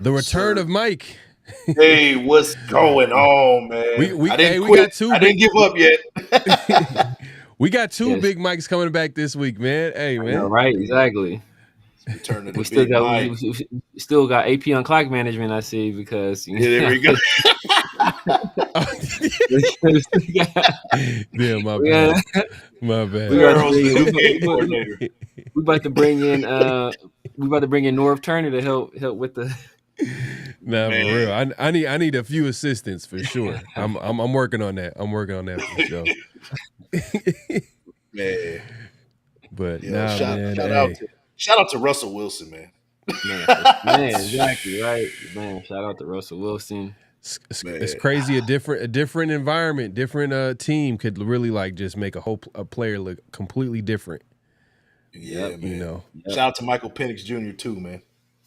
The return of Mike. Hey, what's going on, man? I didn't quit. Got two. I didn't give up yet. We got two big mics coming back this week, man. Hey, man. Know, right? Exactly. Return to the big mic. We still got AP on clock management, I see, because there we go. Yeah, my bad. My bad. We about to bring in Norv Turner to help with the. Nah, for real. I need a few assistants for sure. I'm working on that. I'm working on that for sure. Man. But shout out to Russell Wilson, man. Man, exactly right. Man, shout out to Russell Wilson. It's crazy. A different environment, different team could really like just make a player look completely different. Yeah, man. You know. Shout out to Michael Penix Jr. too, man.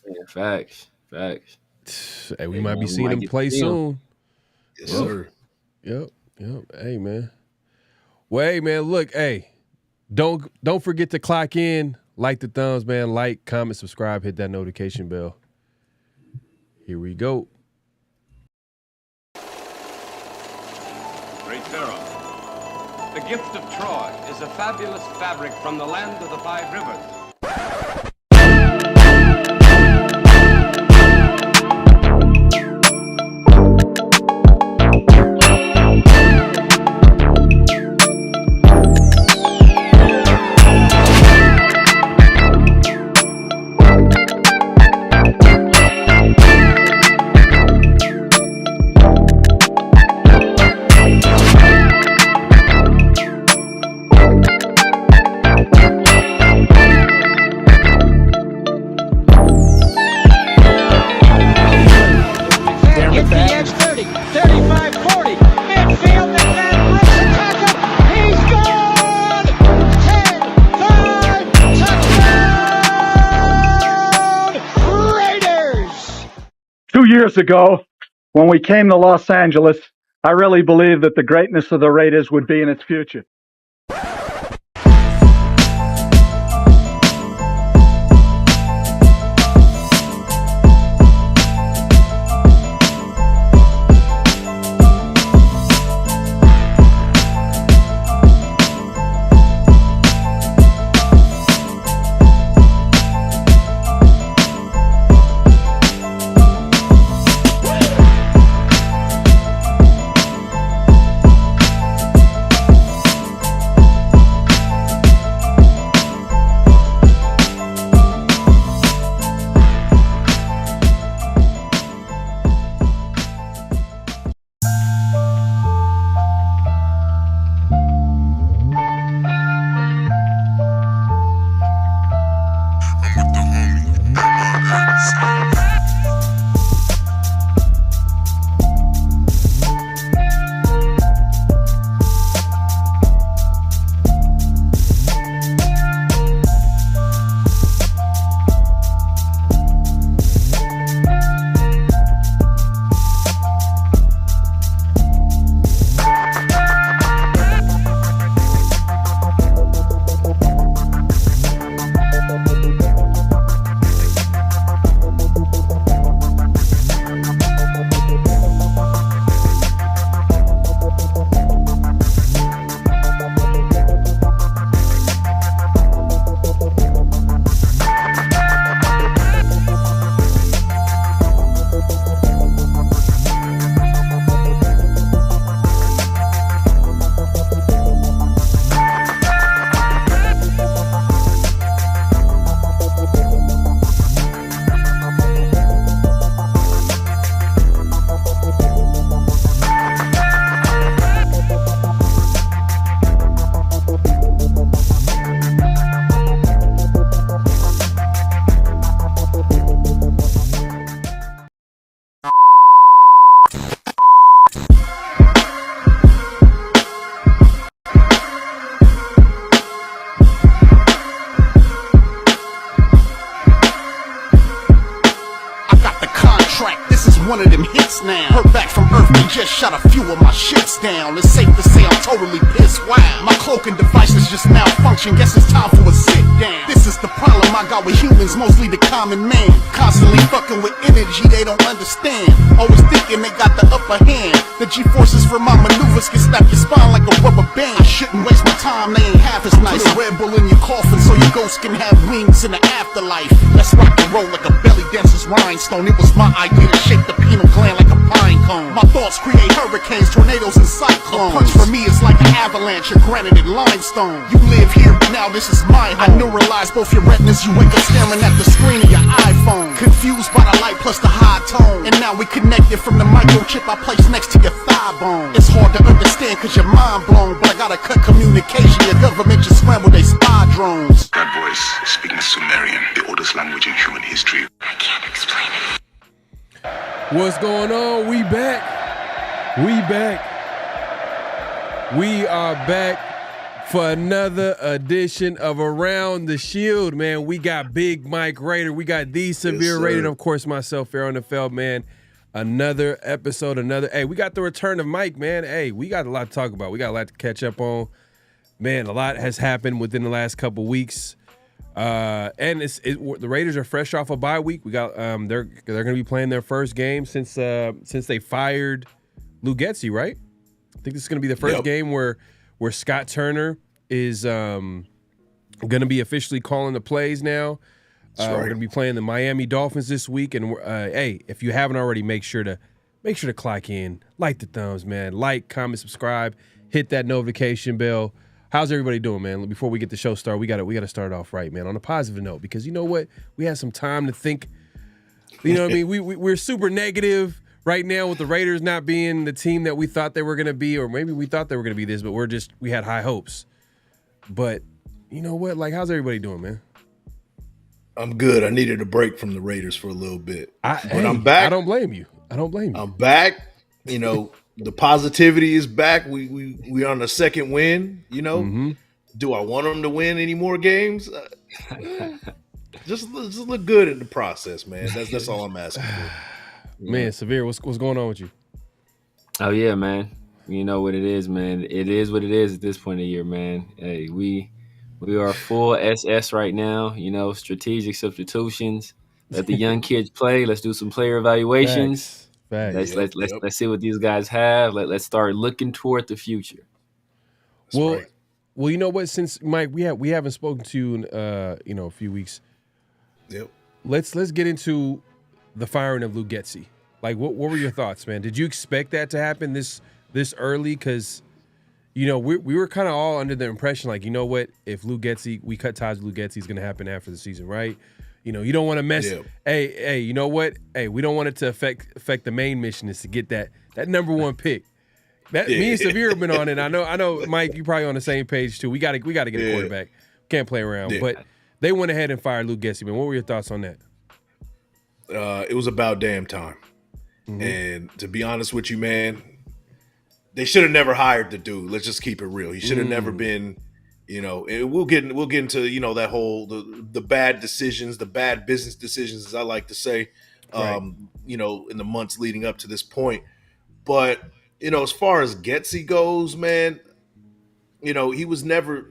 Yeah, facts. Hey, we might be seeing him play soon. Yes, sir. Yep. Hey, man. Well, hey, man. Look, hey, don't forget to clock in, like the thumbs, man. Like, comment, subscribe, hit that notification bell. Here we go. Great Pharaoh, the gift of Troy is a fabulous fabric from the land of the 5 rivers. Years ago, when we came to Los Angeles, I really believed that the greatness of the Raiders would be in its future. track. This is one of them hits now. Heard back from Earth, they just shot a few of my ships down. It's safe to say I'm totally pissed. Wow, my cloaking devices just malfunction. Guess it's time for a sit down. This is the problem I got with humans, mostly the common man. Constantly fucking with energy they don't understand. Always thinking they got the upper hand. The G-forces for my maneuvers can snap your spine like a rubber band. I shouldn't waste my time, they ain't half as nice. Put a Red Bull in your coffin so your ghost can have wings in the afterlife. Let's rock and roll like a belly dancer's rhinestone. It was my idea to shake the pineal gland like a pine cone. My thoughts create hurricanes, tornadoes, and cyclones. A punch for me is like an avalanche of granite and limestone. You live here, but now this is my home. I neuralize both your retinas, you wake up staring at the screen of your iPhone. Confused by the light plus the high tone. And now we connected from the microchip I placed next to your thigh bone. It's hard to understand cause you're mind blown, but I gotta cut communication. Your government just scrambled they spy drones. That voice speaking Sumerian, the oldest language in human history. I can't explain it. What's going on? We back. We are back for another edition of Around the Shield, man. We got Big Mike Raider. We got the Severe Raider. And of course, myself, PharoahNFL, man. Another episode, Hey, we got the return of Mike, man. Hey, we got a lot to talk about. We got a lot to catch up on. Man, a lot has happened within the last couple weeks. And the Raiders are fresh off a bye week. We got they're going to be playing their first game since they fired Lou Getsy, right? I think this is going to be the first game where Scott Turner is going to be officially calling the plays now. We're going to be playing the Miami Dolphins this week, and hey, if you haven't already, make sure to clock in, like the thumbs, man, like, comment, subscribe, hit that notification bell. How's everybody doing, man? Before we get the show started, we got to start off right, man, on a positive note, because you know what? We had some time to think. You know what I mean? We're super negative right now with the Raiders not being the team that we thought they were going to be, or maybe we thought they were going to be this, but we had high hopes. But you know what? Like, how's everybody doing, man? I'm good. I needed a break from the Raiders for a little bit. I'm back. I don't blame you. I'm back. You know, the positivity is back. We on the second win. You know, Do I want them to win any more games? Just look good in the process, man. That's all I'm asking for. Man, Severe, what's going on with you? Oh yeah, man. You know what it is, man. It is what it is at this point of the year, man. Hey, we are full SS right now. You know, strategic substitutions. Let the young kids play. Let's do some player evaluations. Facts. Let's see what these guys have. Let's start looking toward the future. Well, you know what? Since Mike, we haven't spoken to you in a few weeks. Yep. Let's get into the firing of Lou Getsy. Like, what were your thoughts, man? Did you expect that to happen this early? Because you know, we were kind of all under the impression, like, you know what, if Lou Getsy, we cut ties with Lou Getsy, it's going to happen after the season, right? You know, you don't want to mess. Yeah. Hey, you know what? Hey, we don't want it to affect the main mission is to get that number one pick. Me and Severe have been on it. I know, Mike, you probably on the same page too. We got to get a quarterback. Can't play around. Yeah. But they went ahead and fired Lou Getsy, man. What were your thoughts on that? It was about damn time. Mm-hmm. And to be honest with you, man, they should have never hired the dude. Let's just keep it real. He should have never been, you know, we'll get into, you know, that whole, the bad decisions, the bad business decisions, as I like to say, you know, in the months leading up to this point. But, you know, as far as Getsy goes, man, you know, he was never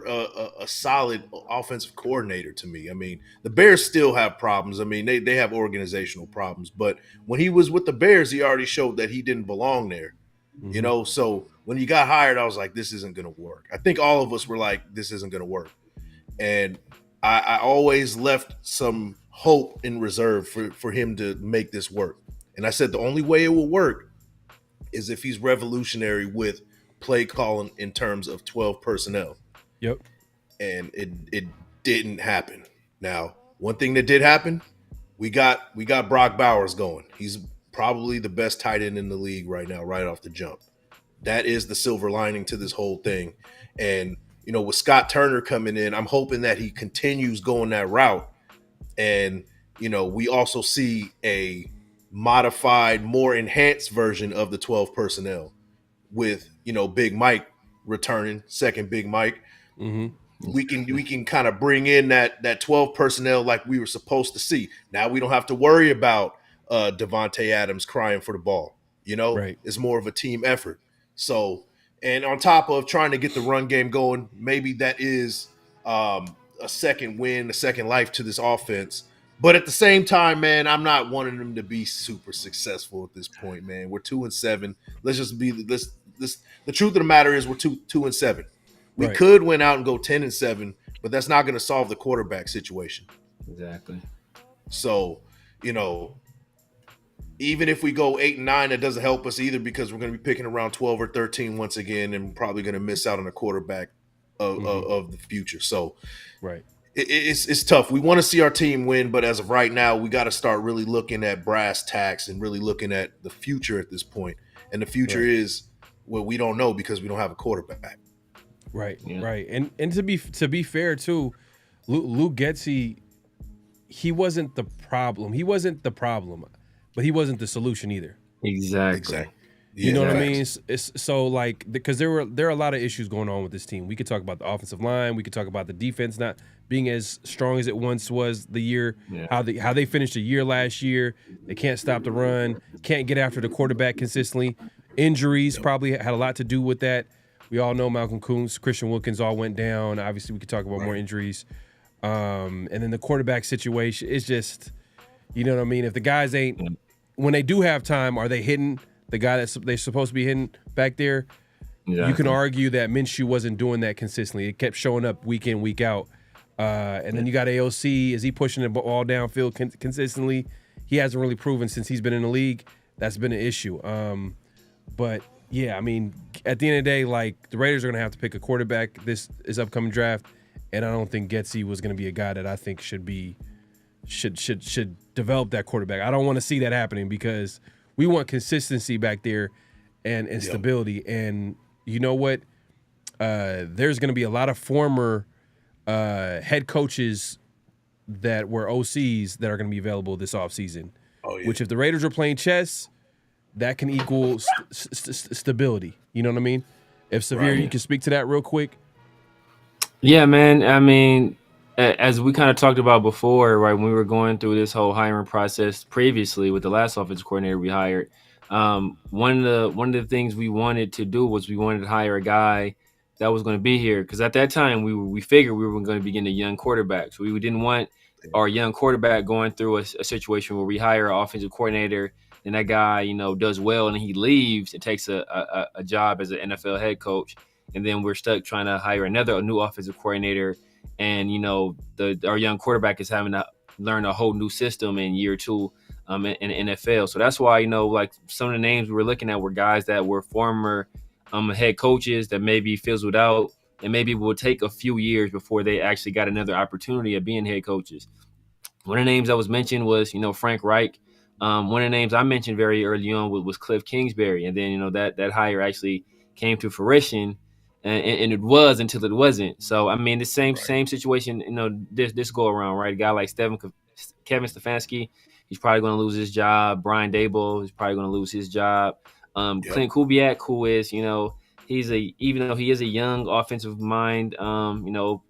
a solid offensive coordinator to me. I mean, the Bears still have problems. I mean, they have organizational problems. But when he was with the Bears, he already showed that he didn't belong there. Mm-hmm. You know, so when he got hired, I was like, this isn't going to work. I think all of us were like, this isn't going to work. And I always left some hope in reserve for him to make this work. And I said the only way it will work is if he's revolutionary with play calling in terms of 12 personnel. Yep. And it didn't happen. Now, one thing that did happen, we got Brock Bowers going. He's probably the best tight end in the league right now, right off the jump. That is the silver lining to this whole thing. And, you know, with Scott Turner coming in, I'm hoping that he continues going that route. And, you know, we also see a modified, more enhanced version of the 12 personnel with, you know, Big Mike returning, second Big Mike. Mm-hmm. we can kind of bring in that 12 personnel like we were supposed to see. Now we don't have to worry about Devontae Adams crying for the ball. Right. It's more of a team effort. So, and on top of trying to get the run game going, maybe that is a second win, a second life to this offense. But at the same time, man, I'm not wanting them to be super successful at this point, man. We're 2-7. Let's just be the truth of the matter is we're 2-7. We Right. could win out and go 10-7, but that's not going to solve the quarterback situation. Exactly. So, even if we go 8-9, that doesn't help us either because we're going to be picking around 12 or 13 once again, and probably going to miss out on a quarterback of the future. So, Right. It's tough. We want to see our team win, but as of right now, we got to start really looking at brass tacks and really looking at the future at this point. And the future is what we don't know because we don't have a quarterback. Right, Yeah. right, and to be fair too, Luke Getsy, he wasn't the problem. He wasn't the problem, but he wasn't the solution either. Exactly. You know what I mean? It's so like because there are a lot of issues going on with this team. We could talk about the offensive line. We could talk about the defense not being as strong as it once was the year. Yeah. How they finished the year last year. They can't stop the run. Can't get after the quarterback consistently. Injuries probably had a lot to do with that. We all know Malcolm Kuntz, Christian Wilkins all went down. Obviously, we could talk about more injuries. And then the quarterback situation is just, you know what I mean? If the guys ain't, when they do have time, are they hitting the guy that they're supposed to be hitting back there? Exactly. You can argue that Minshew wasn't doing that consistently. It kept showing up week in, week out. And then you got AOC. Is he pushing the ball downfield consistently? He hasn't really proven since he's been in the league. That's been an issue. But yeah, I mean, at the end of the day, like the Raiders are going to have to pick a quarterback this upcoming draft, and I don't think Getsy was going to be a guy that I think should develop that quarterback. I don't want to see that happening because we want consistency back there and stability. And you know what? There's going to be a lot of former head coaches that were OCs that are going to be available this offseason. Oh, yeah. Which if the Raiders are playing chess, that can equal stability. You know what I mean? If Severe, you can speak to that real quick. Yeah, man. I mean, as we kind of talked about before, right, when we were going through this whole hiring process previously with the last offensive coordinator we hired, one of the things we wanted to do was we wanted to hire a guy that was going to be here because at that time we figured we were going to be getting a young quarterback. So we didn't want our young quarterback going through a situation where we hire an offensive coordinator and that guy, does well and he leaves and takes a job as an NFL head coach. And then we're stuck trying to hire a new offensive coordinator. And, our young quarterback is having to learn a whole new system in year two in the NFL. So that's why, like some of the names we were looking at were guys that were former head coaches that maybe fizzled out and maybe will take a few years before they actually got another opportunity of being head coaches. One of the names that was mentioned was, Frank Reich. One of the names I mentioned very early on was Cliff Kingsbury. And then, that hire actually came to fruition and it was until it wasn't. So, I mean, the same situation, this go around, right? A guy like Kevin Stefanski, he's probably going to lose his job. Brian Daboll, he's probably going to lose his job. Clint Kubiak, who is, even though he is a young offensive mind,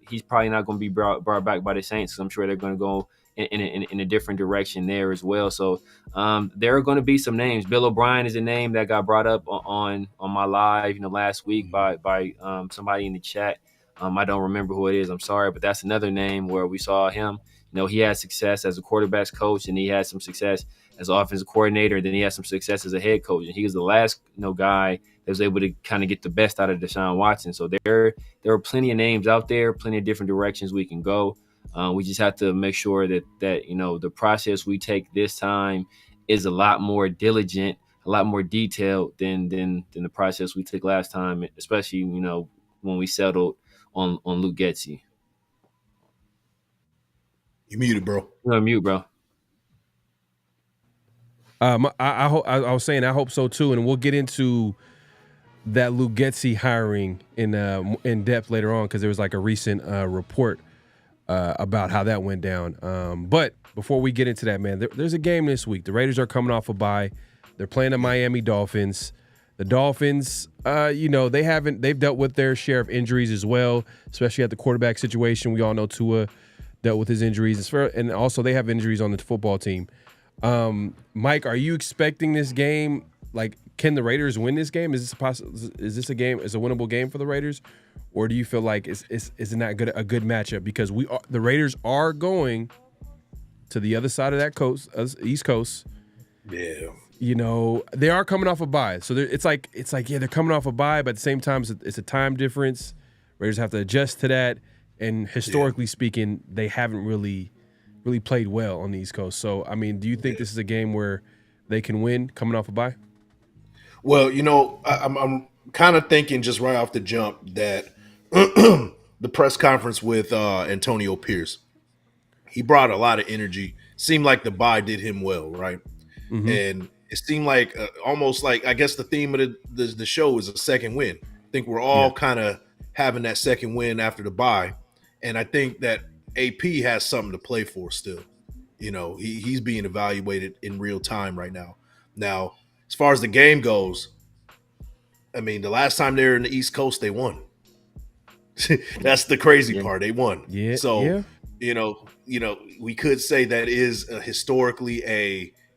he's probably not going to be brought back by the Saints. So I'm sure they're going to go in a different direction there as well. So there are going to be some names. Bill O'Brien is a name that got brought up on my live, last week by somebody in the chat. I don't remember who it is. I'm sorry, but that's another name where we saw him. He had success as a quarterback's coach, and he had some success as an offensive coordinator. And then he had some success as a head coach, and he was the last guy that was able to kind of get the best out of Deshaun Watson. So there are plenty of names out there, plenty of different directions we can go. We just have to make sure that the process we take this time is a lot more diligent, a lot more detailed than the process we took last time, especially when we settled on Luke Getsy. You muted, bro. You're on mute, bro. I was saying I hope so too, and we'll get into that Luke Getsy hiring in depth later on because there was like a recent report about how that went down. But before we get into that, man, there's a game this week. The Raiders are coming off a bye. They're playing the Miami Dolphins. The Dolphins, they've dealt with their share of injuries as well, especially at the quarterback situation. We all know Tua dealt with his injuries, and also they have injuries on the football team. Mike, are you expecting this game? Like, can the Raiders win this game? Is this a winnable game for the Raiders, or do you feel like is it not a good matchup because the Raiders are going to the other side of that coast, East Coast? Yeah. They are coming off a bye, so it's like they're coming off a bye, but at the same time it's a time difference. Raiders have to adjust to that, and historically speaking, they haven't really played well on the East Coast. So, I mean, do you think this is a game where they can win coming off a bye? Well, I'm kind of thinking just right off the jump that the press conference with Antonio Pierce, he brought a lot of energy. Seemed like the bye did him well, right? Mm-hmm. And it seemed like almost like, I guess the theme of the show is a second win. I think we're all kind of having that second win after the bye. And I think that AP has something to play for still. He's being evaluated in real time right now. Now, as far as the game goes, I mean, the last time they were in the East Coast, they won. That's the crazy part. They won. Yeah. So, we could say that is historically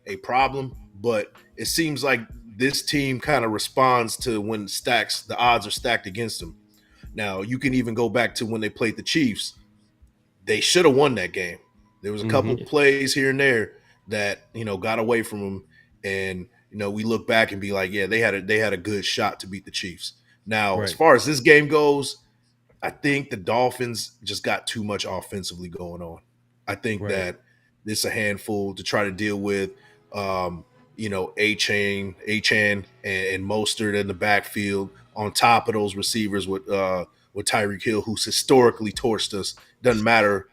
a problem, but it seems like this team kind of responds to when the odds are stacked against them. Now, you can even go back to when they played the Chiefs. They should have won that game. There was a couple plays here and there that, got away from them. And, we look back and be like, yeah, they had a good shot to beat the Chiefs. Now, as far as this game goes, I think the Dolphins just got too much offensively going on. I think that it's a handful to try to deal with. Achan and Mostert in the backfield on top of those receivers with Tyreek Hill, who's historically torched us. Doesn't matter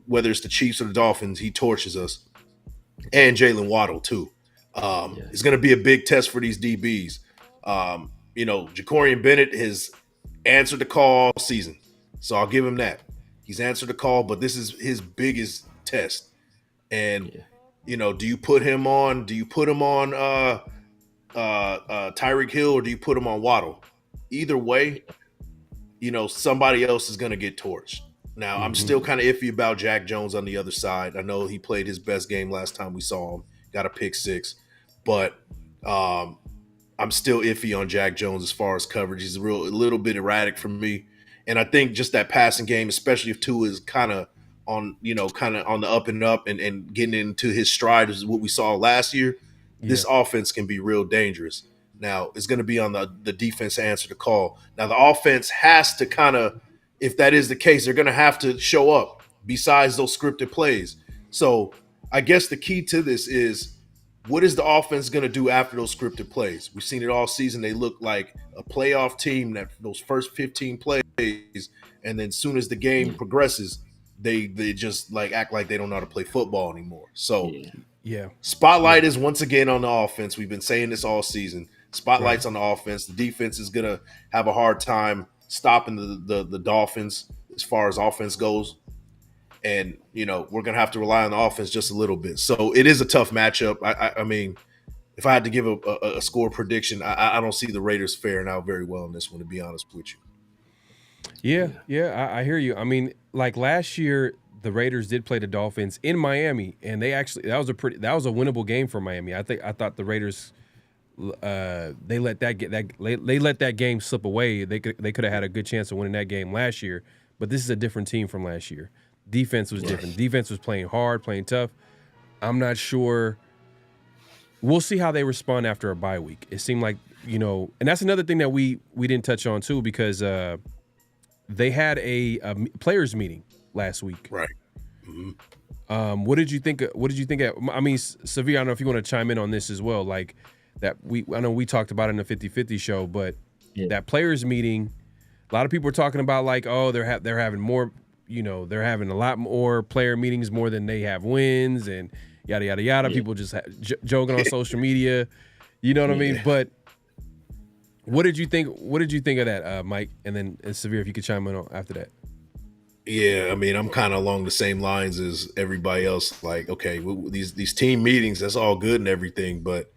whether it's the Chiefs or the Dolphins, he torches us. And Jalen Waddle too. It's going to be a big test for these DBs. Jacorian Bennett has answered the call all season, so I'll give him that. He's answered the call, but this is his biggest test. And do you put him on? Tyreek Hill, or do you put him on Waddle? Either way, somebody else is going to get torched. Now, I'm still kind of iffy about Jack Jones on the other side. I know he played his best game last time we saw him, got a pick 6, but I'm still iffy on Jack Jones as far as coverage. He's a little bit erratic for me, and I think just that passing game, especially if Tua is kind of on the up and up and getting into his stride, is what we saw last year. This offense can be real dangerous. Now, it's going to be on the defense to answer the call. Now, the offense has to kind of, if that is the case, they're going to have to show up besides those scripted plays. So I guess the key to this is, what is the offense going to do after those scripted plays? We've seen it all season. They look like a playoff team that those first 15 plays, and then as soon as the game progresses, they just act like they don't know how to play football anymore. So spotlight is once again on the offense. We've been saying this all season. Spotlight's on the offense. The defense is going to have a hard time stopping the Dolphins as far as offense goes. And, we're going to have to rely on the offense just a little bit. So it is a tough matchup. I mean, if I had to give a score prediction, I don't see the Raiders faring out very well in this one, to be honest with you. Yeah, I hear you. I mean, like last year, the Raiders did play the Dolphins in Miami, and that was a winnable game for Miami. I thought the Raiders they let that game slip away. They could have had a good chance of winning that game last year, but this is a different team from last year. Defense was different. Defense was playing hard, playing tough. I'm not sure. We'll see how they respond after a bye week. It seemed like, and that's another thing that we didn't touch on too, because they had a players meeting last week. Right. Mm-hmm. What did you think? I mean, Severe, I don't know if you want to chime in on this as well. Like that, I know we talked about it in the 50-50 show, but that players meeting, a lot of people were talking about like, oh, they're having more. They're having a lot more player meetings more than they have wins, and yada yada yada. Yeah. People just joking on social media. You know what I mean? But what did you think? What did you think of that, Mike? And then Severe, if you could chime in on after that. Yeah, I mean, I'm kind of along the same lines as everybody else. Like, okay, these team meetings, that's all good and everything, but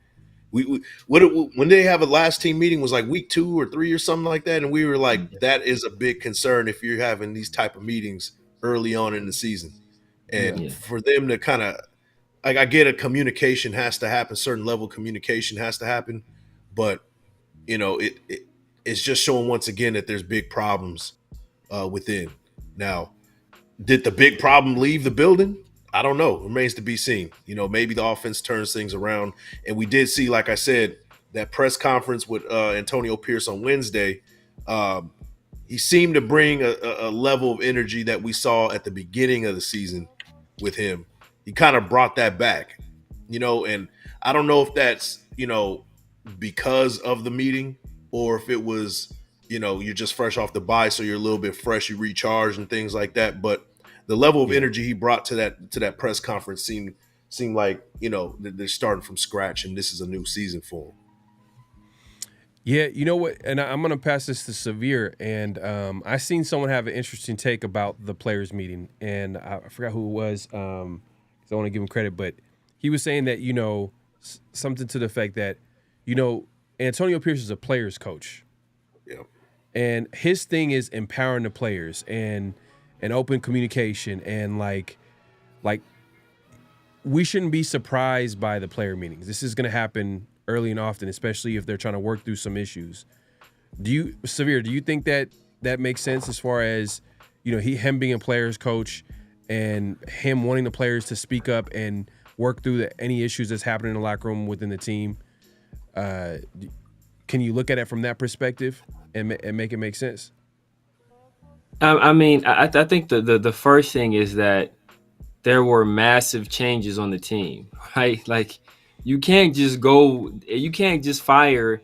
When they have a last team meeting was like week 2 or 3 or something like that, and we were like, that is a big concern if you're having these type of meetings early on in the season, and for them to kind of like, I get a communication has to happen, certain level of communication has to happen, but it's just showing once again that there's big problems within. Now, did the big problem leave the building? I don't know. It remains to be seen. Maybe the offense turns things around. And we did see, like I said, that press conference with Antonio Pierce on Wednesday. He seemed to bring a level of energy that we saw at the beginning of the season with him. He kind of brought that back, and I don't know if that's, because of the meeting or if it was, you're just fresh off the bye, so you're a little bit fresh, you recharge and things like that. But the level of energy he brought to that press conference seemed like, they're starting from scratch and this is a new season for him. Yeah, you know what? And I'm going to pass this to Severe. And I seen someone have an interesting take about the players' meeting. And I forgot who it was. I want to give him credit. But he was saying that, something to the effect that, Antonio Pierce is a players' coach. Yeah. And his thing is empowering the players and open communication. And, like we shouldn't be surprised by the player meetings. This is going to happen early and often, especially if they're trying to work through some issues. Severe, do you think that makes sense as far as, him being a players coach and him wanting the players to speak up and work through any issues that's happening in the locker room within the team? Can you look at it from that perspective and make it make sense? I think the first thing is that there were massive changes on the team, right? Like, you can't just fire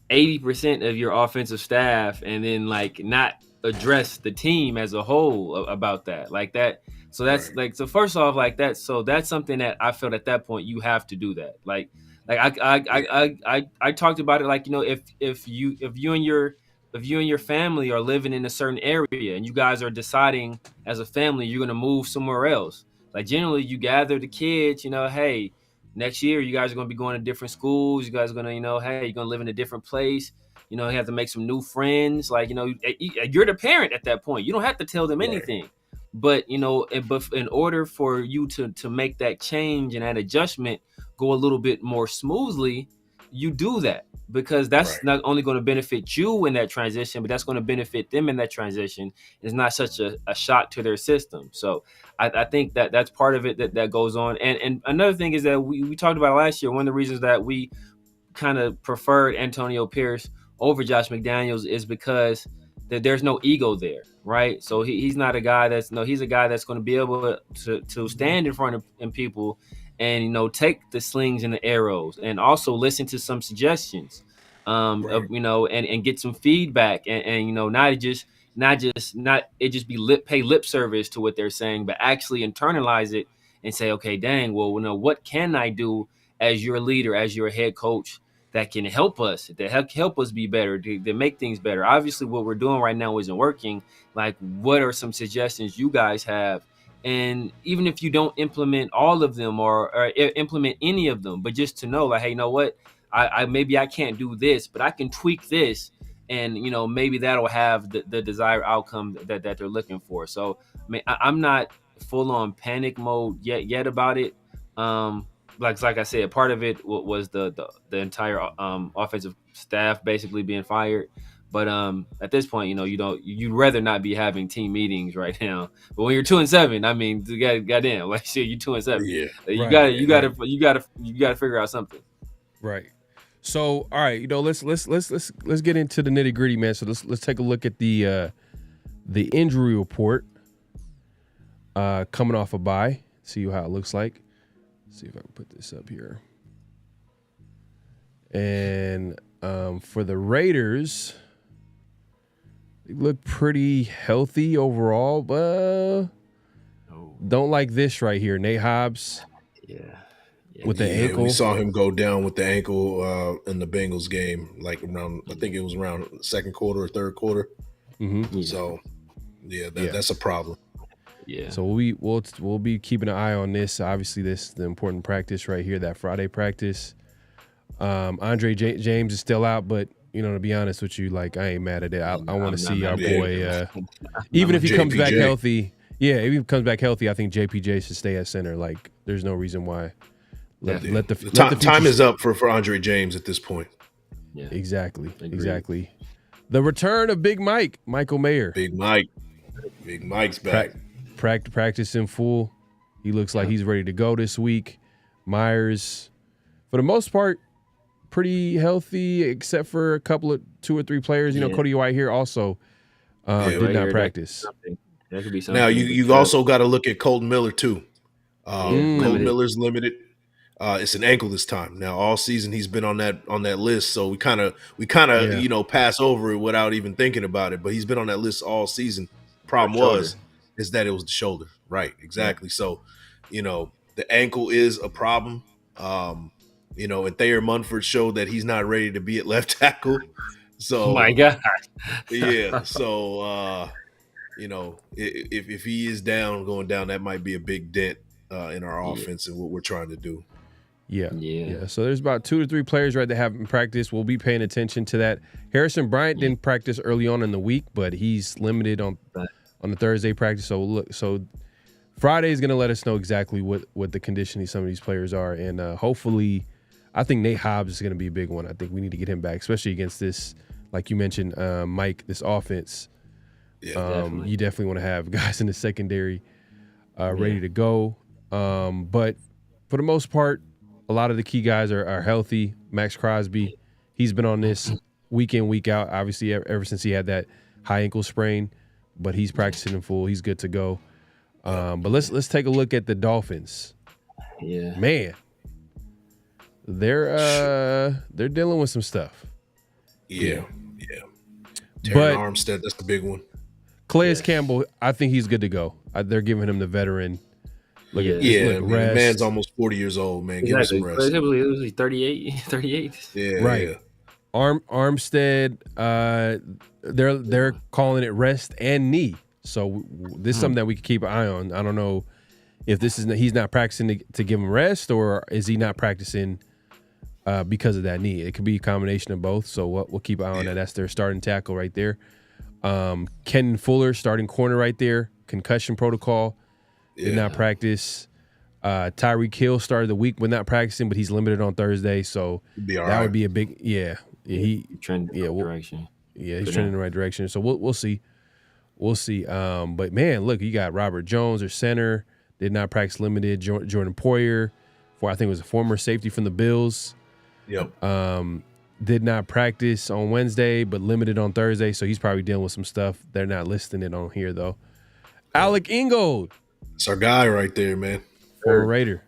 80% of your offensive staff and then not address the team as a whole about that. Like that. So that's right. So first off, that. So that's something that I felt at that point you have to do that. I talked about it. If you and your family are living in a certain area and you guys are deciding as a family you're going to move somewhere else, generally you gather the kids, hey, next year you guys are going to be going to different schools, you guys are going to, hey, you're going to live in a different place, you have to make some new friends. You're the parent at that point. You don't have to tell them anything. But but in order for you to make that change and that adjustment go a little bit more smoothly, you do that, because that's not only going to benefit you in that transition, but that's going to benefit them in that transition. It's not such a shock to their system. So I think that's part of it that goes on. And another thing is that we talked about last year. One of the reasons that we kind of preferred Antonio Pierce over Josh McDaniels is because there's no ego there, right? So he's not a guy he's a guy that's going to be able to stand in front of people and take the slings and the arrows and also listen to some suggestions of and get some feedback and not just pay lip service to what they're saying, but actually internalize it and say, okay, dang, well, what can I do as your leader, as your head coach, that can help us, help us be better, to make things better. Obviously, what we're doing right now isn't working. What are some suggestions you guys have? And even if you don't implement all of them or implement any of them, but just to know, hey, you know what? I maybe I can't do this, but I can tweak this, and maybe that'll have the desired outcome that they're looking for. So I'm not full on panic mode yet about it. Like I said, part of it was the entire offensive staff basically being fired. But at this point, you'd rather not be having team meetings right now. But when you're 2-7, I mean, goddamn, shit, you're 2-7. Yeah, you gotta figure out something. Right. So, all right, let's get into the nitty gritty, man. So let's take a look at the injury report coming off a bye. See how it looks like. See if I can put this up here. And for the Raiders, they look pretty healthy overall, but don't like this right here. Nate Hobbs. With the ankle. We saw him go down with the ankle in the Bengals game, around, I think it was around second quarter or third quarter. Mm-hmm. So, that's a problem. Yeah. So we'll be keeping an eye on this. Obviously, this is the important practice right here, that Friday practice. Andre James is still out, but to be honest with you, like I ain't mad at it. I want to see our boy, even if he comes back healthy. Yeah, if he comes back healthy, I think JPJ should stay at center. Like, there's no reason why. Let the time is up for Andre James at this point. Yeah, exactly. The return of Big Mike, Michael Mayer. Big Mike's back. Practice in full. He looks like he's ready to go this week. Myers, for the most part, pretty healthy, except for a couple of 2 or 3 players. Cody White here also did not practice. That could be something. Now you also got to look at Colton Miller too. Colton Miller's limited. It's an ankle this time. Now all season he's been on that list, so we kind of pass over it without even thinking about it. But he's been on that list all season. Problem is that it was the shoulder, right? Exactly. Yeah. So, the ankle is a problem. And Thayer Munford showed that he's not ready to be at left tackle. So, oh my God, yeah. So, if he is going down, that might be a big dent in our offense and what we're trying to do. Yeah. So there's about 2 to 3 players that haven't practiced. We'll be paying attention to that. Harrison Bryant didn't practice early on in the week, but he's limited on the Thursday practice. So Friday is going to let us know exactly what the condition some of these players are, and hopefully, I think Nate Hobbs is going to be a big one. I think we need to get him back, especially against this, like you mentioned, Mike, this offense. Yeah, you definitely want to have guys in the secondary ready to go. But for the most part, a lot of the key guys are healthy. Max Crosby, he's been on this week in, week out, obviously ever since he had that high ankle sprain, but he's practicing in full. He's good to go. But let's take a look at the Dolphins. Yeah, man, they're dealing with some stuff. Yeah. Terran Armstead, that's the big one. Calais Campbell, I think he's good to go. They're giving him the veteran. Man's almost 40 years old, man. Give him some rest. It was 38. Yeah, right. Yeah. Armstead, they're calling it rest and knee. So this is something that we can keep an eye on. I don't know if he's not practicing to give him rest, or is he not practicing because of that knee? It could be a combination of both. So we'll keep an eye on that. That's their starting tackle right there. Ken Fuller, starting corner right there. Concussion protocol. Did not practice. Tyreek Hill started the week with not practicing, but he's limited on Thursday. So that would be a big he trending in the right direction. Yeah, he's trending in the right direction. So we'll see. We'll see. But man, look, you got Robert Jones, their center, did not practice limited. Jordan Poyer, I think it was a former safety from the Bills. Yep. Did not practice on Wednesday, but limited on Thursday. So he's probably dealing with some stuff. They're not listing it on here though. Alec Ingold. It's our guy right there, man. Former Raider.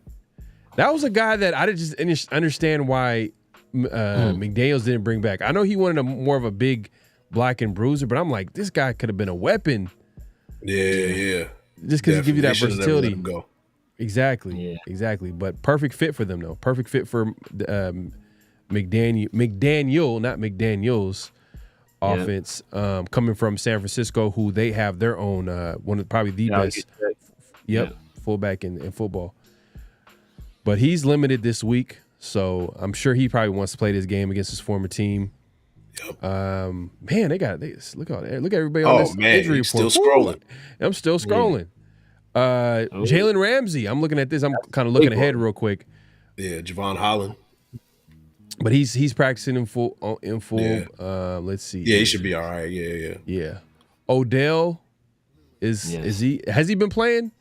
That was a guy that I didn't just understand why McDaniels didn't bring back. I know he wanted more of a big black and bruiser, but I'm like, this guy could have been a weepon. Yeah. Just because he give you that versatility. Never let him go. Exactly. But perfect fit for them, though. Perfect fit for McDaniel, not McDaniels offense. Coming from San Francisco, who they have their own one of probably the best. Fullback in football. But he's limited this week, so I'm sure he probably wants to play this game against his former team. Yep. Man, look at everybody on this injury report. Still scrolling. I'm still scrolling. Jalen Ramsey. I'm looking at this. I'm kind of looking ahead real quick. Yeah, Javon Holland. But he's practicing in full. Yeah. Let's see. Yeah, he should be all right. Yeah. Odell has he been playing?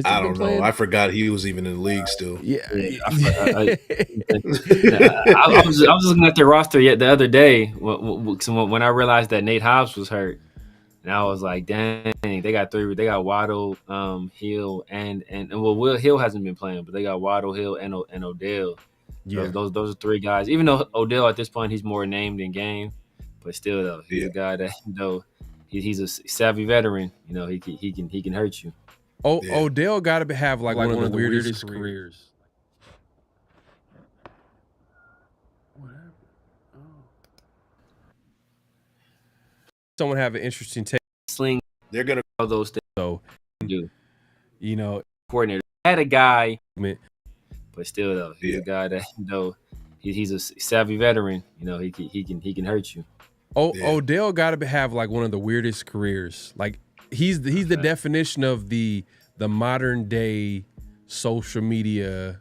I don't know. I forgot he was even in the league still. Yeah. I was looking at their roster the other day when I realized that Nate Hobbs was hurt, and I was like, dang, they got three. They got Waddle, Hill, and Will Hill hasn't been playing, but they got Waddle, Hill, and Odell. Yeah, those are 3 guys. Even though Odell at this point he's more named than game, but still though he's a guy that he's a savvy veteran. He can hurt you. Odell got to have like one of the weirdest careers. What happened? Someone have an interesting take. Sling. They're gonna all those things. So, coordinator had a guy, but still though he's a guy that he's a savvy veteran. You know, he can hurt you. Odell got to have like one of the weirdest careers. Like he's the definition of the modern day social media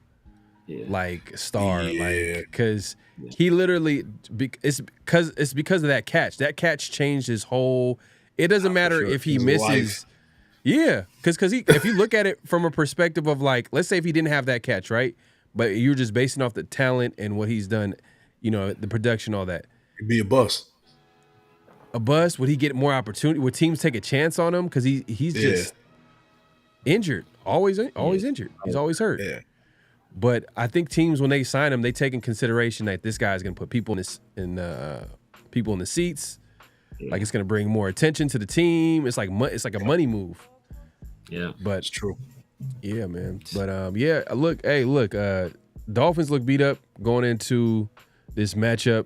like star. Like because he literally it's because of that catch. That catch changed his whole. It doesn't matter if he misses. Life. Yeah, because if you look at it from a perspective of like, let's say if he didn't have that catch, right? But you're just basing off the talent and what he's done, you know, the production, all that. It'd be a bust. A bust? Would he get more opportunity? Would teams take a chance on him? Because he's just injured, always injured. He's always hurt. Yeah. But I think teams, when they sign him, they take in consideration that this guy's going to put people people in the seats. Yeah. Like it's going to bring more attention to the team. It's like a money move. Yeah, but it's true. Yeah, man. But look, Dolphins look beat up going into this matchup.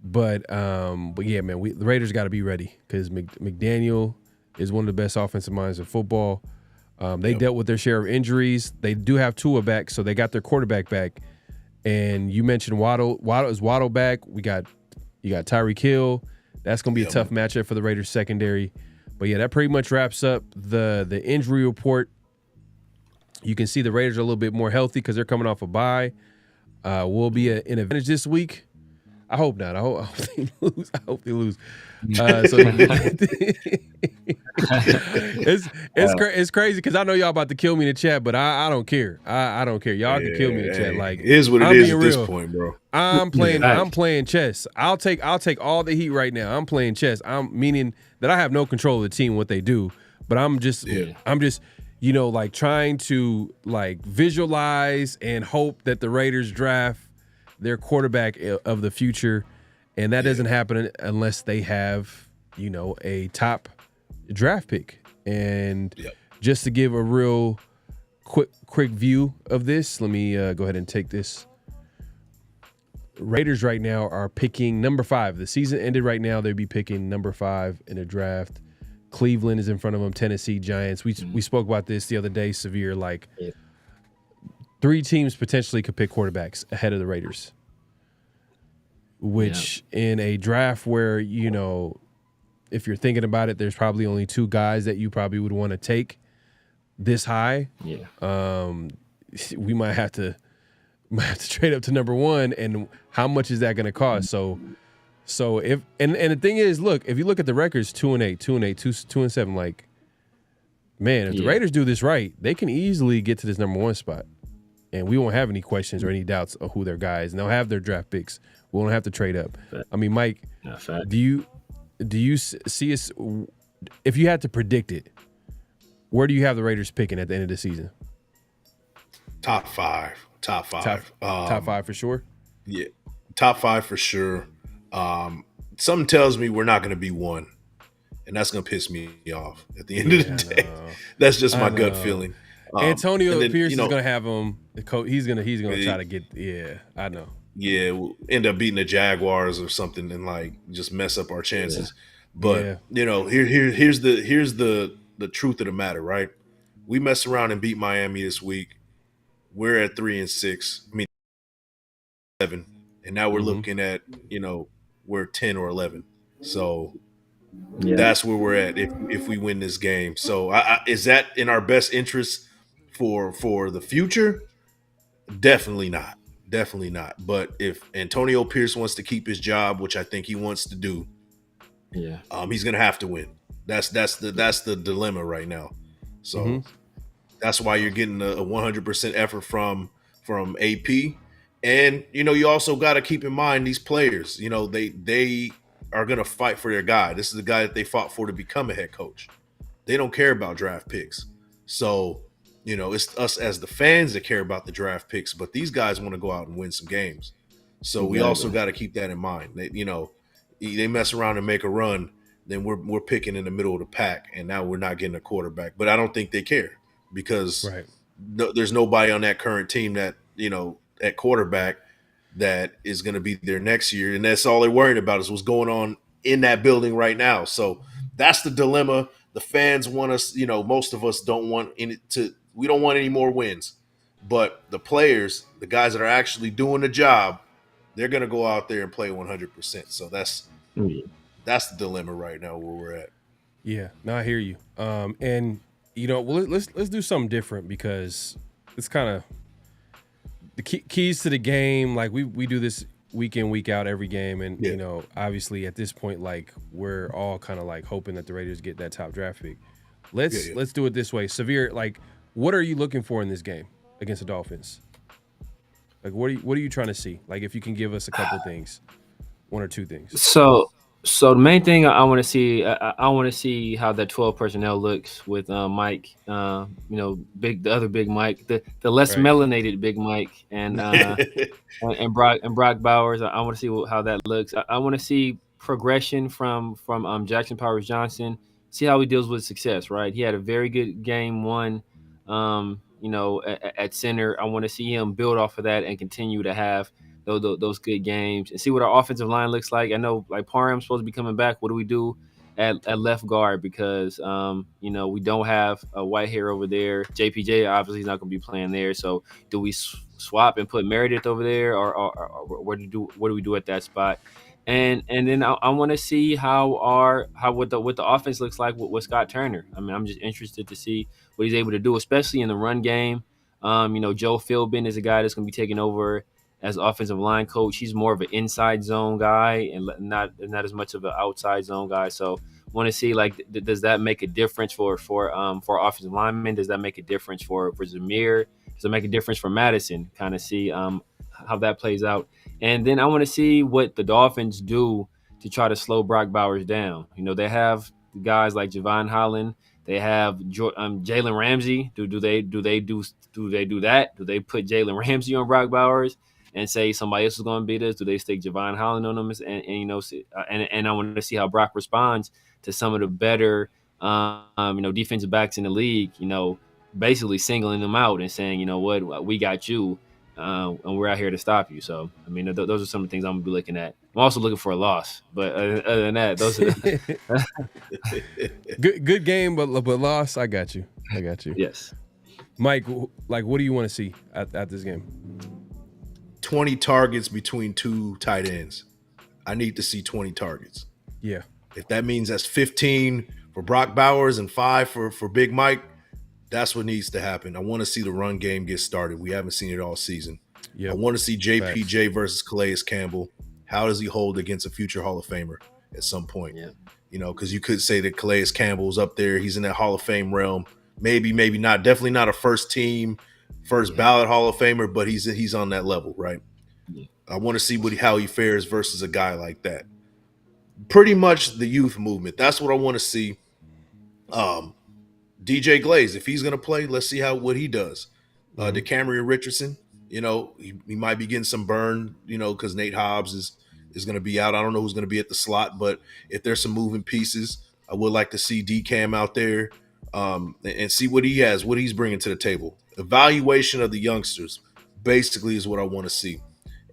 But yeah, man, the Raiders got to be ready because McDaniel is one of the best offensive minds in football. They dealt with their share of injuries. They do have Tua back, so they got their quarterback back. And you mentioned Waddle. Is Waddle back? You got Tyreek Hill. That's going to be a tough matchup for the Raiders secondary. But yeah, that pretty much wraps up the injury report. You can see the Raiders are a little bit more healthy because they're coming off a bye. Will be an advantage this week. I hope not. I hope they lose. I hope they lose. It's crazy because I know y'all about to kill me in the chat, but I don't care. I don't care. Y'all can kill me in the chat. Like it is what it is at this point, bro. I'm playing chess. I'll take all the heat right now. I'm playing chess. I'm meaning that I have no control of the team, what they do, but I'm just you know, like trying to like visualize and hope that the Raiders draft their quarterback of the future, and that doesn't happen unless they have, you know, a top draft pick. And just to give a real quick view of this, let me go ahead and take this. Raiders right now are picking number 5. The season ended right now. They'd be picking number 5 in a draft. Cleveland is in front of them. Tennessee, Giants. We spoke about this the other day, Severe. Like 3 teams potentially could pick quarterbacks ahead of the Raiders, which in a draft where, you know, if you're thinking about it, there's probably only 2 guys that you probably would want to take this high. We might have to trade up to number 1, and how much is that going to cost? So if and the thing is, look, if you look at the records, 2-8, 2-7, like, man, if the Raiders do this right, they can easily get to this number 1 spot. And we won't have any questions or any doubts of who their guy is. And they'll have their draft picks. We won't have to trade up. I mean, Mike, do you see us, if you had to predict it, where do you have the Raiders picking at the end of the season? Top five. Top 5 for sure? Yeah, top 5 for sure. Something tells me we're not going to be 1, and that's going to piss me off at the end of the day. That's just my gut feeling. Antonio Pierce is going to have him. He's going to try to get. Yeah, I know. Yeah, we'll end up beating the Jaguars or something and like just mess up our chances. But you know, here's the truth of the matter, right? We messed around and beat Miami this week. We're at 3-6. I mean, 7, and now we're looking at, you know, we're 10 or 11. So that's where we're at if we win this game. So is that in our best interest for the future? Definitely not. But if Antonio Pierce wants to keep his job, which I think he wants to do, he's gonna have to win. That's the dilemma right now. So that's why you're getting a 100% effort from AP. And you know, you also got to keep in mind these players. You know, they are gonna fight for their guy. This is the guy that they fought for to become a head coach. They don't care about draft picks. So, you know, it's us as the fans that care about the draft picks, but these guys want to go out and win some games. So we also got to keep that in mind. They, you know, they mess around and make a run, then we're picking in the middle of the pack, and now we're not getting a quarterback. But I don't think they care because there's nobody on that current team that, you know, at quarterback that is going to be there next year, and that's all they're worried about is what's going on in that building right now. So that's the dilemma. The fans want us, you know, most of us don't want we don't want any more wins, but the players, the guys that are actually doing the job, they're going to go out there and play 100%. So that's the dilemma right now where we're at. Yeah, no, I hear you. And well, let's do something different because it's kind of the keys to the game. Like we do this week in, week out, every game, and obviously at this point, like we're all kind of like hoping that the Raiders get that top draft pick. Let's do it this way. Severe, like, what are you looking for in this game against the Dolphins? Like, what are you trying to see? Like, if you can give us a couple things, one or two things. So the main thing I want to see, I want to see how that 12 personnel looks with Mike, the other Big Mike, the less melanated Big Mike, and Brock Bowers. I want to see how that looks. I want to see progression from Jackson Powers Johnson. See how he deals with success. Right, he had a very good game one. At center, I want to see him build off of that and continue to have those good games and see what our offensive line looks like. I know like Parham's supposed to be coming back. What do we do at left guard? Because we don't have a white hair over there. JPJ obviously is not going to be playing there. So do we swap and put Meredith over there, or what do we do at that spot? And then I want to see what the offense looks like with Scott Turner. I mean, I'm just interested to see what he's able to do, especially in the run game. Joe Philbin is a guy that's going to be taking over as offensive line coach. He's more of an inside zone guy and not as much of an outside zone guy. So want to see, like, does that make a difference for offensive linemen? Does that make a difference for Zamir? Does it make a difference for Madison? Kind of see how that plays out. And then I want to see what the Dolphins do to try to slow Brock Bowers down. They have guys like Javon Holland. They have Jalen Ramsey. Do they do that? Do they put Jalen Ramsey on Brock Bowers and say somebody else is going to beat us? Do they stick Javon Holland on them? And I want to see how Brock responds to some of the better defensive backs in the league. Basically singling them out and saying, what, we got you, and we're out here to stop you. So I mean, those are some of the things I'm gonna be looking at. I'm also looking for a loss, but other than that, those are good game, but loss. I got you. Yes, Mike. Like, what do you want to see at this game? 20 targets between two tight ends. I need to see 20 targets. Yeah. If that means that's 15 for Brock Bowers and 5 for Big Mike, that's what needs to happen. I want to see the run game get started. We haven't seen it all season. Yep. I want to see JPJ versus Calais Campbell. How does he hold against a future Hall of Famer at some point? Yeah. Because you could say that Calais Campbell's up there. He's in that Hall of Fame realm. Maybe not. Definitely not a first ballot Hall of Famer, but he's on that level, right? Yeah. I want to see how he fares versus a guy like that. Pretty much the youth movement. That's what I want to see. DJ Glaze, if he's going to play, let's see what he does. DeCamerion Richardson, he might be getting some burn, because Nate Hobbs is going to be out. I don't know who's going to be at the slot, but if there's some moving pieces, I would like to see DCam out there and see what he has, what he's bringing to the table. Evaluation of the youngsters basically is what I want to see.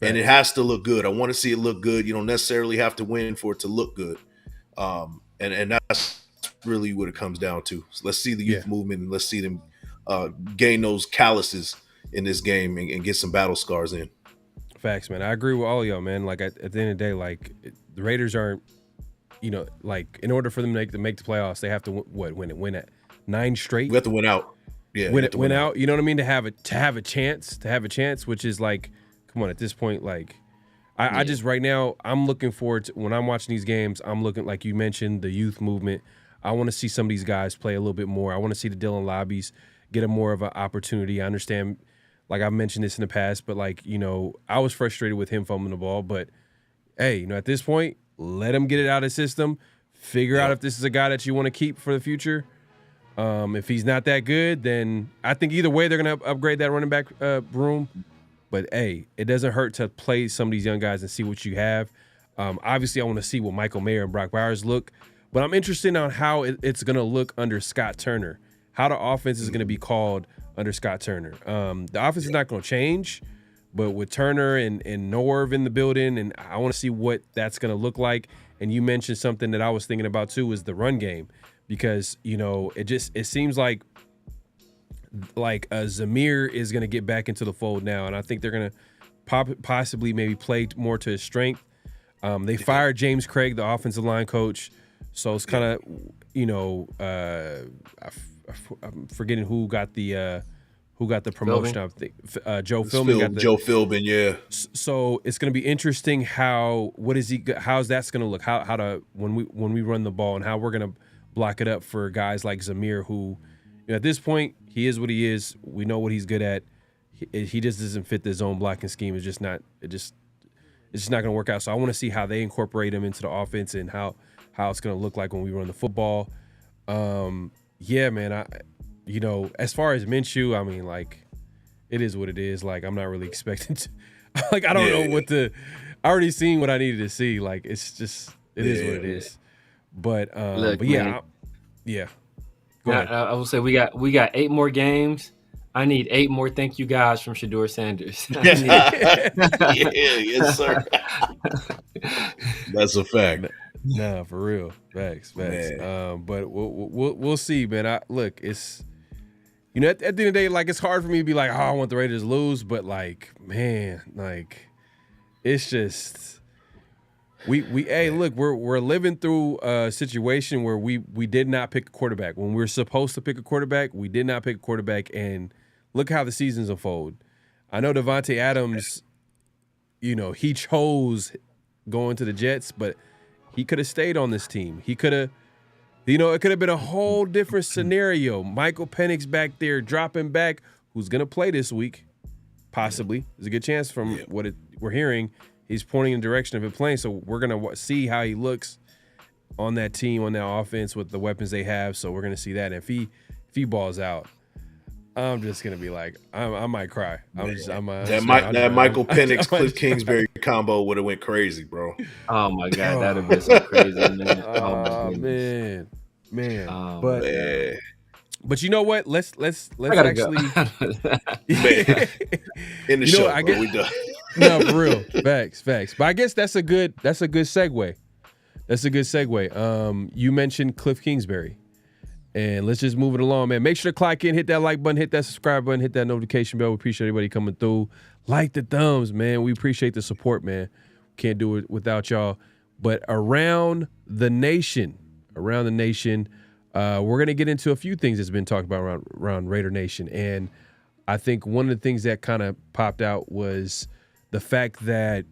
Right. And it has to look good. I want to see it look good. You don't necessarily have to win for it to look good. And that's really what it comes down to. So let's see the youth movement, and let's see them gain those calluses in this game and get some battle scars in. Facts, man. I agree with all of y'all, man. Like at the end of the day, like the Raiders aren't, like in order for them to make the playoffs, they have to win at 9 straight. We have to win out. Yeah, win out. You know what I mean? To have a chance, which is like, come on, at this point, like. I just right now I'm looking forward to when I'm watching these games. I'm looking, like you mentioned, the youth movement. I want to see some of these guys play a little bit more. I want to see the Dylan Lobbies get a more of an opportunity. I understand, like I've mentioned this in the past, but like, I was frustrated with him fumbling the ball. But hey, at this point, let him get it out of his system. Figure out if this is a guy that you want to keep for the future. If he's not that good, then I think either way they're going to upgrade that running back room. But hey, it doesn't hurt to play some of these young guys and see what you have. Obviously, I want to see what Michael Mayer and Brock Bowers look. But I'm interested on how it's going to look under Scott Turner, how the offense is going to be called under Scott Turner. The offense is not going to change, but with Turner and Norv in the building, and I want to see what that's going to look like. And you mentioned something that I was thinking about too, is the run game, because it seems like Zamir is going to get back into the fold now, and I think they're going to possibly maybe play more to his strength. They fired James Craig, the offensive line coach, so it's kind of I'm forgetting who got the promotion. I think Joe Philbin Joe Philbin, yeah. So it's going to be interesting how's that's going to look, how to when we run the ball and how we're going to block it up for guys like Zamir, who at this point he is what he is. We know what he's good at. He just doesn't fit the zone blocking scheme. It's just not going to work out. So I want to see how they incorporate him into the offense and how it's going to look like when we run the football. Yeah, man. As far as Minshew, I mean, like, it is what it is. Like, I'm not really expecting to. Like, I don't know what I already seen what I needed to see. Like, it's just, it is what it is. But, Look, but yeah, yeah. Go ahead. I will say we got 8 more games. I need 8 more thank you guys from Shedeur Sanders. Yes, sir. That's a fact. No, for real. Facts. But we'll see, man. Look, it's at the end of the day, like, it's hard for me to be like, oh, I want the Raiders to lose, but like, man, like, it's just hey, look, we're living through a situation where we did not pick a quarterback. When we were supposed to pick a quarterback, we did not pick a quarterback, and look how the seasons unfold. I know Devontae Adams, he chose going to the Jets, but he could have stayed on this team. He could have, it could have been a whole different scenario. Michael Penix back there dropping back, who's going to play this week, possibly. There's a good chance from what we're hearing. He's pointing in the direction of it playing, so we're going to see how he looks on that team, on that offense with the weapons they have. So we're going to see that. And if he balls out, I'm just going to be like, I might cry. That Michael Penix, Cliff Kingsbury combo would have went crazy, bro. Oh, my God. That would have been so crazy, man. Man. But you know what? Let's actually in the show. We done. No, for real. Facts. But I guess that's a good segue. You mentioned Cliff Kingsbury. And let's just move it along, man. Make sure to clock in, hit that like button, hit that subscribe button, hit that notification bell. We appreciate everybody coming through. Like the thumbs, man. We appreciate the support, man. Can't do it without y'all. But around the nation, we're going to get into a few things that's been talked about around Raider Nation. And I think one of the things that kind of popped out was the fact that,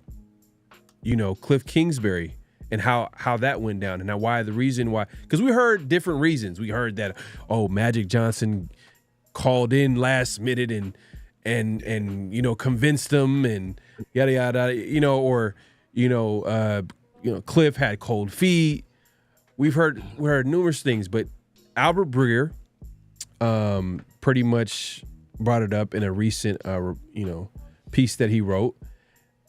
Cliff Kingsbury and how that went down and the reason why. Because we heard different reasons. We heard that, Magic Johnson called in last minute and convinced them and yada, yada, or Cliff had cold feet. We heard numerous things, but Albert Breer pretty much brought it up in a recent piece that he wrote,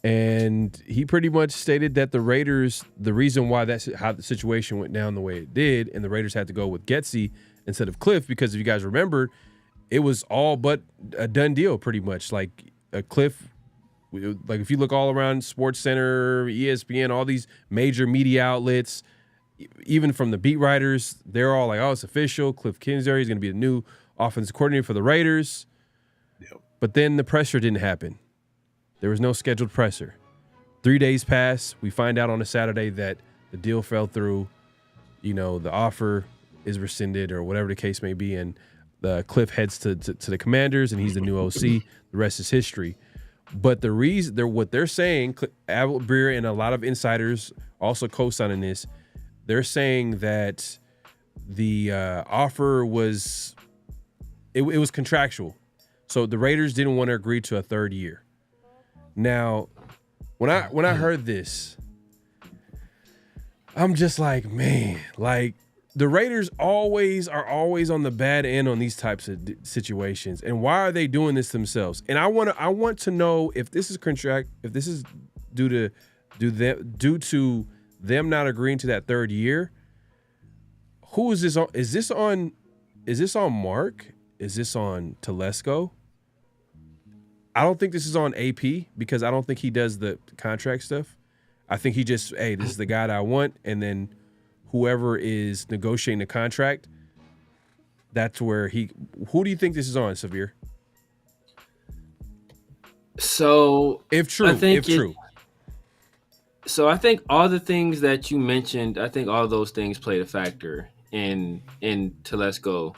and he pretty much stated that the Raiders, the reason why how the situation went down the way it did, and the Raiders had to go with Getsy instead of Cliff, because if you guys remember, it was all but a done deal pretty much. Like Cliff, like if you look all around SportsCenter, ESPN, all these major media outlets, even from the beat writers, they're all like, oh, it's official. Cliff Kingsbury is going to be the new offensive coordinator for the Raiders. Yep. But then the presser didn't happen. There was no scheduled presser. 3 days pass. We find out on a Saturday that the deal fell through. The offer is rescinded or whatever the case may be. And the Cliff heads to the Commanders, and he's the new OC. The rest is history. But the reason what they're saying, Albert Breer and a lot of insiders also co-signing this, they're saying that the offer was it was contractual. So the Raiders didn't want to agree to a third year. Now, when I heard this, I'm just like, man, like the Raiders are always on the bad end on these types of situations. And why are they doing this themselves? And I want to know if this is if this is due to them not agreeing to that third year. Who is this on? Is this on Mark? Is this on Telesco? I don't think this is on AP, because I don't think he does the contract stuff. I think he just, hey, this is the guy that I want, and then whoever is negotiating the contract, that's where who do you think this is on, Severe? So If I true, think if true. So I think all the things that you mentioned, I think all those things played a factor in Telesco,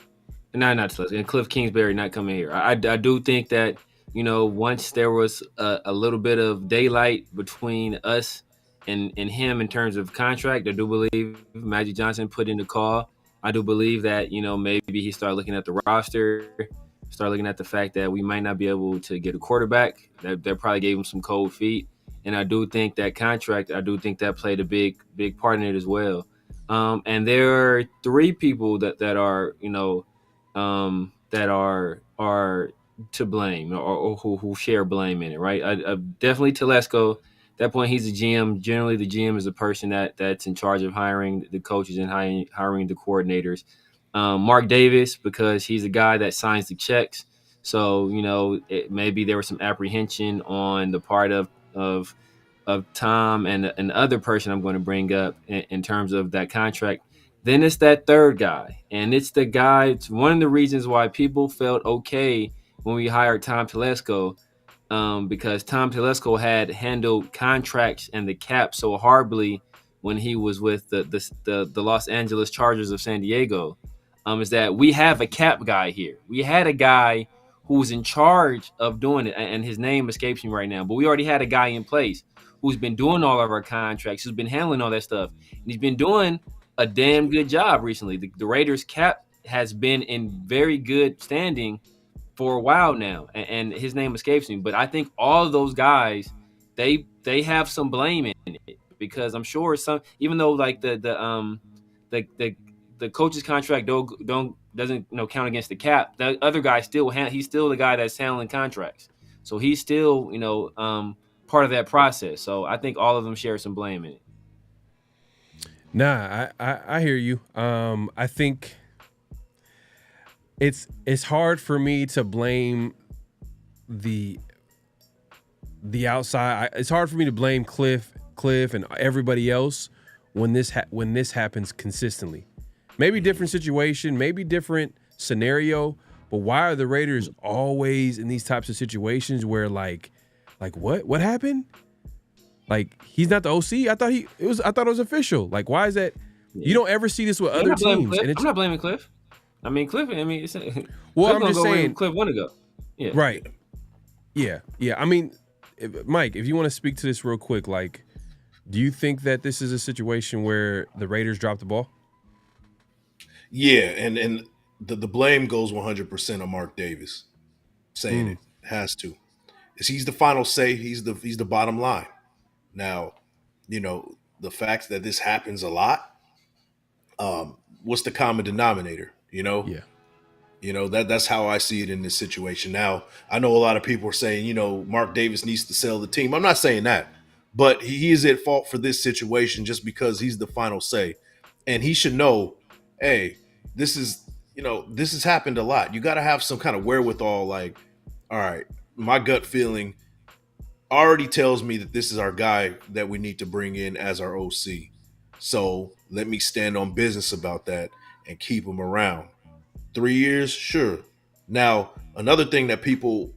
not Telesco, and Cliff Kingsbury not coming here. I do think that once there was a little bit of daylight between us and him in terms of contract, I do believe Magic Johnson put in the call. I do believe that maybe he started looking at the roster, start looking at the fact that we might not be able to get a quarterback. That probably gave him some cold feet. And I do think that contract, I do think that played a big part in it as well. And there are three people that are, that are to blame, or who share blame in it, right? I definitely Telesco. At that point, he's a GM. Generally, the GM is a person that's in charge of hiring the coaches and hiring the coordinators. Mark Davis, because he's a guy that signs the checks. So maybe there was some apprehension on the part of Tom and the other person I'm going to bring up in terms of that contract. Then it's that third guy, and it's the guy. It's one of the reasons why people felt okay when we hired Tom Telesco, because Tom Telesco had handled contracts and the cap so horribly when he was with the Los Angeles Chargers of San Diego. Is that we have a cap guy here. We had a guy who's in charge of doing it, and his name escapes me right now. But we already had a guy in place who's been doing all of our contracts, who's been handling all that stuff, and he's been doing a damn good job recently. The Raiders cap has been in very good standing for a while now, and his name escapes me. But I think all of those guys, they have some blame in it, because I'm sure even though like the coach's contract doesn't count against the cap, that other guy he's still the guy that's handling contracts, so he's still part of that process. So I think all of them share some blame in it. Nah, I hear you. I think it's hard for me to blame the outside. It's hard for me to blame Cliff and everybody else when this happens consistently. Maybe different situation, maybe different scenario, but why are the Raiders always in these types of situations where like what happened? Like, he's not the OC. I thought it was official. Like, why is that? You don't ever see this with other teams. I'm not blaming Cliff. I mean, Cliff. I mean, well, Cliff I'm just saying Cliff want to go. Yeah. Right. Yeah. I mean, Mike, if you want to speak to this real quick, like, do you think that this is a situation where the Raiders dropped the ball? Yeah, and the blame goes 100% on Mark Davis. Saying it has to. He's the final say. He's the bottom line. Now, the fact that this happens a lot. What's the common denominator? Yeah. That's how I see it in this situation. Now, I know a lot of people are saying, Mark Davis needs to sell the team. I'm not saying that, but he is at fault for this situation just because he's the final say, and he should know, hey, this has happened a lot. You got to have some kind of wherewithal. Like, all right, my gut feeling already tells me that this is our guy that we need to bring in as our OC. So let me stand on business about that and keep him around. 3 years, sure. Now, another thing that people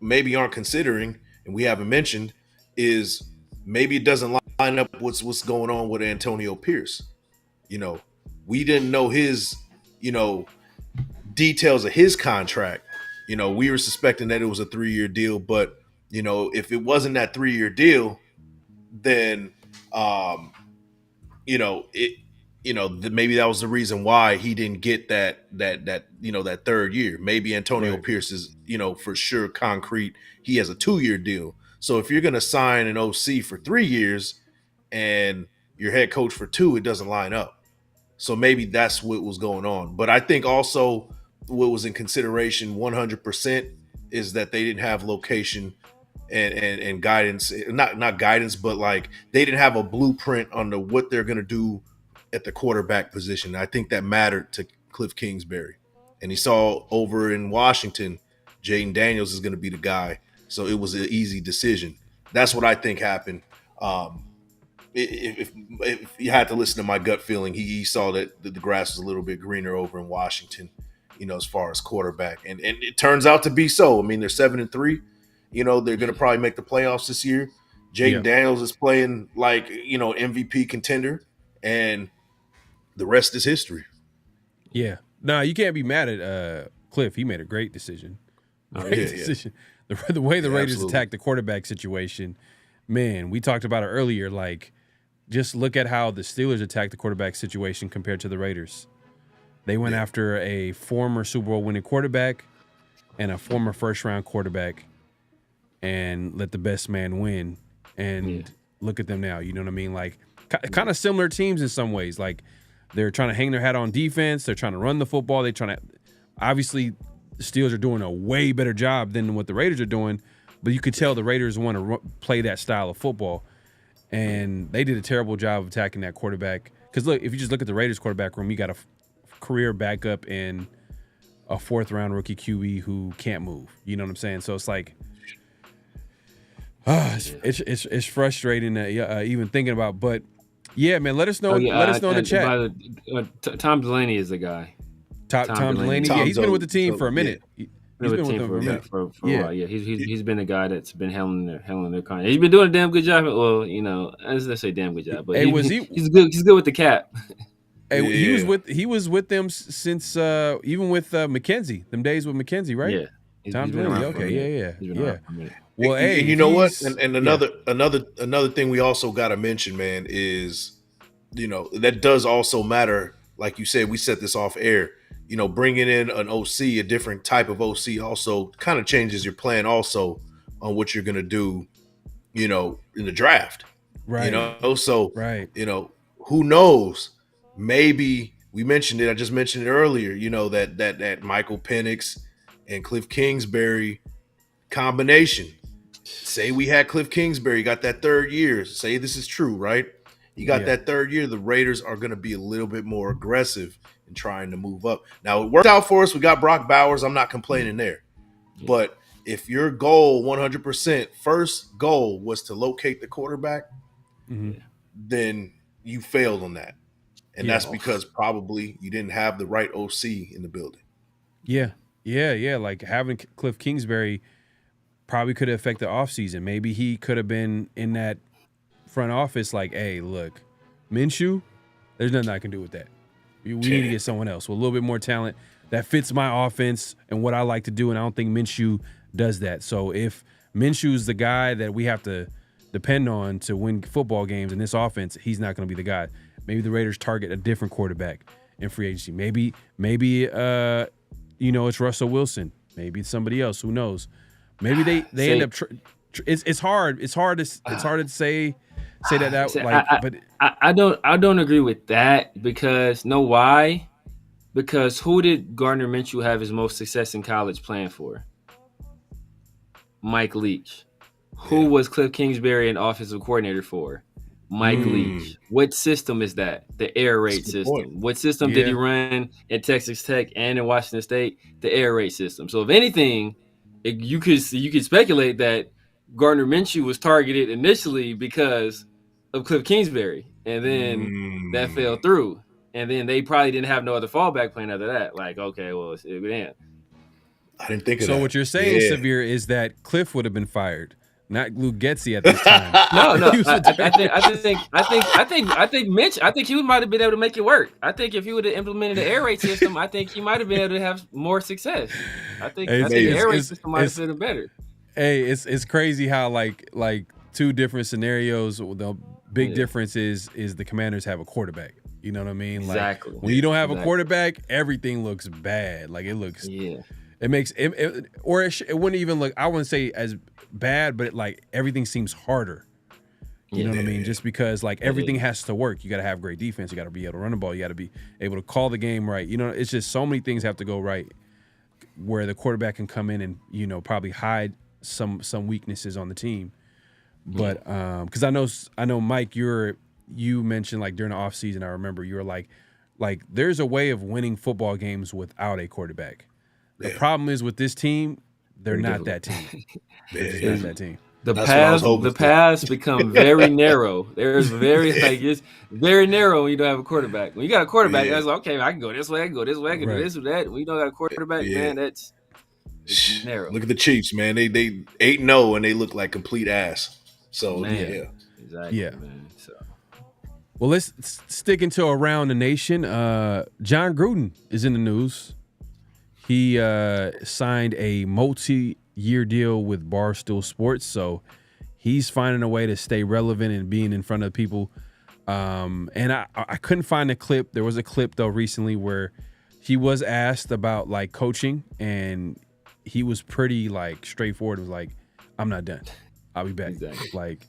maybe aren't considering, and we haven't mentioned, is maybe it doesn't line up with what's going on with Antonio Pierce. We didn't know his, details of his contract. We were suspecting that it was a 3-year deal, but if it wasn't that 3-year deal, then maybe that was the reason why he didn't get that third year. Maybe Antonio Pierce is, for sure concrete. He has a 2-year deal. So if you're going to sign an OC for 3 years and your head coach for 2, it doesn't line up. So maybe that's what was going on. But I think also what was in consideration 100% is that they didn't have location and guidance, not guidance, but like they didn't have a blueprint on what they're going to do at the quarterback position. I think that mattered to Cliff Kingsbury. And he saw over in Washington, Jaden Daniels is going to be the guy. So it was an easy decision. That's what I think happened. If you had to listen to my gut feeling, he saw that the grass was a little bit greener over in Washington, as far as quarterback. And it turns out to be so. I mean, they're 7-3. they're going to probably make the playoffs this year. Jaden Daniels is playing like, MVP contender, and the rest is history. Yeah. No, you can't be mad at Cliff. He made a great decision. Great decision. The way the Raiders attacked the quarterback situation, man, we talked about it earlier. Like, just look at how the Steelers attacked the quarterback situation compared to the Raiders. They went after a former Super Bowl winning quarterback and a former first-round quarterback and let the best man win. And look at them now. You know what I mean? Like, kind of similar teams in some ways. Like, they're trying to hang their hat on defense. They're trying to run the football. They're trying to – obviously, the Steelers are doing a way better job than what the Raiders are doing, but you could tell the Raiders want to play that style of football. And they did a terrible job of attacking that quarterback. Because, look, if you just look at the Raiders quarterback room, you got a career backup and a fourth-round rookie QB who can't move. You know what I'm saying? So it's like – it's frustrating even thinking about, but yeah, man. Let us know. Let us know in the chat. Tom Delaney is the guy. Tom Delaney. Yeah, he's been with the team for a minute. He's been with them for a minute. For a while. Yeah, he's been the guy that's been handling their contract. He's been doing a damn good job. Well, let's say damn good job, but he's good. He's good with the cap. Hey, he was with them since even with McKenzie. Them days with McKenzie, right? Yeah. Tom Delaney. Okay, yeah. Well, hey, you know what? And another thing we also got to mention, man, is that does also matter. Like you said, we set this off air. Bringing in an OC, a different type of OC, also kind of changes your plan also on what you're gonna do. In the draft, right? So who knows? Maybe we mentioned it. I just mentioned it earlier. That Michael Penix and Cliff Kingsbury combination. Say we had Cliff Kingsbury, got that third year. Say this is true, right? You got that third year. The Raiders are going to be a little bit more aggressive in trying to move up. Now, it worked out for us. We got Brock Bowers. I'm not complaining there. Yeah. But if your goal, 100%, first goal was to locate the quarterback, then you failed on that. And that's because probably you didn't have the right OC in the building. Yeah. Like having Cliff Kingsbury probably could have affected the offseason. Maybe he could have been in that front office like, hey, look, Minshew, there's nothing I can do with that. We need to get someone else with a little bit more talent that fits my offense and what I like to do, and I don't think Minshew does that. So if Minshew's the guy that we have to depend on to win football games in this offense, he's not going to be the guy. Maybe the Raiders target a different quarterback in free agency. Maybe it's Russell Wilson. Maybe it's somebody else. Who knows? Maybe they end up. It's hard. It's hard to say that. But I don't agree with that because why? Because who did Gardner Minshew have his most success in college playing for? Mike Leach. Who was Cliff Kingsbury an offensive coordinator for? Mike Leach. What system is that? The air raid system. What system did he run at Texas Tech and in Washington State? The air raid system. So if anything, you could speculate that Gardner Minshew was targeted initially because of Cliff Kingsbury, and then that fell through, and then they probably didn't have no other fallback plan after that. Like, okay, well, damn. I didn't think of that. So what you're saying, Severe, is that Cliff would have been fired, not Luke Getsy at this time. No. I think Mitch. I think he might have been able to make it work. I think if he would have implemented the air raid system, I think he might have been able to have more success. I think the air raid system might have been better. Hey, it's crazy how like two different scenarios. The big difference is the Commanders have a quarterback. You know what I mean? Exactly. Like when you don't have a quarterback, everything looks bad. Like it looks. Yeah. It makes it wouldn't even look. I wouldn't say as bad, but everything seems harder. You know what I mean? Just because everything has to work. You got to have great defense. You got to be able to run the ball. You got to be able to call the game right. It's just so many things have to go right where the quarterback can come in and probably hide some weaknesses on the team. But because I know Mike, you mentioned during the offseason, I remember you were like there's a way of winning football games without a quarterback. The problem is with this team, they're not that team. They're not that team. The paths become very narrow. There's it's very narrow when you don't have a quarterback. When you got a quarterback, that's like, okay, I can go this way, I can go this way, I can do this or that. When you don't got a quarterback, man, It's narrow. Look at the Chiefs, man. They 8-0 and they look like complete ass. So Man, yeah. exactly, Yeah. man. So Well, let's stick into around the nation. John Gruden is in the news. He signed a multi-year deal with Barstool Sports, so he's finding a way to stay relevant and being in front of people. And I couldn't find a clip. There was a clip though recently where he was asked about like coaching, and he was pretty like straightforward. It was like, "I'm not done. I'll be back." Exactly. Like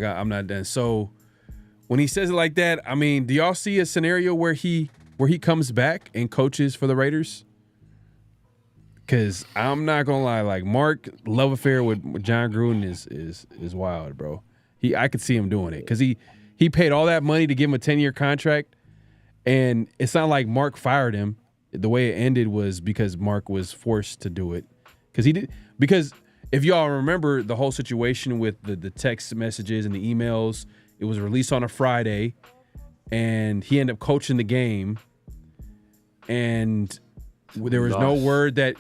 I'm not done. So when he says it like that, I mean, do y'all see a scenario where he comes back and coaches for the Raiders? Because I'm not gonna lie, like Mark love affair with John Gruden is wild, bro. I could see him doing it because he paid all that money to give him a 10-year contract, and it's not like Mark fired him. The way it ended was because Mark was forced to do it because if y'all remember the whole situation with the text messages and the emails, it was released on a Friday, and he ended up coaching the game, and there was no word that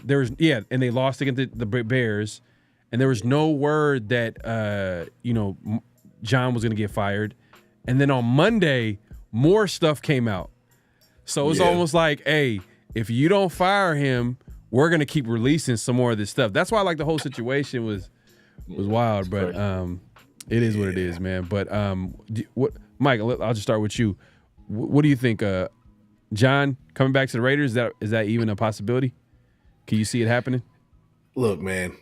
and they lost against the Bears, and there was no word that John was going to get fired, and then on Monday more stuff came out, so it was almost like, hey, if you don't fire him, we're going to keep releasing some more of this stuff. That's why like the whole situation was wild, but it is what it is, man. But Mike, I'll just start with you. What do you think? John coming back to the Raiders, is that even a possibility? Can you see it happening? Look, man,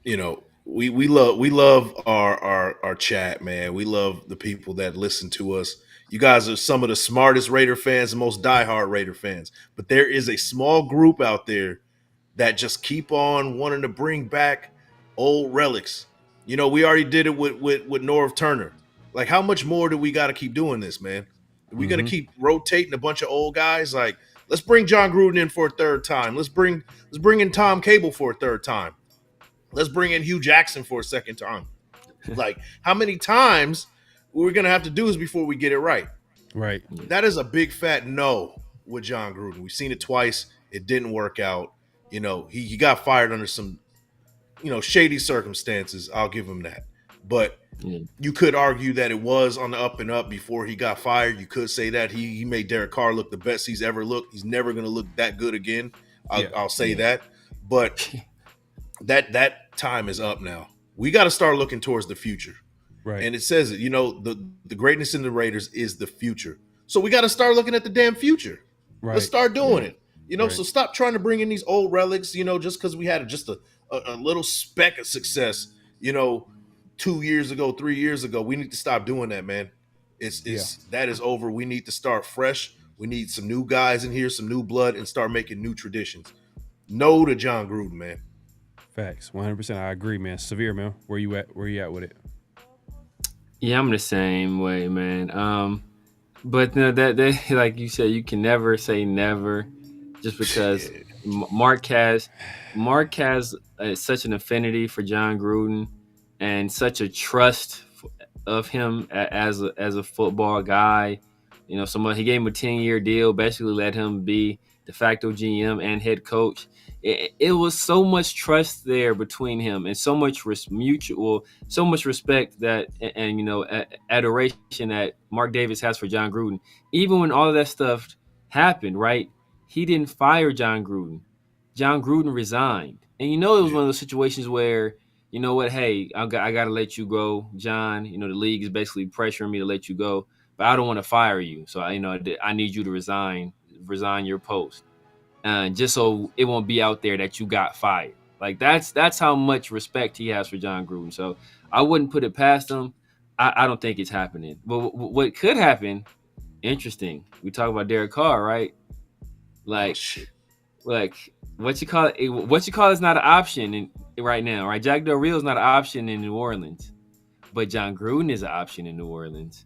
we love our chat, man. We love the people that listen to us. You guys are some of the smartest Raider fans and most diehard Raider fans. But there is a small group out there that just keep on wanting to bring back old relics. We already did it with Norv Turner. Like, how much more do we got to keep doing this, man? Are we going to keep rotating a bunch of old guys? Like, let's bring John Gruden in for a third time. Let's bring in Tom Cable for a third time. Let's bring in Hugh Jackson for a second time. Like, how many times we're going to have to do this before we get it right? Right. That is a big fat no with John Gruden. We've seen it twice. It didn't work out. He got fired under some, shady circumstances. I'll give him that. But you could argue that it was on the up and up before he got fired. You could say that he made Derek Carr look the best he's ever looked. He's never going to look that good again. I'll say that. But that time is up now. We got to start looking towards the future. Right. And it says it, the greatness in the Raiders is the future. So we got to start looking at the damn future. Right. Let's start doing it. Right. So stop trying to bring in these old relics, just because we had just a little speck of success, 2 years ago, 3 years ago. We need to stop doing that, man. That is over. We need to start fresh. We need some new guys in here, some new blood, and start making new traditions. No to John Gruden, man. Facts. 100%. I agree, man. Severe, man. Where you at with it? Yeah, I'm the same way, man. But no, that like you said, you can never say never, just because Mark has such an affinity for John Gruden and such a trust of him as a football guy. He gave him a 10-year deal, basically let him be de facto GM and head coach. It was so much trust there between him, and so much so much respect that and adoration that Mark Davis has for John Gruden. Even when all of that stuff happened, right? He didn't fire John Gruden. John Gruden resigned, and it was one of those situations where, you know what, hey, I got to let you go, John. The league is basically pressuring me to let you go, but I don't want to fire you, so I need you to resign your post. Just so it won't be out there that you got fired. Like, that's how much respect he has for John Gruden. So I wouldn't put it past him. I don't think it's happening. But what could happen, interesting. We talk about Derek Carr, right? Like what you call it? What you call is not an option right now, right? Jack Del Rio is not an option in New Orleans, but John Gruden is an option in New Orleans.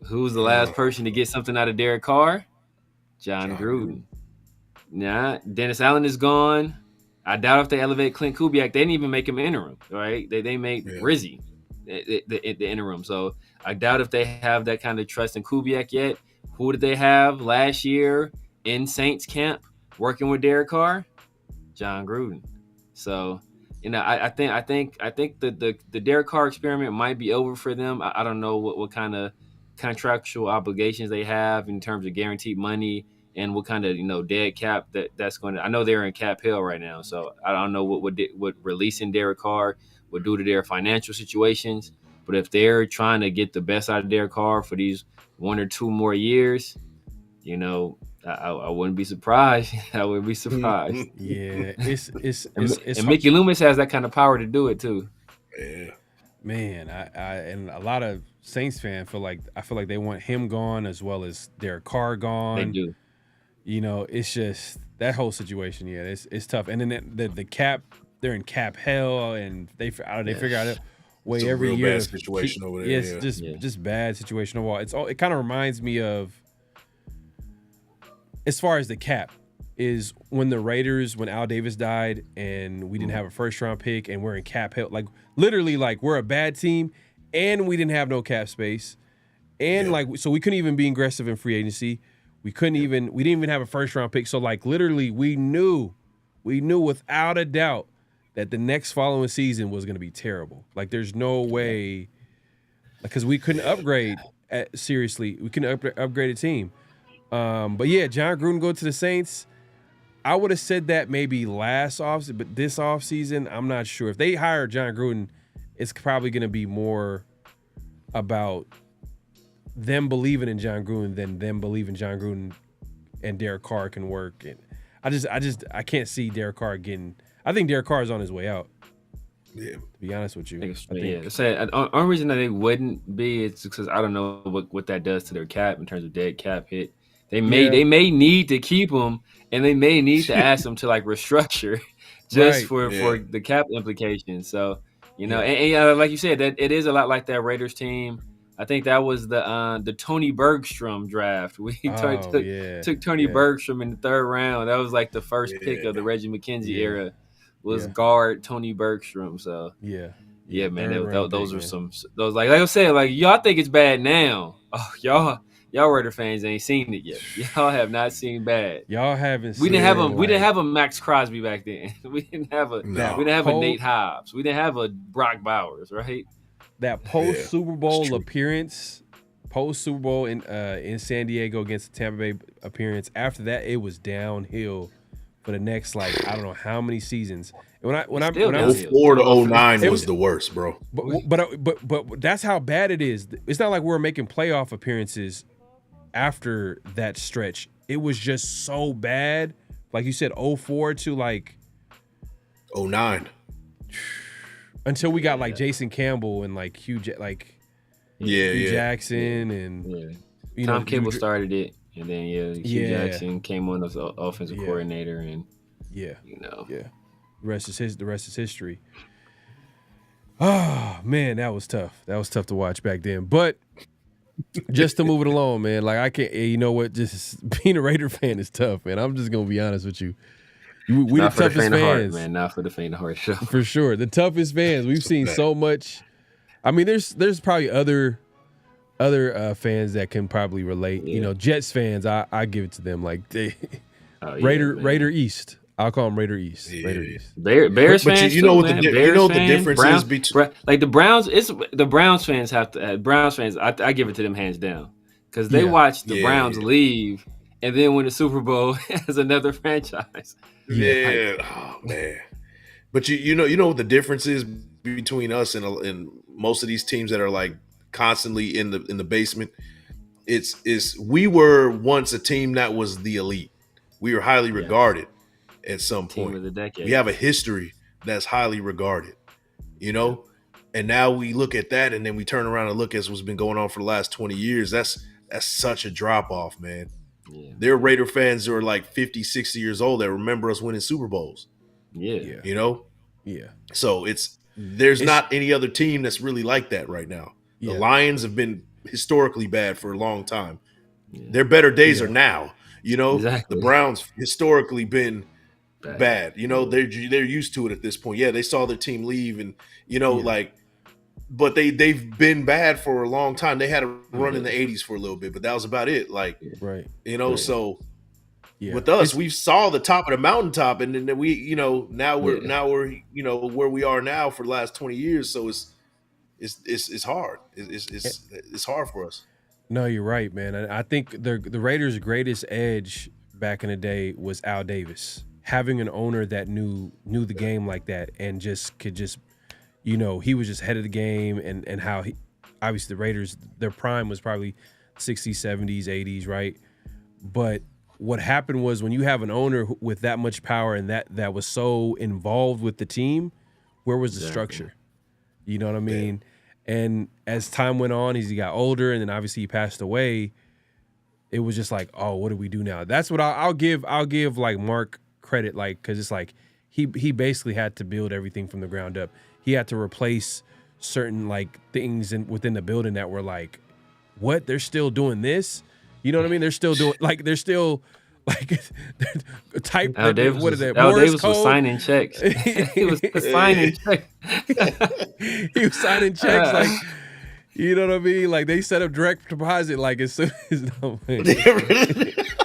Who's the last person to get something out of Derek Carr? John Gruden. Nah, Dennis Allen is gone. I doubt if they elevate Clint Kubiak. They didn't even make him interim, right? They made Rizzi the interim. So I doubt if they have that kind of trust in Kubiak yet. Who did they have last year in Saints camp working with Derek Carr? John Gruden. So, I think the Derek Carr experiment might be over for them. I don't know what kind of contractual obligations they have in terms of guaranteed money and what kind of dead cap that's going to. I know they're in cap hell right now, so I don't know what releasing Derek Carr would do to their financial situations. But if they're trying to get the best out of Derek Carr for these 1 or 2 more years, I wouldn't be surprised. I wouldn't be surprised. Yeah, it's and Mickey Loomis has that kind of power to do it too. Yeah. Man, I and a lot of Saints fans feel like they want him gone as well as Derek Carr gone. They do. It's just that whole situation. Yeah, it's tough. And then the cap, they're in cap hell, and they figure out a way it's every a real year. Bad situation over there. Yeah, it's just bad situation overall. It kind of reminds me of, as far as the cap, is when the Raiders, when Al Davis died and we didn't have a first round pick and we're in cap hell, like literally like we're a bad team and we didn't have no cap space. And so we couldn't even be aggressive in free agency. We didn't even have a first round pick. So like literally we knew without a doubt that the next following season was going to be terrible. Like there's no way, because we couldn't upgrade seriously. We couldn't upgrade a team. But yeah, John Gruden go to the Saints. I would have said that maybe last offseason, but this offseason, I'm not sure. If they hire John Gruden, it's probably going to be more about them believing in John Gruden than them believing John Gruden and Derek Carr can work. And I can't see Derek Carr getting. I think Derek Carr is on his way out. Yeah. To be honest with you, the only reason that they wouldn't be is because I don't know what that does to their cap in terms of dead cap hit. They may need to keep him, and they may need to ask them to like restructure just for the cap implications. So and like you said, that it is a lot like that Raiders team. I think that was the Tony Bergstrom draft. We took Tony Bergstrom in the 3rd round. That was like the first pick of the Reggie McKenzie era. Was guard Tony Bergstrom. So man, those are those like I said, like y'all think it's bad now. Oh, y'all Raider fans ain't seen it yet. Y'all have not seen bad. Y'all haven't. We didn't have a Max Crosby back then. We didn't have a Nate Hobbs. We didn't have a Brock Bowers, right? That post Super Bowl appearance, post Super Bowl in San Diego against the Tampa Bay appearance. After that, it was downhill for the next I don't know how many seasons. And when I 04 to 09 was the worst, bro. But that's how bad it is. It's not like we're making playoff appearances after that stretch. It was just so bad. Like you said, 04 to 09. Until we got Jason Campbell and Hugh Jackson and Tom Cable started it, and then Hugh Jackson came on as offensive coordinator, and the rest is history. Oh man, that was tough. That was tough to watch back then. But just to move it along, man. I can't. You know what? Just being a Raider fan is tough, man. I'm just gonna be honest with you. We the toughest fans, man. Not for the faint of heart, for sure. The toughest fans. We've seen so much. I mean, there's probably other fans that can probably relate. Jets fans. I give it to them. Raider East. I'll call them Raider East. Yeah. Raider East. Bears fans. But you know what the difference is between the Browns. It's the Browns fans have to. Browns fans. I give it to them hands down because they watched the Browns leave and then win the Super Bowl as another franchise. Yeah. Oh man. But you know what the difference is between us and most of these teams that are constantly in the basement. It's we were once a team that was the elite. We were highly regarded. At some point, of the decade. We have a history that's highly regarded, and now we look at that and then we turn around and look at what's been going on for the last 20 years. That's such a drop off, man. Yeah. There are Raider fans who are 50, 60 years old that remember us winning Super Bowls. Yeah. Yeah. So there's not any other team that's really like that right now. The Lions have been historically bad for a long time. Yeah. Their better days are now. Exactly. The Browns historically been bad. They're used to it at this point. Yeah, they saw their team leave, and but they've been bad for a long time. They had a run in the 80s for a little bit, but that was about it. Right. So Yeah. With us, we saw the top of the mountaintop, and then we, now we're where we are now for the last 20 years. So it's hard. It's hard for us. No, you're right, man. I think the Raiders' greatest edge back in the day was Al Davis. Having an owner that knew the game like that and could he was just ahead of the game, and how obviously the Raiders, their prime was probably 60s, 70s, 80s, right? But what happened was, when you have an owner with that much power and that was so involved with the team, where was the structure? You know what I mean? Yeah. And as time went on, as he got older, and then obviously he passed away, it was just like, oh, what do we do now? That's what I'll give like Mark credit, like, because it's like he basically had to build everything from the ground up. He had to replace certain like things within the building that were like, what? They're still doing this? You know what I mean? They're still doing type. Al Davis, what is that? Al Davis was signing checks. He was signing checks. He was signing checks like, you know what I mean? Like, they set up direct deposit like as soon as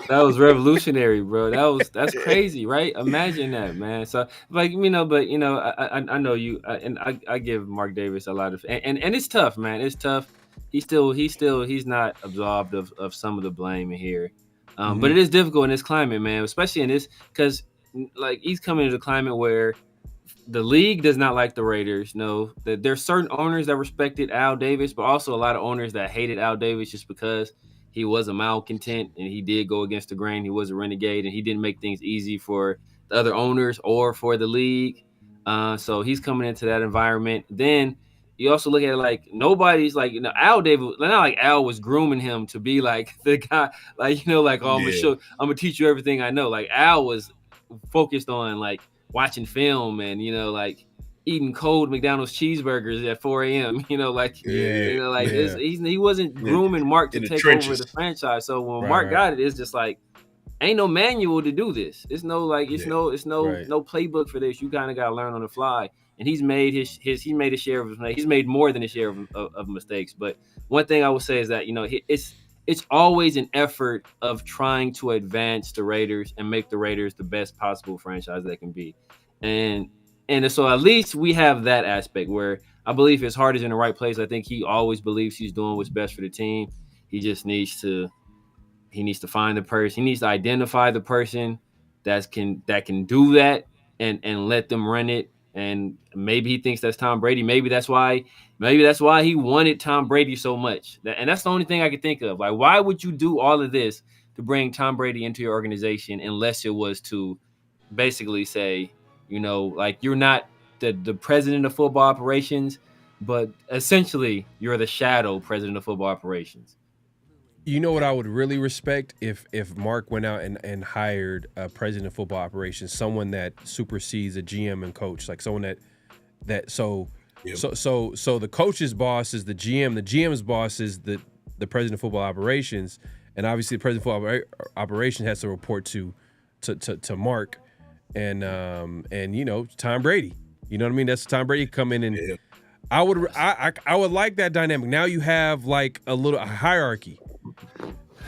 That was revolutionary, bro. That's crazy, right? Imagine that, man. So like, I know you, and I give Mark Davis a lot of, and it's tough, man. It's tough. He's not absolved of some of the blame in here. But it is difficult in this climate, man, especially in this, because like he's coming into a climate where the league does not like the Raiders. No, there's certain owners that respected Al Davis, but also a lot of owners that hated Al Davis just because he was a malcontent and he did go against the grain. He was a renegade and he didn't make things easy for the other owners or for the league. So he's coming into that environment. Then you also look at it like nobody's like, Al Davis, not like Al was grooming him to be like the guy, like, I'm gonna teach you everything I know. Like Al was focused on like watching film and, like eating cold McDonald's cheeseburgers at 4 a.m. He wasn't grooming Mark to take over the franchise. So when Mark got it, it's just like, ain't no manual to do this. It's no like, no playbook for this. You kind of got to learn on the fly. And he's made he's made a share of his mistakes. He's made more than a share of mistakes. But one thing I would say is that, it's always an effort of trying to advance the Raiders and make the Raiders the best possible franchise they can be. And so at least we have that aspect where I believe his heart is in the right place. I think he always believes he's doing what's best for the team. He just needs to find the person. He needs to identify the person that can do that and let them run it. And maybe he thinks that's Tom Brady. Maybe that's why he wanted Tom Brady so much. And that's the only thing I could think of. Like, why would you do all of this to bring Tom Brady into your organization unless it was to basically say, like, you're not the president of football operations, but essentially you're the shadow president of football operations. You know what I would really respect if Mark went out and hired a president of football operations, someone that supersedes a GM and coach, like someone so the coach's boss is the GM, the GM's boss is the president of football operations, and obviously the president of football operations has to report to Mark and Tom Brady. You know what I mean? That's Tom Brady come in and I would like that dynamic. Now you have like a hierarchy.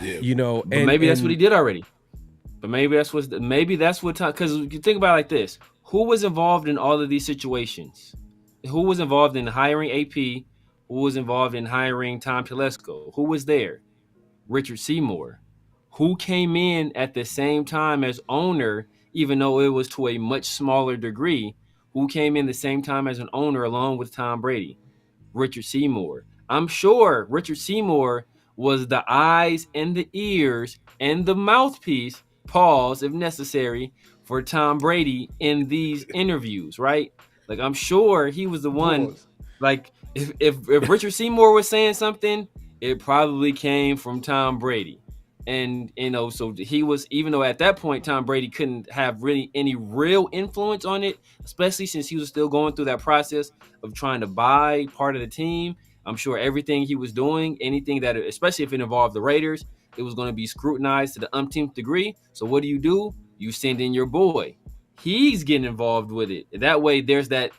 Yeah. But maybe that's what he did already. But maybe that's what because you think about it like this: who was involved in all of these situations? Who was involved in hiring AP? Who was involved in hiring Tom Telesco? Who was there? Richard Seymour. Who came in at the same time as owner, even though it was to a much smaller degree? Who came in the same time as an owner along with Tom Brady? Richard Seymour. I'm sure Richard Seymour was the eyes and the ears and the mouthpiece, pause if necessary, for Tom Brady in these interviews, right? Like, I'm sure he was the one. Like, if Richard Seymour was saying something, it probably came from Tom Brady. And, so he was, even though at that point, Tom Brady couldn't have really any real influence on it, especially since he was still going through that process of trying to buy part of the team. I'm sure everything he was doing, anything that, especially if it involved the Raiders, it was going to be scrutinized to the umpteenth degree. So what do? You send in your boy. He's getting involved with it. That way there's that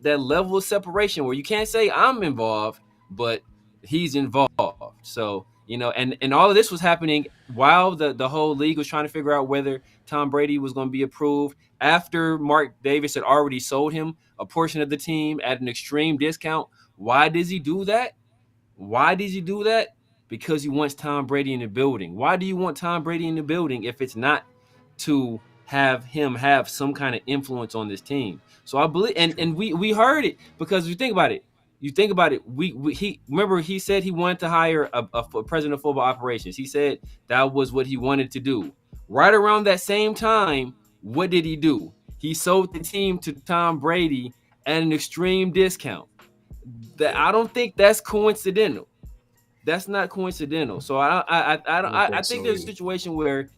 level of separation where you can't say I'm involved, but he's involved. So You know, and all of this was happening while the whole league was trying to figure out whether Tom Brady was going to be approved after Mark Davis had already sold him a portion of the team at an extreme discount. Why does he do that? Why does he do that? Because he wants Tom Brady in the building. Why do you want Tom Brady in the building if it's not to have him have some kind of influence on this team? So I believe, and we heard it, because you think about it. He said he wanted to hire a president of football operations. He said that was what he wanted to do. Right around that same time, what did he do? He sold the team to Tom Brady at an extreme discount. That I don't think that's coincidental. That's not coincidental. So I think there's a situation where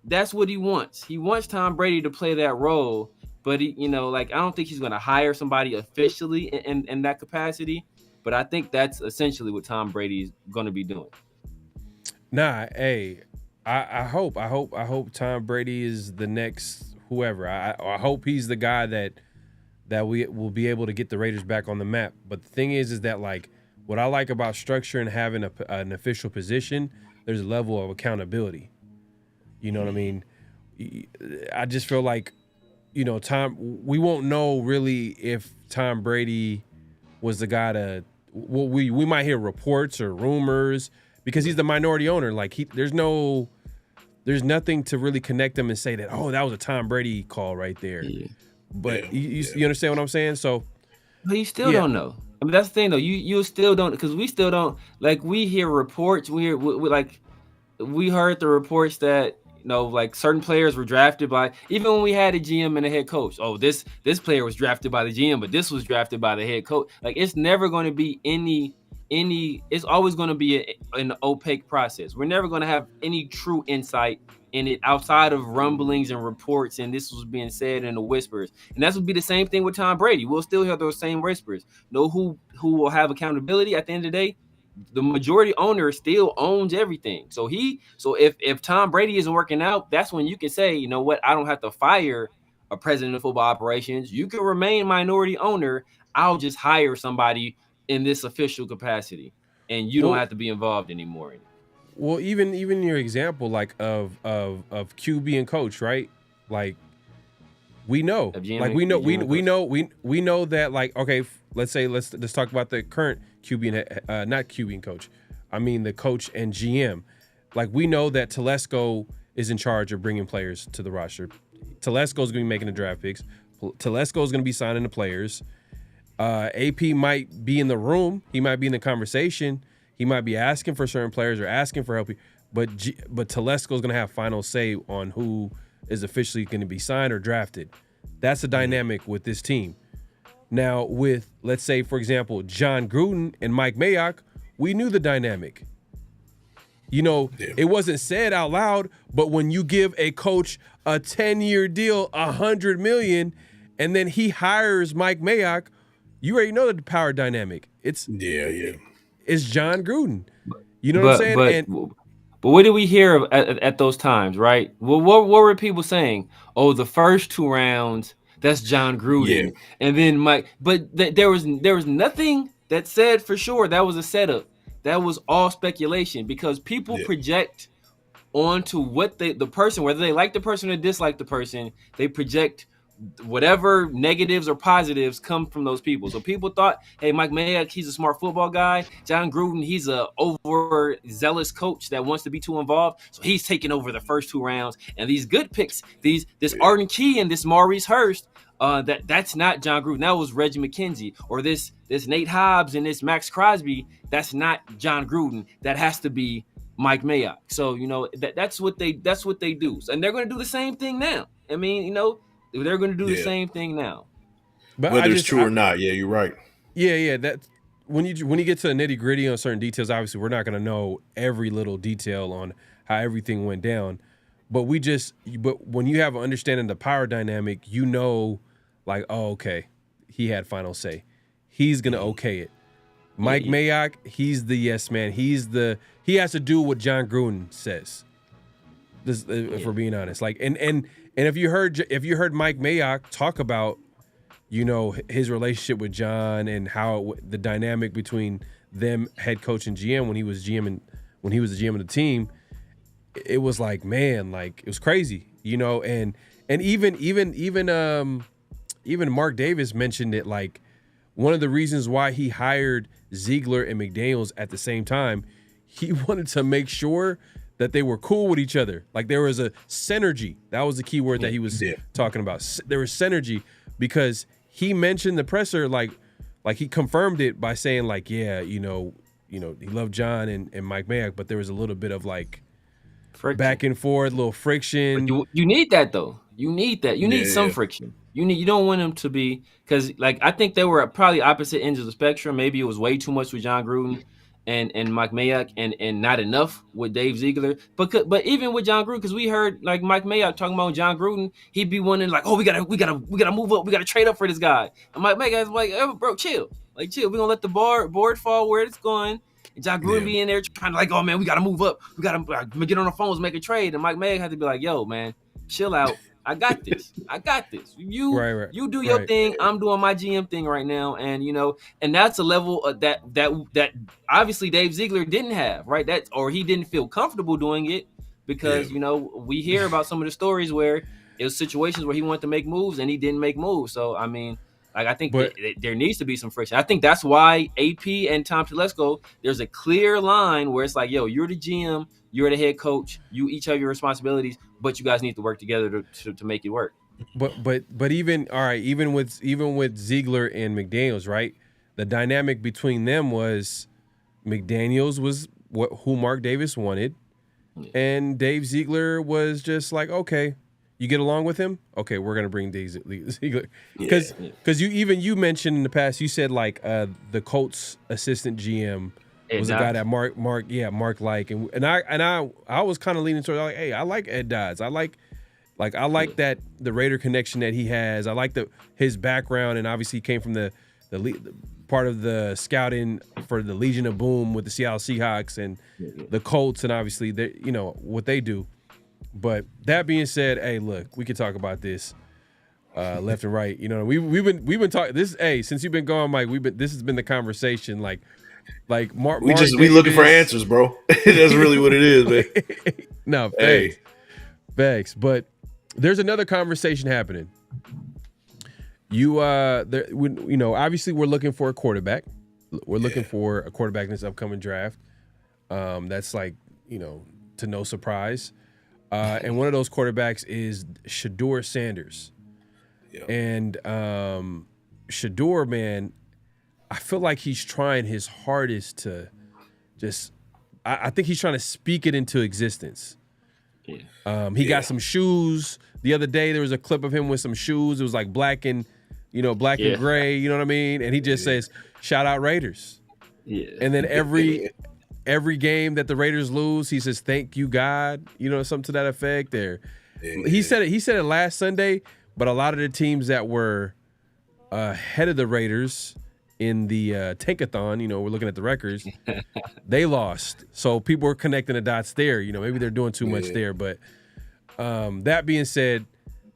that's what he wants. He wants Tom Brady to play that role, but he, you know, like, I don't think he's going to hire somebody officially in that capacity. But I think that's essentially what Tom Brady's going to be doing. Nah, hey, I hope Tom Brady is the next whoever. I hope he's the guy that we will be able to get the Raiders back on the map. But the thing is that, like, what I like about structure and having an official position, there's a level of accountability. You know what I mean? I just feel like, you know, we won't know really if Tom Brady was the guy to. Well, we might hear reports or rumors because he's the minority owner. Like, there's nothing to really connect him and say that, oh, that was a Tom Brady call right there. Yeah. But you understand what I'm saying? So, but you still don't know. I mean, that's the thing, though. You still don't, because we still don't, like, we hear reports. We heard the reports that, you know, like, certain players were drafted by, even when we had a GM and a head coach. Oh, this player was drafted by the GM, but this was drafted by the head coach. Like, it's never going to be any. It's always going to be an opaque process. We're never going to have any true insight in it outside of rumblings and reports, and this was being said in the whispers. And that would be the same thing with Tom Brady. We'll still hear those same whispers. Know who will have accountability at the end of the day? The majority owner still owns everything. So if Tom Brady isn't working out, that's when you can say, you know what, I don't have to fire a president of football operations. You can remain minority owner. I'll just hire somebody in this official capacity, and you don't have to be involved anymore. Well, even your example, like, of QB and coach, right? Like, we know that, like, okay, let's talk about the current QB and not QB and coach. I mean the coach and GM. Like, we know that Telesco is in charge of bringing players to the roster. Telesco is going to be making the draft picks. Telesco is going to be signing the players. AP might be in the room. He might be in the conversation. He might be asking for certain players or asking for help. But Telesco is going to have final say on who is officially going to be signed or drafted. That's the dynamic with this team. Now, with, let's say, for example, John Gruden and Mike Mayock, we knew the dynamic. You know, It wasn't said out loud, but when you give a coach a 10-year deal, $100 million, and then he hires Mike Mayock, you already know the power dynamic. It's John Gruden. You know what I'm saying? But what did we hear at those times, right? Well, what were people saying? Oh, the first 2 rounds, that's John Gruden. Yeah. And then Mike, but there was nothing that said for sure that was a setup. That was all speculation, because people project onto what the person, whether they like the person or dislike the person, they project whatever negatives or positives come from those people. So people thought, hey, Mike Mayock, he's a smart football guy. John Gruden, he's a overzealous coach that wants to be too involved. So he's taking over the first 2 rounds. And these good picks, this Arden Key and this Maurice Hurst, that's not John Gruden. That was Reggie McKenzie. Or this Nate Hobbs and this Max Crosby, that's not John Gruden. That has to be Mike Mayock. So, you know, that's what they do. And they're going to do the same thing now. I mean, you know, they're going to do the same thing now. But whether it's true or not, you're right. Yeah. That when you get to the nitty gritty on certain details, obviously we're not going to know every little detail on how everything went down. But when you have an understanding of the power dynamic, you know, like, oh, okay, he had final say. He's going to okay it. Mike Mayock, he's the yes man. He has to do what John Gruden says. If we're being honest, like, and if you heard Mike Mayock talk about, you know, his relationship with John and how the dynamic between them, head coach and GM, when he was GM when he was the GM of the team, it was like, man, like it was crazy, you know, and even Mark Davis mentioned it, like one of the reasons why he hired Ziegler and McDaniels at the same time, he wanted to make sure that they were cool with each other. Like there was a synergy. That was the key word that he was talking about. There was synergy because he mentioned the presser, like he confirmed it by saying like, yeah, you know, he loved John and Mike Mayock, but there was a little bit of like friction. Back and forth, a little friction. You need that though. You need that. You need some friction. You don't want them to be, because like I think they were at probably opposite ends of the spectrum. Maybe it was way too much with John Gruden and Mike Mayock and not enough with Dave Ziegler. But even with John Gruden, because we heard like Mike Mayock talking about John Gruden, he'd be wanting like, oh, we gotta move up, we gotta trade up for this guy. And Mike Mayock's like, oh, bro, chill. We're gonna let the board fall where it's going. And John Gruden be in there trying to like, oh man, we gotta move up. We gotta get on the phones, make a trade. And Mike Mayock had to be like, yo, man, chill out. I got this. You do your thing. I'm doing my GM thing right now, and and that's a level of that obviously Dave Ziegler didn't have, right? Or he didn't feel comfortable doing it because we hear about some of the stories where it was situations where he wanted to make moves and he didn't make moves. So I mean, like I think there needs to be some friction. I think that's why AP and Tom Telesco, there's a clear line where it's like, yo, you're the GM, you're the head coach, you each have your responsibilities, but you guys need to work together to make it work. But even with Ziegler and McDaniels, right? The dynamic between them was McDaniels was who Mark Davis wanted, and Dave Ziegler was just like, okay, you get along with him, okay, we're gonna bring Dave Ziegler because you mentioned in the past, you said like the Colts assistant GM was a guy that Mark like, and I was kind of leaning towards like, hey, I like Ed Dodds, I like that the Raider connection that he has, I like his background, and obviously he came from the part of the scouting for the Legion of Boom with the Seattle Seahawks and the Colts, and obviously they, what they do. But that being said, hey, look, we can talk about this left and right. We've been talking this. Hey, since you've been gone, Mike, this has been the conversation. Like Mark. We looking for answers, bro. That's really what it is, man. No, facts. But there's another conversation happening. Obviously we're looking for a quarterback. We're looking for a quarterback in this upcoming draft. That's like, to no surprise. And one of those quarterbacks is Shedeur Sanders. Yep. And Shedeur, man, I feel like he's trying his hardest to just – I think he's trying to speak it into existence. Yeah. He got some shoes. The other day there was a clip of him with some shoes. It was like black and gray, you know what I mean? And he just says, shout out Raiders. Yeah. And then every game that the Raiders lose, he says, thank you, God, something to that effect there. Yeah. He said it last Sunday, but a lot of the teams that were ahead of the Raiders in the tankathon, we're looking at the records, they lost. So people were connecting the dots there. Maybe they're doing too much there. But that being said,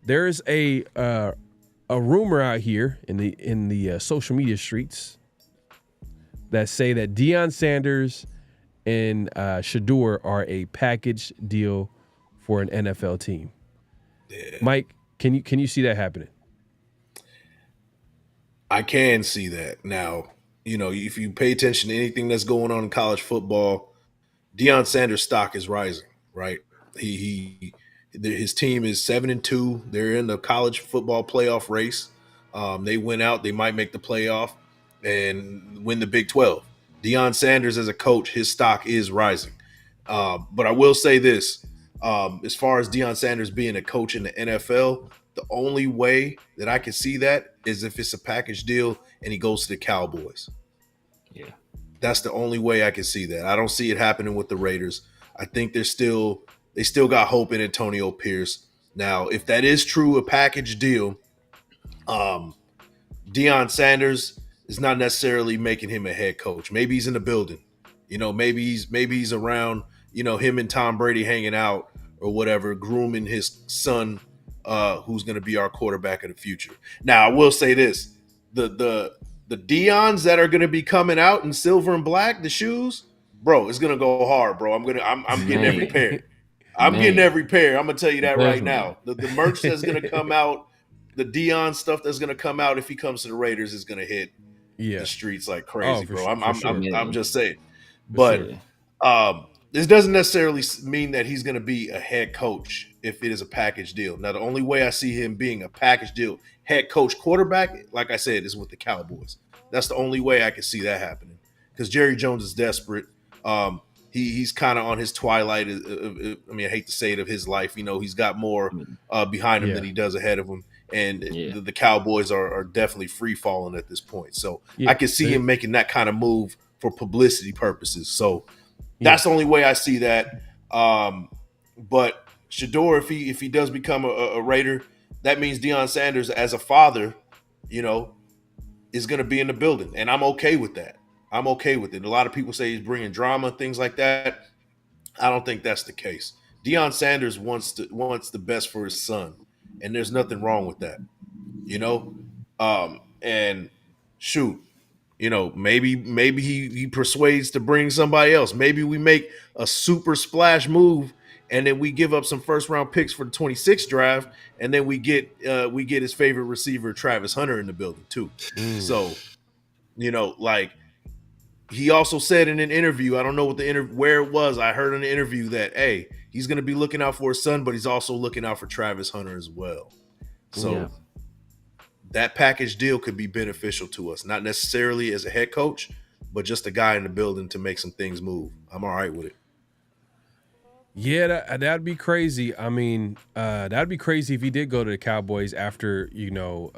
there's a rumor out here in the social media streets that say that Deion Sanders and Shedeur are a package deal for an NFL team. Yeah. Mike, can you see that happening? I can see that. Now, if you pay attention to anything that's going on in college football, Deion Sanders' stock is rising, right? His team is 7-2. They're in the college football playoff race. They win out. They might make the playoff and win the Big 12. Deion Sanders as a coach, his stock is rising. But I will say this, as far as Deion Sanders being a coach in the NFL, the only way that I can see that is if it's a package deal and he goes to the Cowboys. Yeah. That's the only way I can see that. I don't see it happening with the Raiders. I think they still got hope in Antonio Pierce. Now, if that is true, a package deal, Deion Sanders is not necessarily making him a head coach. Maybe he's in the building. Maybe he's around, him and Tom Brady hanging out or whatever, grooming his son, who's going to be our quarterback of the future. Now, I will say this. The Deons that are going to be coming out in silver and black, the shoes, bro, it's gonna go hard, bro. I'm getting every Man. pair. I'm getting every pair. I'm gonna tell you that right Definitely. now. The merch that's gonna come out, the Dion stuff that's gonna come out if he comes to the Raiders is gonna hit Yeah. the streets like Oh, crazy, for, bro. for sure. I'm just saying. For But sure. this doesn't necessarily mean that he's going to be a head coach if it is a package deal. Now, the only way I see him being a package deal head coach quarterback, like I said, is with the Cowboys. That's the only way I can see that happening because Jerry Jones is desperate. He's kind of on his twilight. I mean, I hate to say it, of his life. You know, he's got more behind him than he does ahead of him. And the Cowboys are definitely free falling at this point. So I can see him making that kind of move for publicity purposes. So that's the only way I see that. But Shador, if he does become a Raider, that means Deion Sanders as a father, you know, is going to be in the building. And I'm okay with that. I'm okay with it. A lot of people say he's bringing drama, things like that. I don't think that's the case. Deion Sanders wants the best for his son, and there's nothing wrong with that, you know. And shoot, you know, maybe he persuades to bring somebody else. Maybe we make a super splash move, and then we give up some first round picks for the 26th draft, and then we get his favorite receiver Travis Hunter in the building too. So, you know, like. He also said in an interview, I don't know what where it was. I heard in the interview that, hey, he's going to be looking out for his son, but he's also looking out for Travis Hunter as well. So that package deal could be beneficial to us, not necessarily as a head coach, but just a guy in the building to make some things move. I'm all right with it. Yeah, that'd be crazy. I mean, that'd be crazy if he did go to the Cowboys after, you know,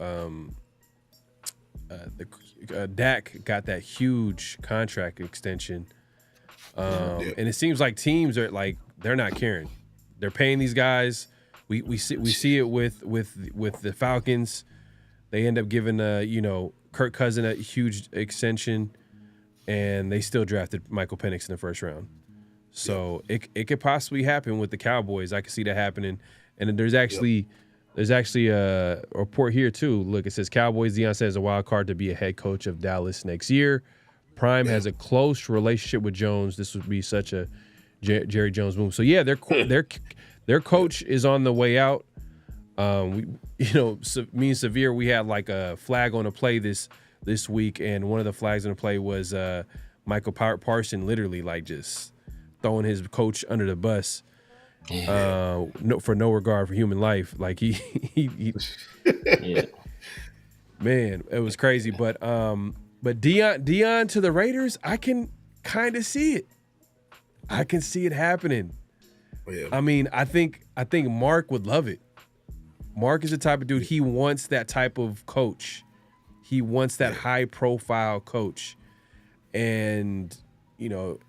Dak got that huge contract extension, and it seems like teams are like they're not caring. They're paying these guys. We see it with the Falcons. They end up giving you know, Kirk Cousins a huge extension, and they still drafted Michael Penix in the first round. So it could possibly happen with the Cowboys. I could see that happening, and there's actually. There's actually a report here, too. Look, it says Cowboys, Deion says, a wild card to be a head coach of Dallas next year. Prime has a close relationship with Jones. This would be such a Jerry Jones move. So, yeah, their coach is on the way out. Me and Severe, we had like a flag on a play this week, and one of the flags on the play was Michael Parson literally like just throwing his coach under the bus. For no regard for human life, like he man, it was crazy. But Deion to the Raiders, I can kind of see it. I can see it happening. I mean, I think Mark would love it. Mark is the type of dude, he wants that type of coach. He wants that high profile coach, and you know.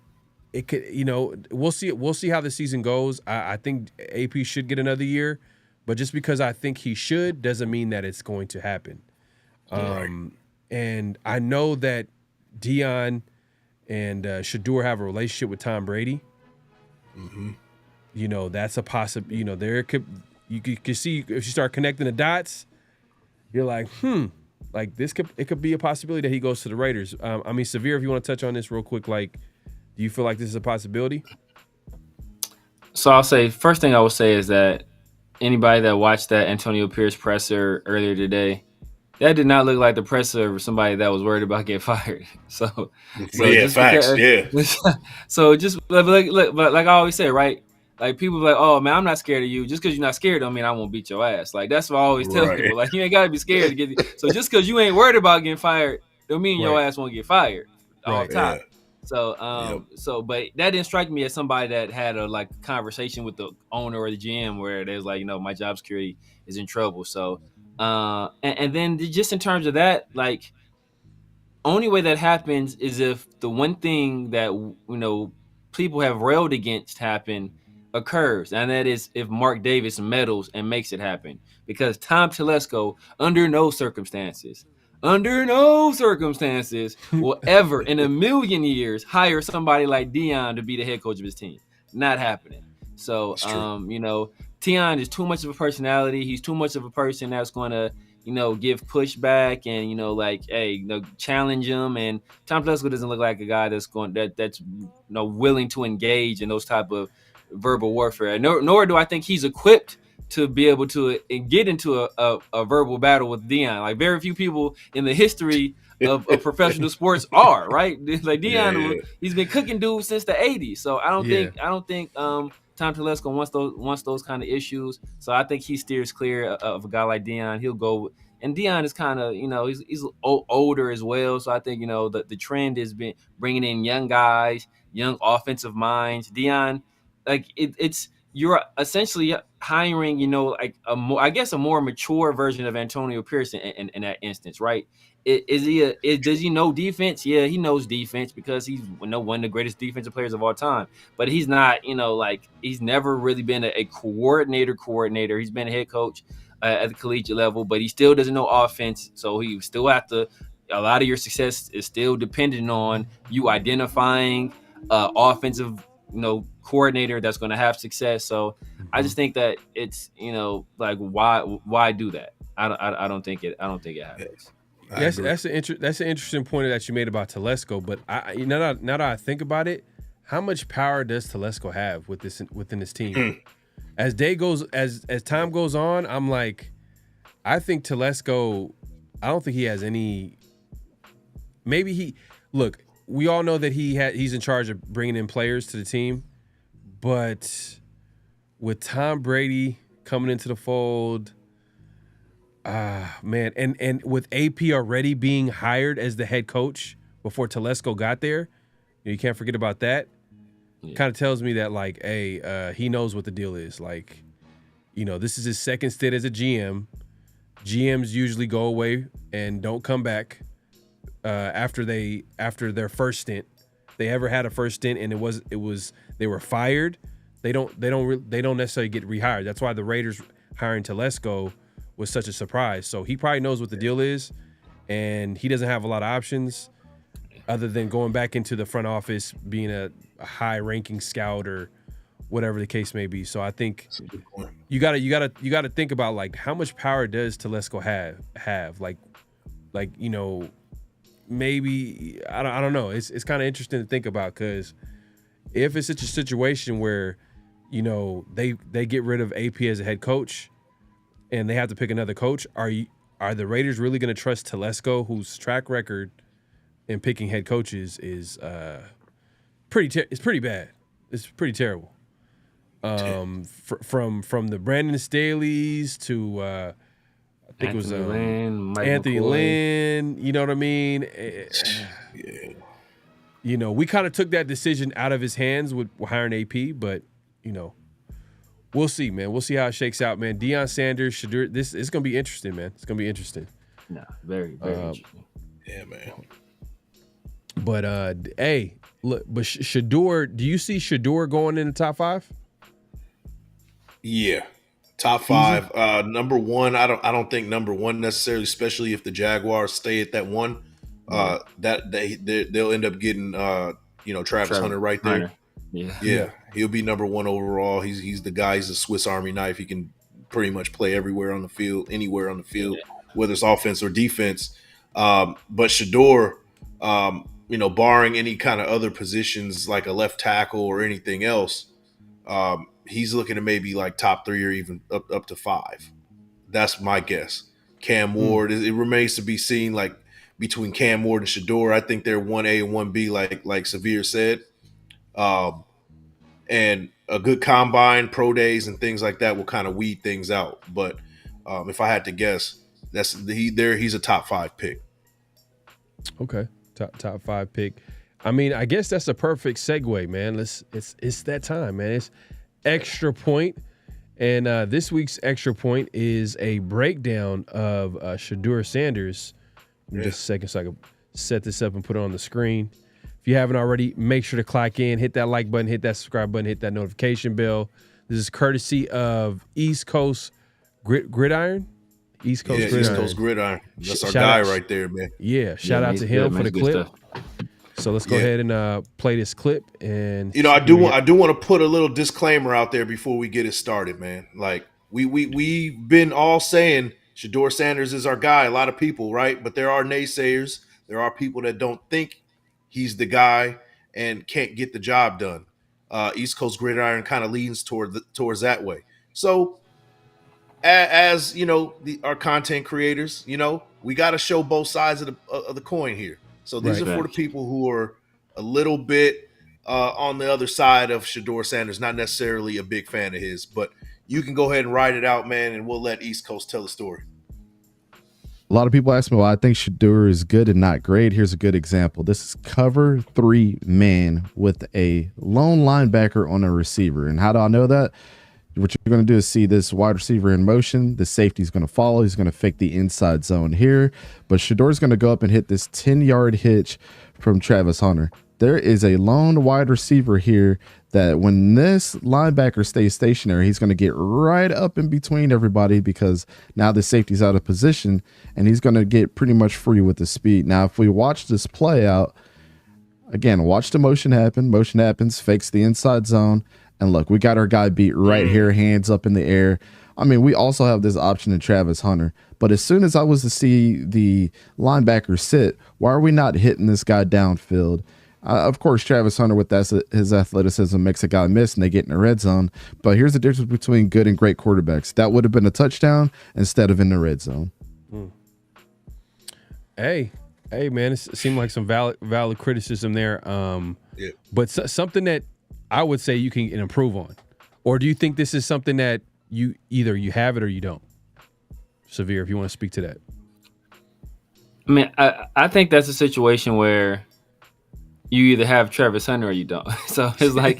It could, you know, we'll see how the season goes. I think AP should get another year, but just because I think he should doesn't mean that it's going to happen. And I know that Deion and Shador have a relationship with Tom Brady. You know, that's a possible. You know, you could see if you start connecting the dots, you're like, like it could be a possibility that he goes to the Raiders. I mean, Severe, if you want to touch on this real quick, like. Do you feel like this is a possibility? So I'll say, first thing I would say is that anybody that watched that Antonio Pierce presser earlier today, that did not look like the presser of somebody that was worried about getting fired. So facts. So just like I always say, right? Like people be like, oh man, I'm not scared of you. Just because you're not scared don't mean I won't beat your ass. Like that's what I always tell people. Like you ain't gotta be scared to get. So just because you ain't worried about getting fired, don't mean your ass won't get fired all the time. So, but that didn't strike me as somebody that had a conversation with the owner or the GM where there's like, you know, my job security is in trouble. So, and then just in terms of that, like, only way that happens is if the one thing that, you know, people have railed against occurs, and that is if Mark Davis meddles and makes it happen. Because Tom Telesco, under no circumstances will ever in a million years hire somebody like Deion to be the head coach of his team. Not happening. So, you know, Deion is too much of a personality. He's too much of a person that's going to, give pushback and like, hey, challenge him. And Tom Telesco doesn't look like a guy that's willing to engage in those type of verbal warfare. Nor do I think he's equipped to be able to get into a verbal battle with Deion. Like, very few people in the history of professional sports are, right? Like Deion, he's been cooking dudes since the 80s. So I don't think Tom Telesco wants those kind of issues. So I think he steers clear of a guy like Deion. He'll go, and Deion is kind of, he's older as well. So I think, the trend has been bringing in young guys, young offensive minds. Deion, like you're essentially hiring, like a more mature version of Antonio Pierce in that instance, right? Does he know defense? Yeah, he knows defense because he's one of the greatest defensive players of all time. But he's not, like, he's never really been a coordinator. He's been a head coach at the collegiate level, but he still doesn't know offense. So he still have to. A lot of your success is still dependent on you identifying offensive, coordinator that's going to have success. So I just think that it's, like, why do that? I don't think it happens. That's an interesting point that you made about Telesco. But now that I think about it, how much power does Telesco have within this team? As time goes on, I'm like, I think Telesco, I don't think he has any. Maybe we all know that he's in charge of bringing in players to the team, but with Tom Brady coming into the fold, man, and with AP already being hired as the head coach before Telesco got there, you can't forget about that. Yeah. Kind of tells me that, like, hey, he knows what the deal is. Like, this is his second stint as a GM. GMs usually go away and don't come back after their first stint. They ever had a first stint and they were fired. They don't necessarily get rehired. That's why the Raiders hiring Telesco was such a surprise. So he probably knows what the deal is, and he doesn't have a lot of options other than going back into the front office, being a high-ranking scout or whatever the case may be. So I think you gotta think about, like, how much power does Telesco have? Like maybe I don't know. It's kind of interesting to think about, because if it's such a situation where they get rid of AP as a head coach and they have to pick another coach, are the Raiders really going to trust Telesco, whose track record in picking head coaches is pretty bad. It's pretty terrible. From the Brandon Staley's to I think Anthony it was Lynn, Anthony Lynn. You know what I mean? Yeah. We kind of took that decision out of his hands with hiring AP, but we'll see, man. We'll see how it shakes out, man. Deion Sanders, Shedeur, this is gonna be interesting, man. It's gonna be interesting. No, very, very interesting. Yeah, man. But hey, look, but Shedeur, do you see Shedeur going in the top 5? Yeah. Top 5. Number 1, I don't think number 1 necessarily, especially if the Jaguars stay at that 1. That they'll end up getting Travis Hunter right there. Hunter. Yeah. He'll be number 1 overall. He's the guy. He's a Swiss Army knife. He can pretty much play everywhere on the field, anywhere on the field, whether it's offense or defense. But Shedeur, barring any kind of other positions like a left tackle or anything else, he's looking at maybe like top 3 or even up to 5. That's my guess. Cam Ward, it remains to be seen, like, between Cam Ward and Shedeur. I think they're 1A and 1B, like Severe said. And a good combine, pro days, and things like that will kind of weed things out. But if I had to guess, he's a top 5 pick. Okay, top 5 pick. I mean, I guess that's a perfect segue, man. It's that time, man. It's extra point, and this week's extra point is a breakdown of Shedeur Sanders. Just a second so I can set this up and put it on the screen. If you haven't already, make sure to click in, hit that like button, hit that subscribe button, hit that notification bell. This is courtesy of East Coast Gridiron. East Coast Gridiron. That's our guy right there, man. Yeah, shout out to him for the clip. Stuff. So let's go ahead and play this clip. And I do want to put a little disclaimer out there before we get it started, man. Like we've been all saying Shador Sanders is our guy. A lot of people, right? But there are naysayers. There are people that don't think he's the guy and can't get the job done. East Coast Gridiron kind of leans towards that way. So, as you know, our content creators, we got to show both sides of the coin here. So these Right. are for the people who are a little bit on the other side of Shador Sanders, not necessarily a big fan of his, but you can go ahead and ride it out, man, and we'll let East Coast tell the story. A lot of people ask me why I think Shador is good and not great. Here's a good example. This is cover 3 man with a lone linebacker on a receiver. And how do I know that? What you're going to do is see this wide receiver in motion. The safety is going to follow. He's going to fake the inside zone here. But Shador's going to go up and hit this 10-yard hitch from Travis Hunter. There is a lone wide receiver here that when this linebacker stays stationary, he's going to get right up in between everybody because now the safety's out of position and he's going to get pretty much free with the speed. Now, if we watch this play out, again, watch the motion happen. Motion happens, fakes the inside zone. And look, we got our guy beat right here, hands up in the air. I mean, we also have this option in Travis Hunter. But as soon as I was to see the linebacker sit, why are we not hitting this guy downfield? Of course, Travis Hunter with his athleticism makes a guy miss and they get in the red zone. But here's the difference between good and great quarterbacks. That would have been a touchdown instead of in the red zone. Hey, man, it seemed like some valid criticism there. But something that I would say you can improve on. Or do you think this is something that you either you have it or you don't? Severe, if you want to speak to that. I mean, I think that's a situation where you either have Travis Hunter or you don't. So it's like,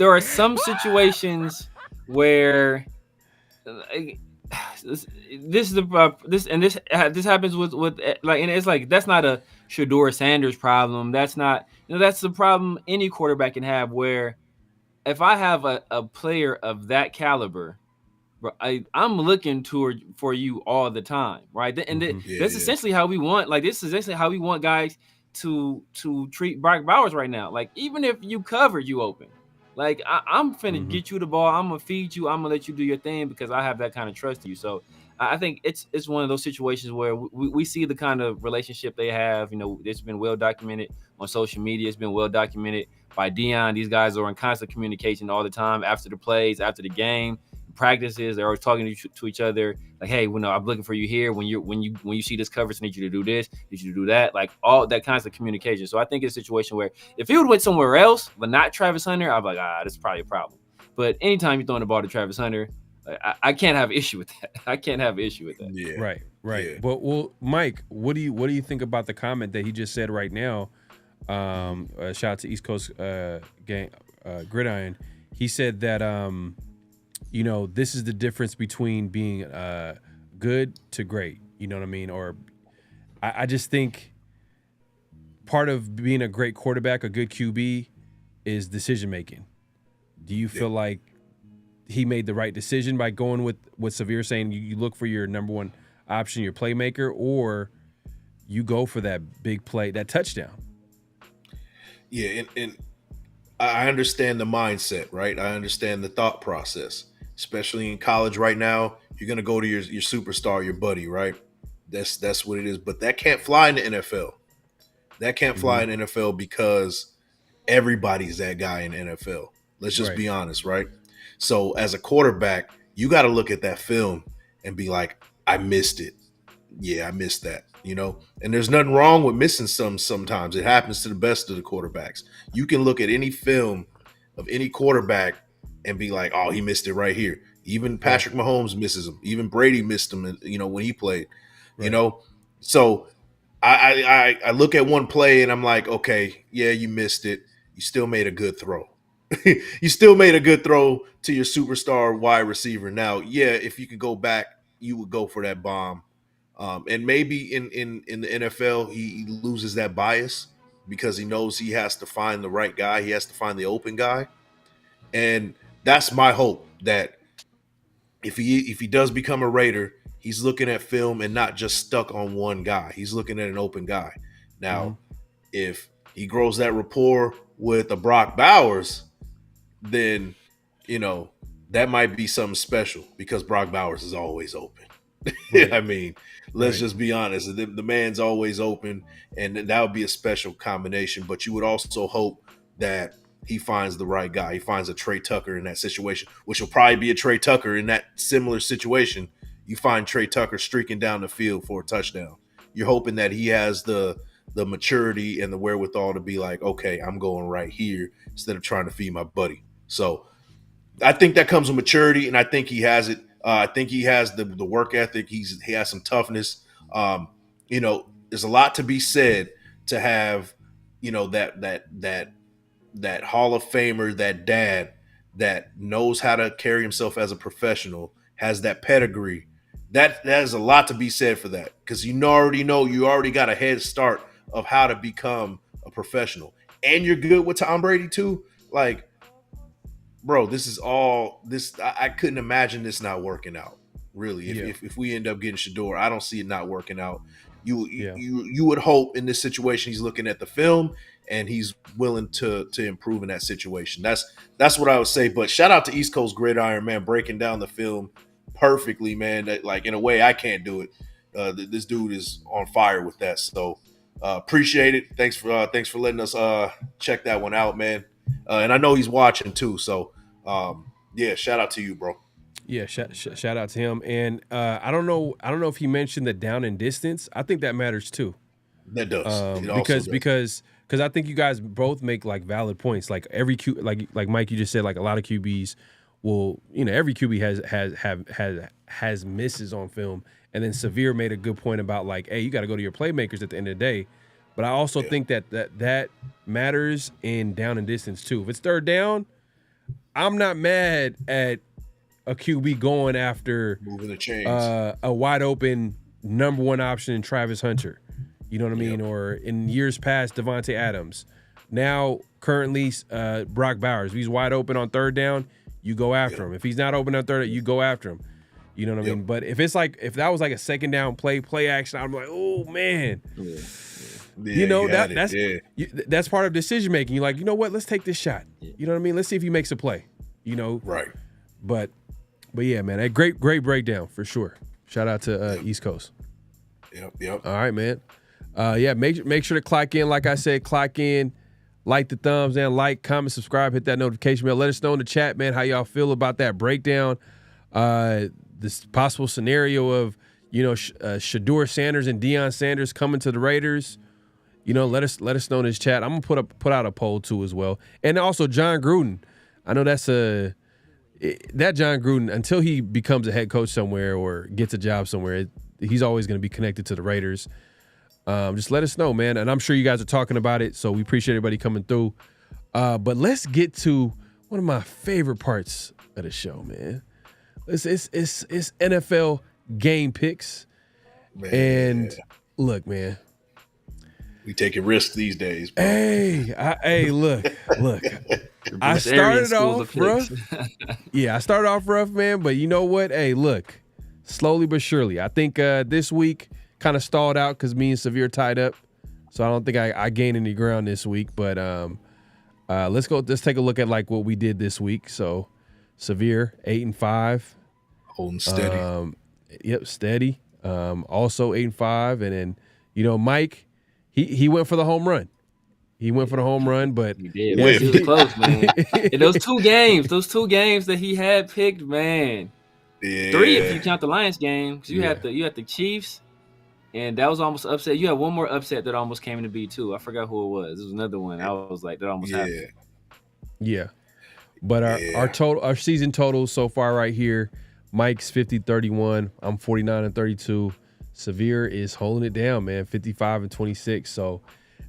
there are some situations where this happens with like, and it's like that's not a Shador Sanders problem. That's not, that's the problem any quarterback can have. Where if I have a player of that caliber, I'm looking for you all the time, right? And that's essentially how we want. Like, this is essentially how we want guys to treat Brock Bowers right now. Like, even if you cover, you open. Like, I'm finna get you the ball. I'm gonna feed you. I'm gonna let you do your thing because I have that kind of trust in you. So I think it's one of those situations where we see the kind of relationship they have. It's been well documented on social media. It's been well documented by Dion. These guys are in constant communication all the time after the plays, after the game. Practices, they're always talking to each other, like, hey, I'm looking for you here. When you see this coverage, I need you to do this, need you to do that, like all that kinds of communication. So I think it's a situation where if he would went somewhere else, but not Travis Hunter, I'm like, this is probably a problem. But anytime you're throwing the ball to Travis Hunter, I can't have an issue with that. I can't have an issue with that. Yeah. Right. Yeah. But Mike, what do you think about the comment that he just said right now? Shout out to East Coast gang Gridiron. He said that this is the difference between being good to great. You know what I mean? Or I just think part of being a great quarterback, a good QB, is decision making. Do you feel like he made the right decision by going with what Severe saying? You look for your number one option, your playmaker, or you go for that big play, that touchdown? Yeah, and I understand the mindset, right? I understand the thought process. Especially in college right now, you're going to go to your superstar, your buddy, right? That's what it is. But that can't fly in the NFL. That can't fly in the NFL because everybody's that guy in the NFL. Let's just be honest, right? So as a quarterback, you got to look at that film and be like, I missed it. Yeah, I missed that, And there's nothing wrong with missing sometimes. It happens to the best of the quarterbacks. You can look at any film of any quarterback and be like, oh, he missed it right here. Even Patrick Mahomes misses him. Even Brady missed him, when he played, So I look at one play and I'm like, okay, yeah, you missed it. You still made a good throw. You still made a good throw to your superstar wide receiver. Now, yeah, if you could go back, you would go for that bomb. And maybe in the NFL, he loses that bias because he knows he has to find the right guy. He has to find the open guy. And that's my hope, that if he does become a Raider, he's looking at film and not just stuck on one guy. He's looking at an open guy. Now, if he grows that rapport with a Brock Bowers, then that might be something special because Brock Bowers is always open. Right. I mean, let's Right. just be honest. The man's always open, and that would be a special combination. But you would also hope that he finds the right guy. He finds a Trey Tucker in that situation, which will probably be a Trey Tucker in that similar situation. You find Trey Tucker streaking down the field for a touchdown. You're hoping that he has the maturity and the wherewithal to be like, okay, I'm going right here instead of trying to feed my buddy. So I think that comes with maturity, and I think he has it. I think he has the work ethic. He has some toughness. There's a lot to be said to have, that Hall of Famer, that dad that knows how to carry himself as a professional, has that pedigree. That is a lot to be said for that, because you already got a head start of how to become a professional, and you're good with Tom Brady too. Like, bro, this is all this. I couldn't imagine this not working out. Really, if we end up getting Shador, I don't see it not working out. You would hope in this situation he's looking at the film and he's willing to improve in that situation. That's what I would say. But shout out to East Coast Gridiron, man, breaking down the film perfectly, man. That, like, in a way I can't do it. This dude is on fire with that. So appreciate it. Thanks for letting us check that one out, man. And I know he's watching too. So shout out to you, bro. Yeah, shout out to him. And I don't know if he mentioned the down and distance. I think that matters too. That does. Because I think you guys both make like valid points. Like every like Mike, you just said, like a lot of QBs will, every QB has misses on film. And then Severe made a good point about, like, hey, you got to go to your playmakers at the end of the day. But I also think that matters in down and distance too. If it's third down, I'm not mad at a QB going after moving the chains, a wide open number one option in Travis Hunter. You know what I mean? Or in years past, Devontae Adams. Now, currently, Brock Bowers. If he's wide open on third down, you go after him. If he's not open on third, you go after him. You know what I mean? But if that was like a second down play action, I'm like, oh man. That's part of decision making. You're like, you know what? Let's take this shot. You know what I mean? Let's see if he makes a play. Right. But yeah, man, a great breakdown for sure. Shout out to East Coast. Yep. All right, man. Make sure to clock in. Like I said, clock in, like the thumbs and like, comment, subscribe, hit that notification bell. Let us know in the chat, man, how y'all feel about that breakdown. This possible scenario of Shador Sanders and Deion Sanders coming to the Raiders. Let us know in this chat. I'm gonna put out a poll too as well, and also John Gruden. I know that John Gruden, until he becomes a head coach somewhere or gets a job somewhere, he's always going to be connected to the Raiders. Just let us know, man. And I'm sure you guys are talking about it, so we appreciate everybody coming through. But let's get to one of my favorite parts of the show, man. It's NFL game picks. Man, and look, man. We taking risks these days, bro. Hey, look. I started off rough. I started off rough, man. But you know what? Hey, look, slowly but surely. I think this week kind of stalled out because me and Severe tied up. So I don't think I gained any ground this week. But let's take a look at like what we did this week. So Severe 8-5, holding steady. Steady. Also 8-5, and then Mike. He went for the home run. He went for the home run, but he did. He was close, man. And those two games that he had picked, man. Yeah. 3 if you count the Lions game, because you had the Chiefs, and that was almost upset. You had one more upset that almost came to be too. I forgot who it was. It was another one. I was like, that almost happened. Yeah. But our season totals so far right here, Mike's 50-31. I'm 49-32. Severe is holding it down, man, 55-26. So,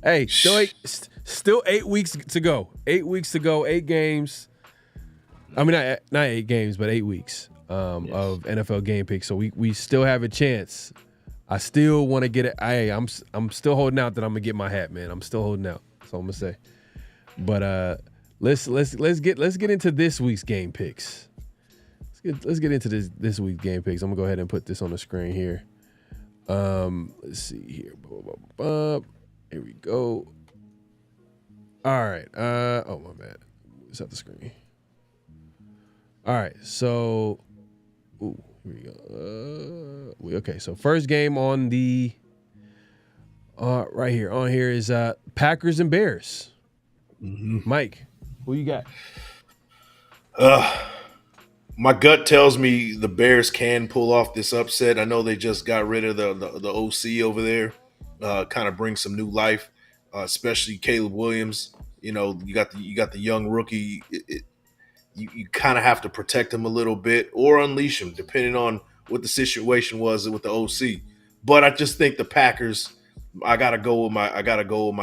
hey, still 8 weeks to go. 8 weeks to go, 8 games. I mean, not 8 games, but 8 weeks of NFL game picks. So we still have a chance. I still want to get it. I'm still holding out that I'm gonna get my hat, man. I'm still holding out. That's all I'm gonna say. But let's get into this week's game picks. Let's get into this week's game picks. I'm gonna go ahead and put this on the screen here. Let's see here. Here we go. All right. Oh, my bad. It's out the screen. All right, so here we go. Okay, so first game on the right here on here is Packers and Bears. Mike, who you got? My gut tells me the Bears can pull off this upset. I know they just got rid of the OC over there, kind of bring some new life, especially Caleb Williams. You know, you got the young rookie. You kind of have to protect him a little bit or unleash him, depending on what the situation was with the OC. But I just think the Packers. I gotta go with my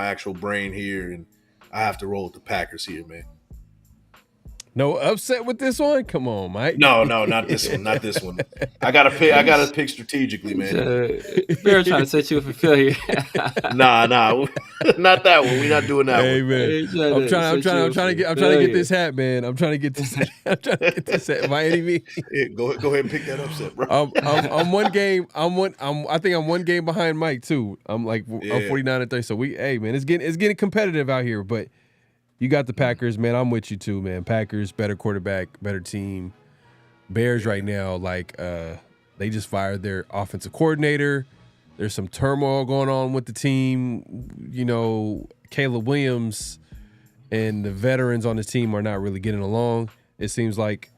actual brain here, and I have to roll with the Packers here, man. No upset with this one? Come on, Mike. No, not this one. Not this one. I gotta pick strategically, man. Bear trying to set you up for failure. Nah, not that one. We're not doing that Hey, one. man. I'm trying to get this hat, man. I'm trying to get this hat by any means. Yeah, go ahead and pick that upset, bro. I'm one game. I think I'm one game behind Mike too. I'm 49-30. So man, it's getting competitive out here, but you got the Packers, man. I'm with you too, man. Packers, better quarterback, better team. Bears right now, they just fired their offensive coordinator. There's some turmoil going on with the team. You know, Caleb Williams and the veterans on the team are not really getting along, it seems like,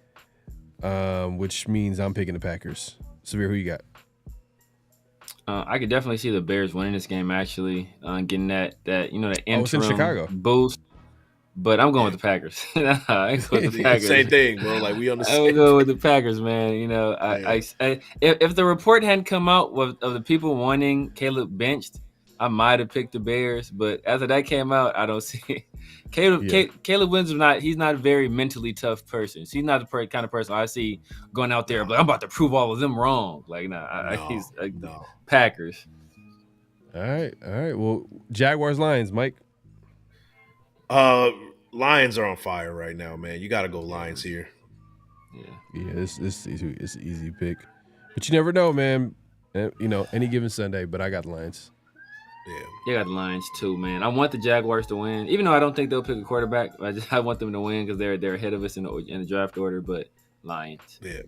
which means I'm picking the Packers. Severe, who you got? I could definitely see the Bears winning this game, actually, getting that interim it's in Chicago. boost. But I'm going with the Packers. I ain't going with the Packers. Same thing, bro. Like, we understand. I'm going with the Packers, man. You know, if the report hadn't come out of the people wanting Caleb benched, I might have picked the Bears. But after that came out, I don't see Caleb Williams. He's not a very mentally tough person. So he's not the kind of person I see going out there. But I'm about to prove all of them wrong. He's Packers. All right. Well, Jaguars, Lions, Mike. Lions are on fire right now, man. You got to go Lions here. Yeah, it's an easy pick, but you never know, man. You know, any given Sunday, but I got the Lions. Yeah, you got the Lions too, man. I want the Jaguars to win, even though I don't think they'll pick a quarterback. I want them to win because they're ahead of us in the draft order. But Lions. Yeah.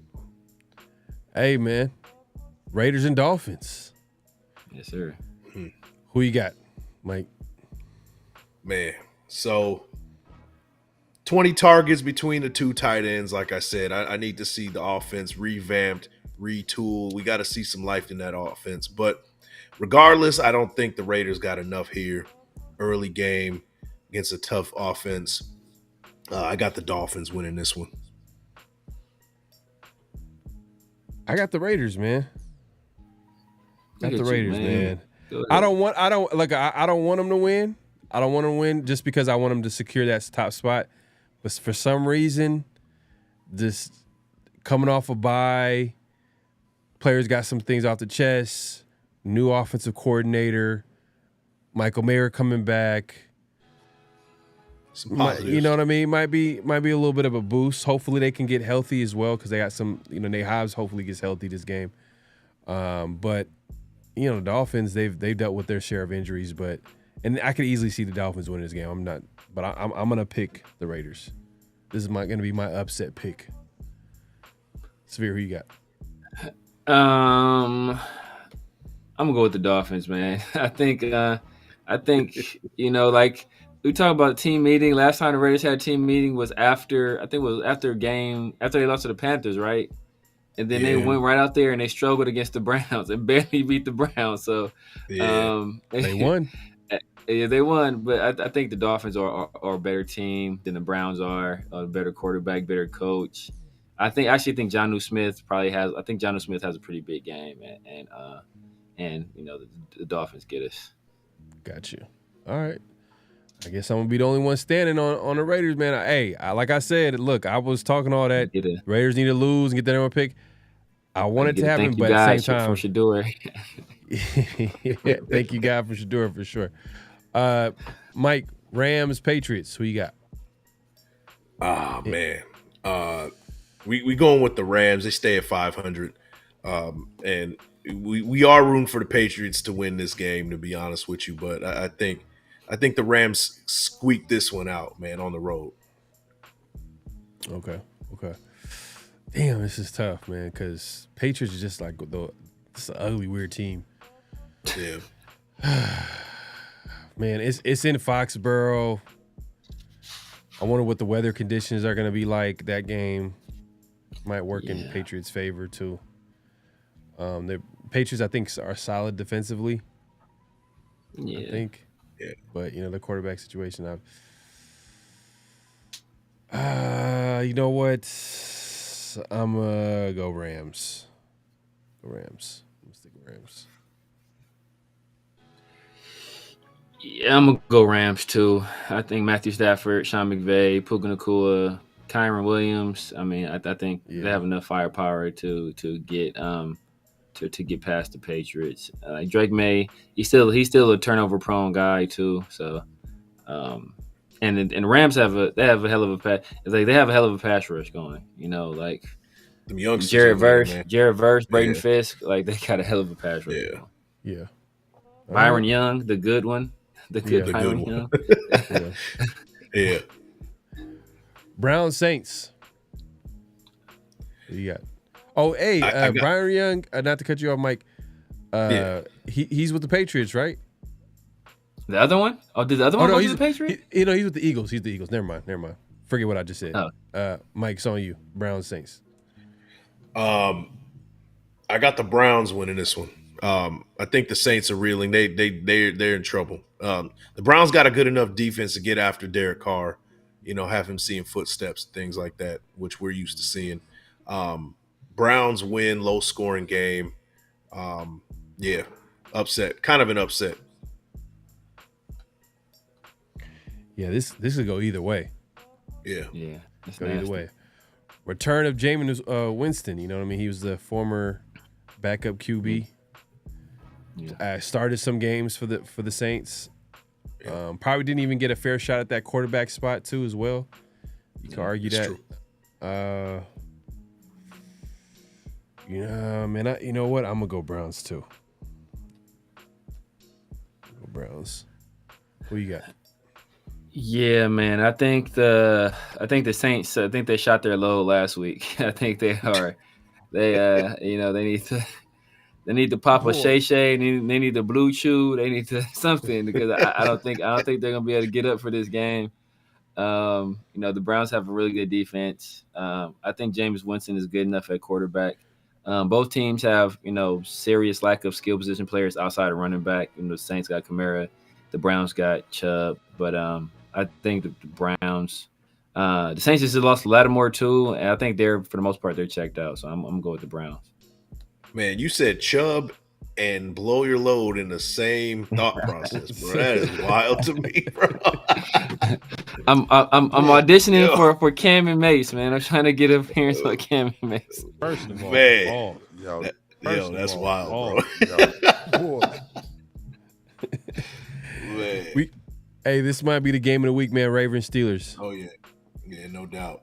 Hey, man, Raiders and Dolphins. Yes, sir. Who you got, Mike? Man. So 20 targets between the two tight ends. Like I said, I need to see the offense revamped, retooled. We got to see some life in that offense. But regardless, I don't think the Raiders got enough here. Early game against a tough offense. I got the Dolphins winning this one. I got the Raiders, man. I don't want them to win. I don't want to win just because I want them to secure that top spot. But for some reason, this coming off a bye, players got some things off the chest, new offensive coordinator, Michael Mayer coming back. You know what I mean? Might be a little bit of a boost. Hopefully they can get healthy as well because they got some, Nate Hobbs hopefully gets healthy this game. But, the Dolphins, they've dealt with their share of injuries, and I could easily see the Dolphins winning this game. I'm gonna pick the Raiders. This is gonna be my upset pick. Severe, who you got? I'm gonna go with the Dolphins, man. I think we talk about team meeting. Last time the Raiders had a team meeting was after they lost to the Panthers, right? And then they went right out there and they struggled against the Browns and barely beat the Browns. So they won. Yeah, they won, but I think the Dolphins are a better team than the Browns are. A better quarterback, better coach. I actually think Jonnu Smith has a pretty big game, and the Dolphins get us. Got you. All right. I guess I'm gonna be the only one standing on the Raiders, man. Like I said, look, I was talking all that. Raiders need to lose and get that number pick. I want it to happen, but at the same time, from Shador. Thank you, God, for Shador for sure. Mike, Rams, Patriots. Who you got? Man. We going with the Rams. They stay at 500. And we are rooting for the Patriots to win this game, to be honest with you. But I think the Rams squeak this one out, man, on the road. Okay. Damn, this is tough, man, because Patriots is just like it's an ugly, weird team. Yeah. Man, it's in Foxborough. I wonder what the weather conditions are going to be like. That game might work in Patriots' favor too. The Patriots, I think, are solid defensively. Yeah. I think. Yeah. But the quarterback situation, you know what? I'm gonna go Rams. Go Rams. I'm gonna stick with Rams. Yeah, I'm gonna go Rams too. I think Matthew Stafford, Sean McVay, Puka Nacua, Kyron Williams. I mean, I think they have enough firepower to get to get past the Patriots. Drake May, he's still a turnover prone guy too. So, and the Rams have a hell of a pass. It's like they have a hell of a pass rush going. Like Them youngsters Jared over there, Verse, Braden Yeah. Fisk, like they got a hell of a pass rush going. Yeah. Byron Young, the good one, the good the Byron good one. Young. Yeah. Brown Saints. What you got? Oh, hey, I got- Byron Young. Not to cut you off, Mike. He's with the Patriots, right? The other one? Oh, did the other one go to the Patriots? He's with the Eagles. He's the Eagles. Never mind. Forget what I just said. Oh. Mike, it's on you. Brown Saints. I got the Browns winning this one. I think the Saints are reeling. They're in trouble. The Browns got a good enough defense to get after Derek Carr, have him seeing footsteps and things like that, which we're used to seeing. Browns win, low scoring game. Upset, kind of an upset. Yeah, this could go either way. Yeah. Go either way. Return of Jameis Winston. You know what I mean? He was the former backup QB. Started some games for the Saints. Probably didn't even get a fair shot at that quarterback spot too, as well. You can argue that. True. Man. You know what? I'm gonna go Browns too. Go Browns. Who you got? Yeah, man. I think the Saints. I think they shot their load last week. I think they are. They need to pop a Shay. They need the blue chew. They need to something because I don't think they're gonna be able to get up for this game. The Browns have a really good defense. I think Jameis Winston is good enough at quarterback. Both teams have serious lack of skill position players outside of running back. The Saints got Kamara, the Browns got Chubb, but I think the Browns. The Saints just lost Lattimore too, and I think they're for the most part they're checked out. So I'm gonna go with the Browns. Man, you said Chubb and blow your load in the same thought process, bro. That is wild to me, bro. I'm auditioning for Cam and Mace, man. I'm trying to get an appearance on Cam and Mace. First of all, Man. Yo, That's wild, bro. Man. Hey, this might be the game of the week, man. Ravens Steelers. Oh yeah, no doubt.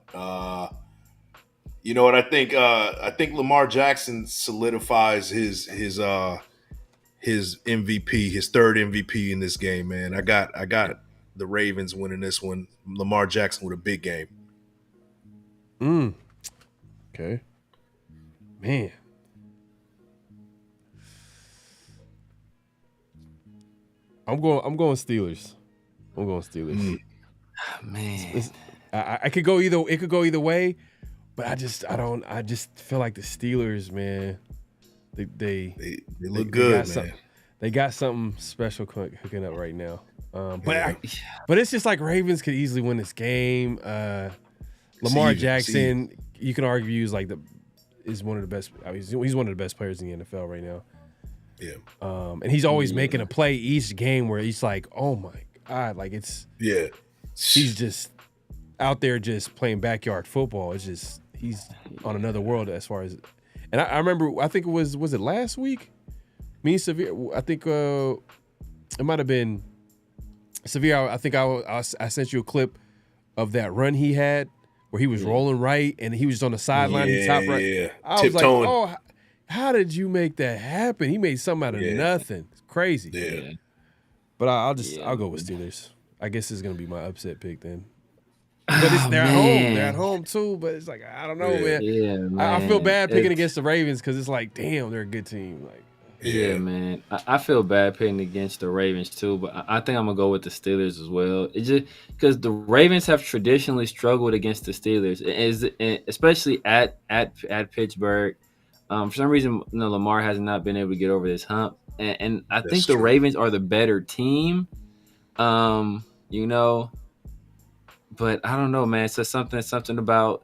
You know what I think? I think Lamar Jackson solidifies his MVP, his third MVP in this game. Man, I got the Ravens winning this one. Lamar Jackson with a big game. Okay, man. I'm going Steelers. I'm going Steelers. Man, I could go either. It could go either way, but I just feel like the Steelers, man. They look good, man. They got something special cooking up right now. But it's just like Ravens could easily win this game. Lamar Jackson, you can argue is one of the best. I mean, he's one of the best players in the NFL right now. Yeah. And he's always making a play each game where he's like, oh my God, like it's he's just out there just playing backyard football. It's just he's on another world as far as. And I remember, I think it was it last week? Me and Severe, I think it might have been Severe. I think I sent you a clip of that run he had where he was rolling right and he was just on the sideline. He top right. Yeah. I was like, oh, how did you make that happen? He made something out of nothing. It's crazy. Yeah. But I'll go with Steelers. I guess this is gonna be my upset pick then. But they're at home. Man. They're at home too. But it's like I don't know, man. Yeah, man. I feel bad picking against the Ravens because it's like, damn, they're a good team. Like, yeah, man. I feel bad picking against the Ravens too, but I think I'm gonna go with the Steelers as well. It's just because the Ravens have traditionally struggled against the Steelers, especially at Pittsburgh. For some reason, Lamar has not been able to get over this hump, and I think the Ravens are the better team. But I don't know, man. It's something about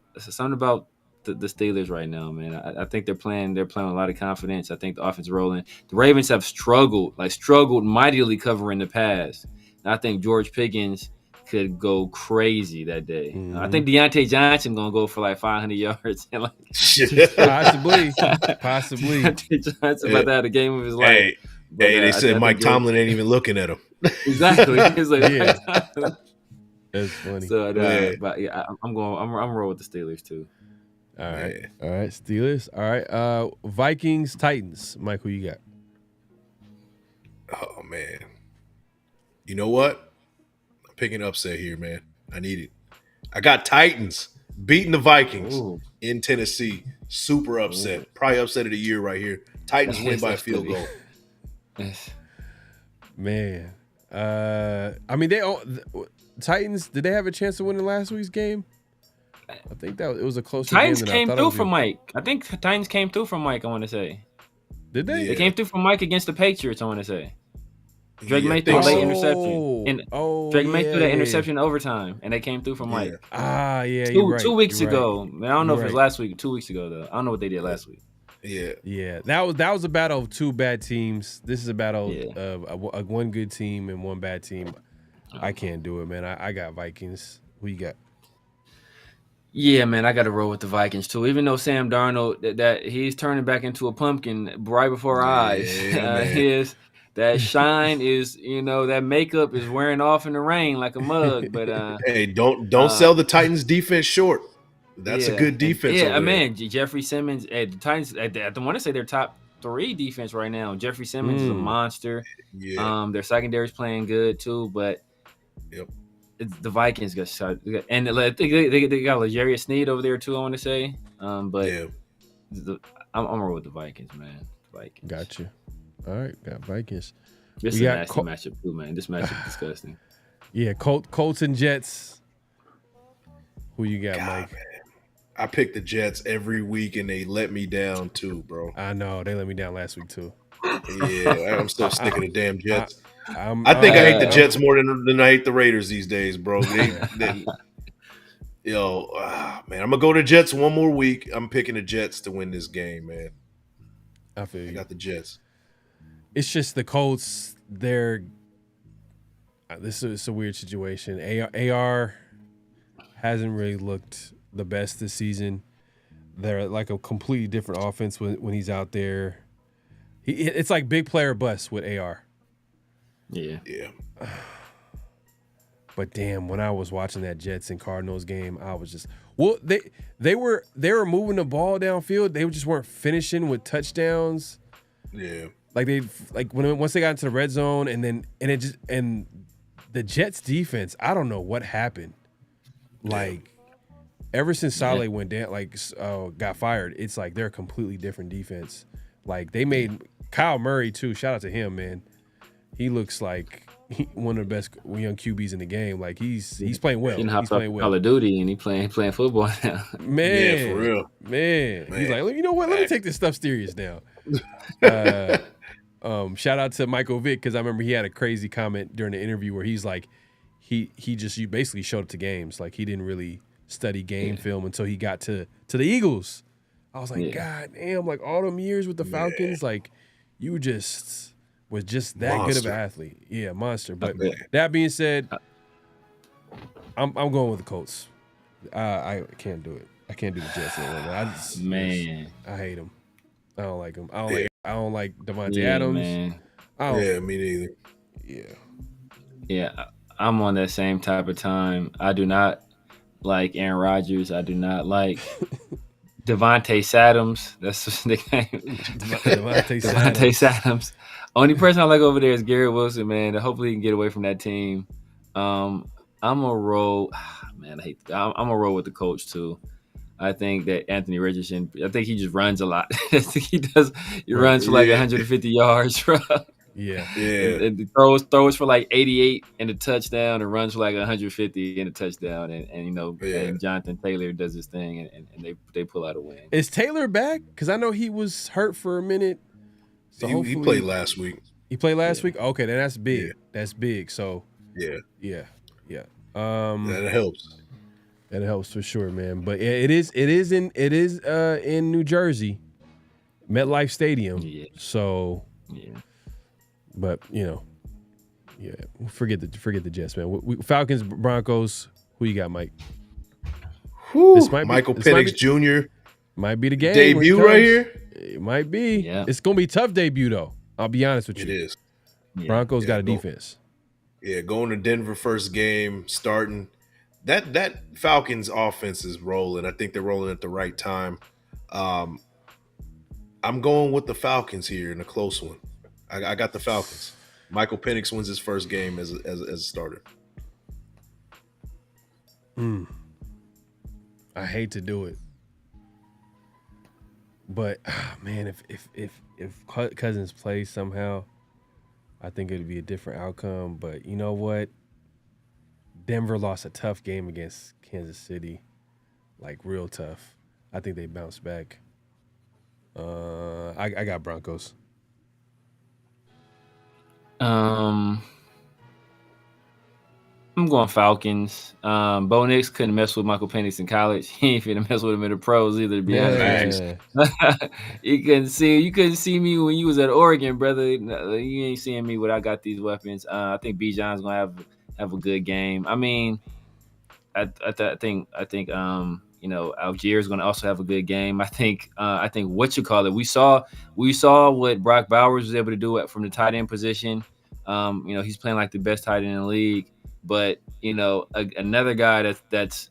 the Steelers right now, man. I think they're playing with a lot of confidence. I think the offense is rolling. The Ravens have struggled mightily covering the pass. And I think George Pickens could go crazy that day. Mm-hmm. I think Deontay Johnson gonna go for like 500 yards and possibly. Deontay Johnson about to have the game of his life. They said Mike Tomlin ain't even looking at him. Exactly. It's like, yeah. That's funny. So, but yeah, I'm roll with the Steelers too. All right, Steelers. All right, Vikings, Titans. Mike, who you got? Oh man, you know what? I'm picking upset here, man. I need it. I got Titans beating the Vikings in Tennessee. Super upset. Probably upset of the year right here. Titans win by a field goal. Man, I mean Titans. Did they have a chance to win in last week's game? I think it was a closer Titans game than came I thought through for Mike. I think Titans came through for Mike, I want to say. Did they? They came through for Mike against the Patriots, I want to say. Drake May threw a late interception. And Drake May threw that interception in overtime, and they came through for Mike. Yeah. You're right. 2 weeks ago. Right. Man, I don't know if it was last week or 2 weeks ago, though. I don't know what they did last week. Yeah. That was a battle of two bad teams. This is a battle of one good team and one bad team. I can't do it, man. I got Vikings. Who you got? Yeah, man, I got to roll with the Vikings too. Even though Sam Darnold, that he's turning back into a pumpkin right before our eyes. That shine is, that makeup is wearing off in the rain like a mug. But hey, don't sell the Titans defense short. That's a good defense. Man, Jeffrey Simmons. The Titans. I want to say they're top 3 defense right now. Jeffrey Simmons is a monster. Yeah. Their secondary is playing good too, but. Yep. The Vikings got shot, and I think they got L'Jarius Sneed over there too. I want to say, I'm roll with the Vikings, man. Vikings. Got you. All right, got Vikings. This is a nasty matchup too, man. This matchup is disgusting. Yeah, Colts and Jets. Who you got, Mike? Man. I pick the Jets every week, and they let me down too, bro. I know they let me down last week too. Yeah, I'm still sticking to damn Jets. I think I hate the Jets more than I hate the Raiders these days, bro. Man, I'm gonna go to Jets one more week. I'm picking the Jets to win this game, man. I feel you. I got the Jets. It's just the Colts. This is a weird situation. AR hasn't really looked the best this season. They're like a completely different offense when he's out there. It's like big player bust with AR. Yeah. But damn, when I was watching that Jets and Cardinals game, I was just they were moving the ball downfield. They just weren't finishing with touchdowns. Yeah. Once they got into the red zone and the Jets defense, I don't know what happened. Ever since Saleh went down, got fired, it's like they're a completely different defense. Like they made Kyle Murray too. Shout out to him, man. He looks like one of the best young QBs in the game. Like he's playing well. He's playing well. Call of Duty and he's playing football now. Man, yeah, for real. Man, he's like, you know what? Let me take this stuff serious now. Shout out to Michael Vick because I remember he had a crazy comment during the interview where he's like, he basically showed up to games. Like he didn't really study game film until he got to the Eagles. I was like, God damn! Like all them years with the Falcons, like you was just that good of an athlete. Yeah, monster. But that being said, I'm going with the Colts. I can't do it. I can't do the Jets anymore. I hate them. I don't like them. I don't like Devontae Adams. Man. Me neither. Yeah, I'm on that same type of time. I do not like Aaron Rodgers. I do not like Devontae Adams. That's his nickname. Devontae Adams. Only person I like over there is Garrett Wilson, man. Hopefully he can get away from that team. I'm a roll. Man, I'm a roll with the coach too. I think that Anthony Richardson. I think he just runs a lot. I think he does. He runs for like 150 yards, bro. Yeah. And throws for like 88 and a touchdown, and runs for like 150 and a touchdown, and Jonathan Taylor does his thing, and they pull out a win. Is Taylor back? Because I know he was hurt for a minute. So he played last week. He played last week. Okay, then that's big. Yeah. That's big. So yeah. That helps. That helps for sure, man. But it is in New Jersey, MetLife Stadium. Yeah. So but forget the Jets, man. Falcons, Broncos. Who you got, Mike? Michael Penix Jr. might be the game debut right here. It might be. Yeah. It's gonna be a tough debut though. I'll be honest with you. It is. Broncos got a defense. Yeah, going to Denver first game, starting. That Falcons offense is rolling. I think they're rolling at the right time. I'm going with the Falcons here in a close one. I got the Falcons. Michael Penix wins his first game as a starter. I hate to do it, but man, if Cousins plays somehow, I think it'd be a different outcome. But you know what? Denver lost a tough game against Kansas City, like real tough. I think they bounced back. I got Broncos. I'm going Falcons. Bo Nix couldn't mess with Michael Penix in college. He ain't finna mess with him in the pros either, to be honest. You couldn't see me when you was at Oregon, brother. You ain't seeing me when I got these weapons. I think Bijan's gonna have a good game. I mean, I think Algier's gonna also have a good game. I think what you call it. We saw what Brock Bowers was able to do from the tight end position. He's playing like the best tight end in the league. But another guy that's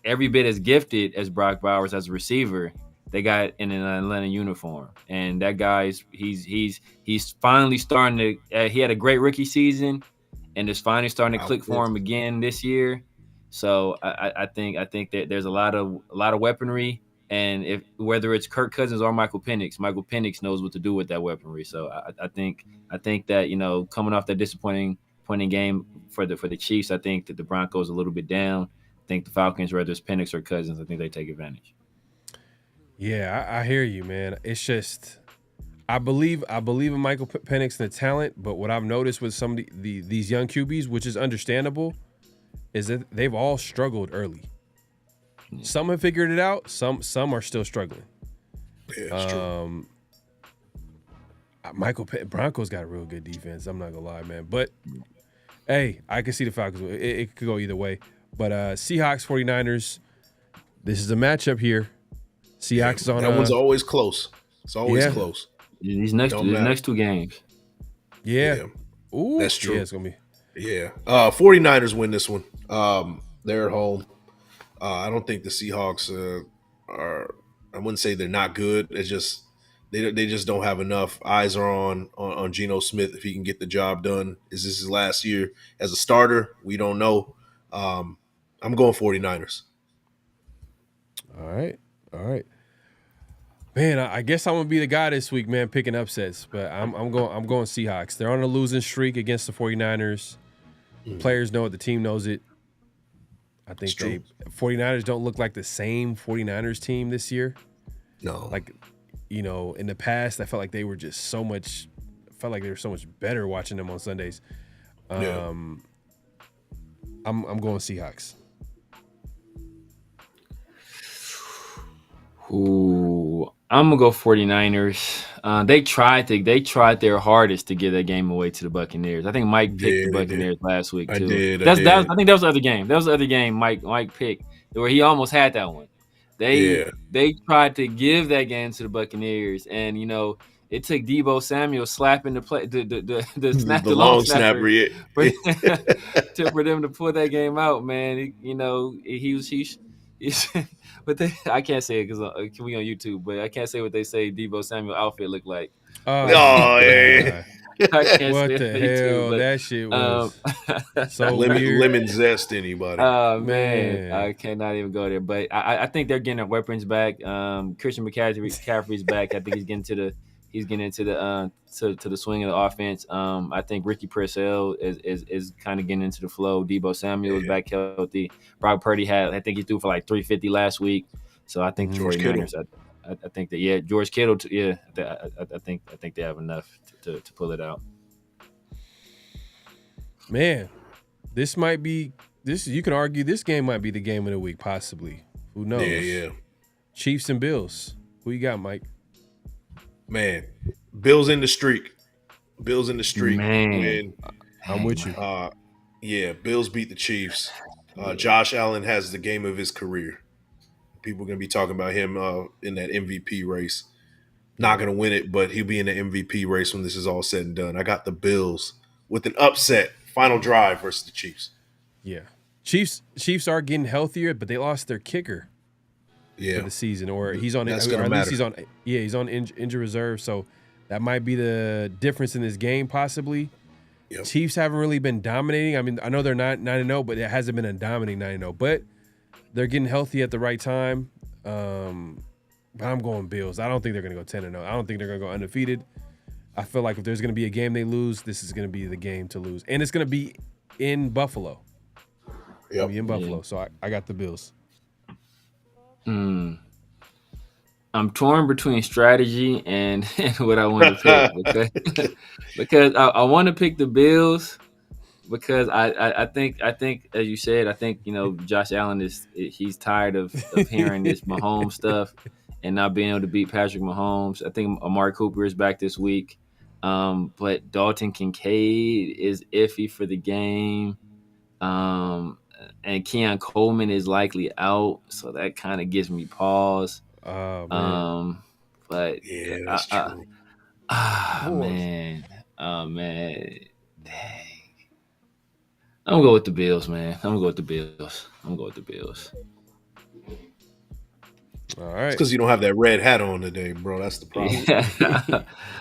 every bit as gifted as Brock Bowers as a receiver, they got in an Atlanta uniform, and that guy's he's finally starting to. He had a great rookie season, and it's finally starting to click for him again this year. So I think that there's a lot of weaponry, and whether it's Kirk Cousins or Michael Penix knows what to do with that weaponry. So I think that coming off that disappointing game for the Chiefs, I think that the Broncos a little bit down. I think the Falcons, whether it's Penix or Cousins, I think they take advantage. Yeah, I hear you, man. It's just I believe in Michael Penix and the talent, but what I've noticed with some of these young QBs, which is understandable, is that they've all struggled early. Yeah. Some have figured it out. Some are still struggling. Yeah, that's true. Broncos got a real good defense. I'm not gonna lie, man. But hey, I can see the Falcons. It could go either way. But Seahawks, 49ers, this is a matchup here. Seahawks is on. That one's always close. It's always close. These next two games. Yeah. Ooh, that's true. Yeah, it's gonna be. Yeah. 49ers win this one. They're at home. I don't think the Seahawks are. I wouldn't say they're not good. It's just they just don't have enough. Eyes are on Geno Smith if he can get the job done. Is this his last year as a starter? We don't know. I'm going 49ers. All right. Man, I guess I'm gonna be the guy this week, man, picking upsets. But I'm going Seahawks. They're on a losing streak against the 49ers. Players know it. The team knows it. I think 49ers don't look like the same 49ers team this year. No. Like, in the past, I felt like they were just so much better watching them on Sundays. I'm going Seahawks. Ooh, I'm gonna go 49ers. They tried their hardest to give that game away to the Buccaneers. I think Mike picked the Buccaneers last week too. I think that was the other game. That was the other game Mike picked where he almost had that one. They tried to give that game to the Buccaneers, and it took Deebo Samuel slapping the long snapper for them to pull that game out. Man, but I can't say it because we on YouTube. But I can't say what they say Deebo Samuel outfit looked like. Yeah. I can't What stand the me too, hell? but That shit was so lemon, weird. lemon zest anybody. oh Man. man, I cannot even go there. But I think they're getting their weapons back. Christian McCaffrey's back. I think he's getting into the swing of the offense. I think Ricky Purcell is kind of getting into the flow. Debo Samuel is back healthy. Brock Purdy I think he threw for like 350 last week. So I think the George 49ers. I think that George Kittle. I think they have enough to pull it out. Man, this might be this. You can argue this game might be the game of the week, possibly. Who knows? Yeah. Chiefs and Bills. Who you got, Mike? Man, Bills in the streak. Man. I'm with you. Yeah, Bills beat the Chiefs. Josh Allen has the game of his career. People are going to be talking about him in that MVP race. Not going to win it, but he'll be in the MVP race when this is all said and done. I got the Bills with an upset final drive versus the Chiefs. Yeah. Chiefs are getting healthier, but they lost their kicker for the season, or he's on. That's or gonna at least matter. he's on injury reserve, so that might be the difference in this game, possibly. Yep. Chiefs haven't really been dominating. I mean, I know they're not 9-0, but it hasn't been a dominating 9-0. But they're getting healthy at the right time. But I'm going Bills. I don't think they're going to go 10-0. I don't think they're going to go undefeated. I feel like if there's going to be a game they lose, this is going to be the game to lose. And it's going to be in Buffalo. Yep. Be in Buffalo. So I got the Bills. I'm torn between strategy and what I want to pick because I want to pick the Bills because I think as you said, I think Josh Allen he's tired of hearing this Mahomes stuff and not being able to beat Patrick Mahomes. I think Amari Cooper is back this week, but Dalton Kincaid is iffy for the game, and Keon Coleman is likely out, so that kind of gives me pause. Oh, man. But yeah, that's true. Man. Dang. I'm gonna go with the Bills, man. I'm gonna go with the Bills. All right. It's because you don't have that red hat on today, bro. That's the problem. If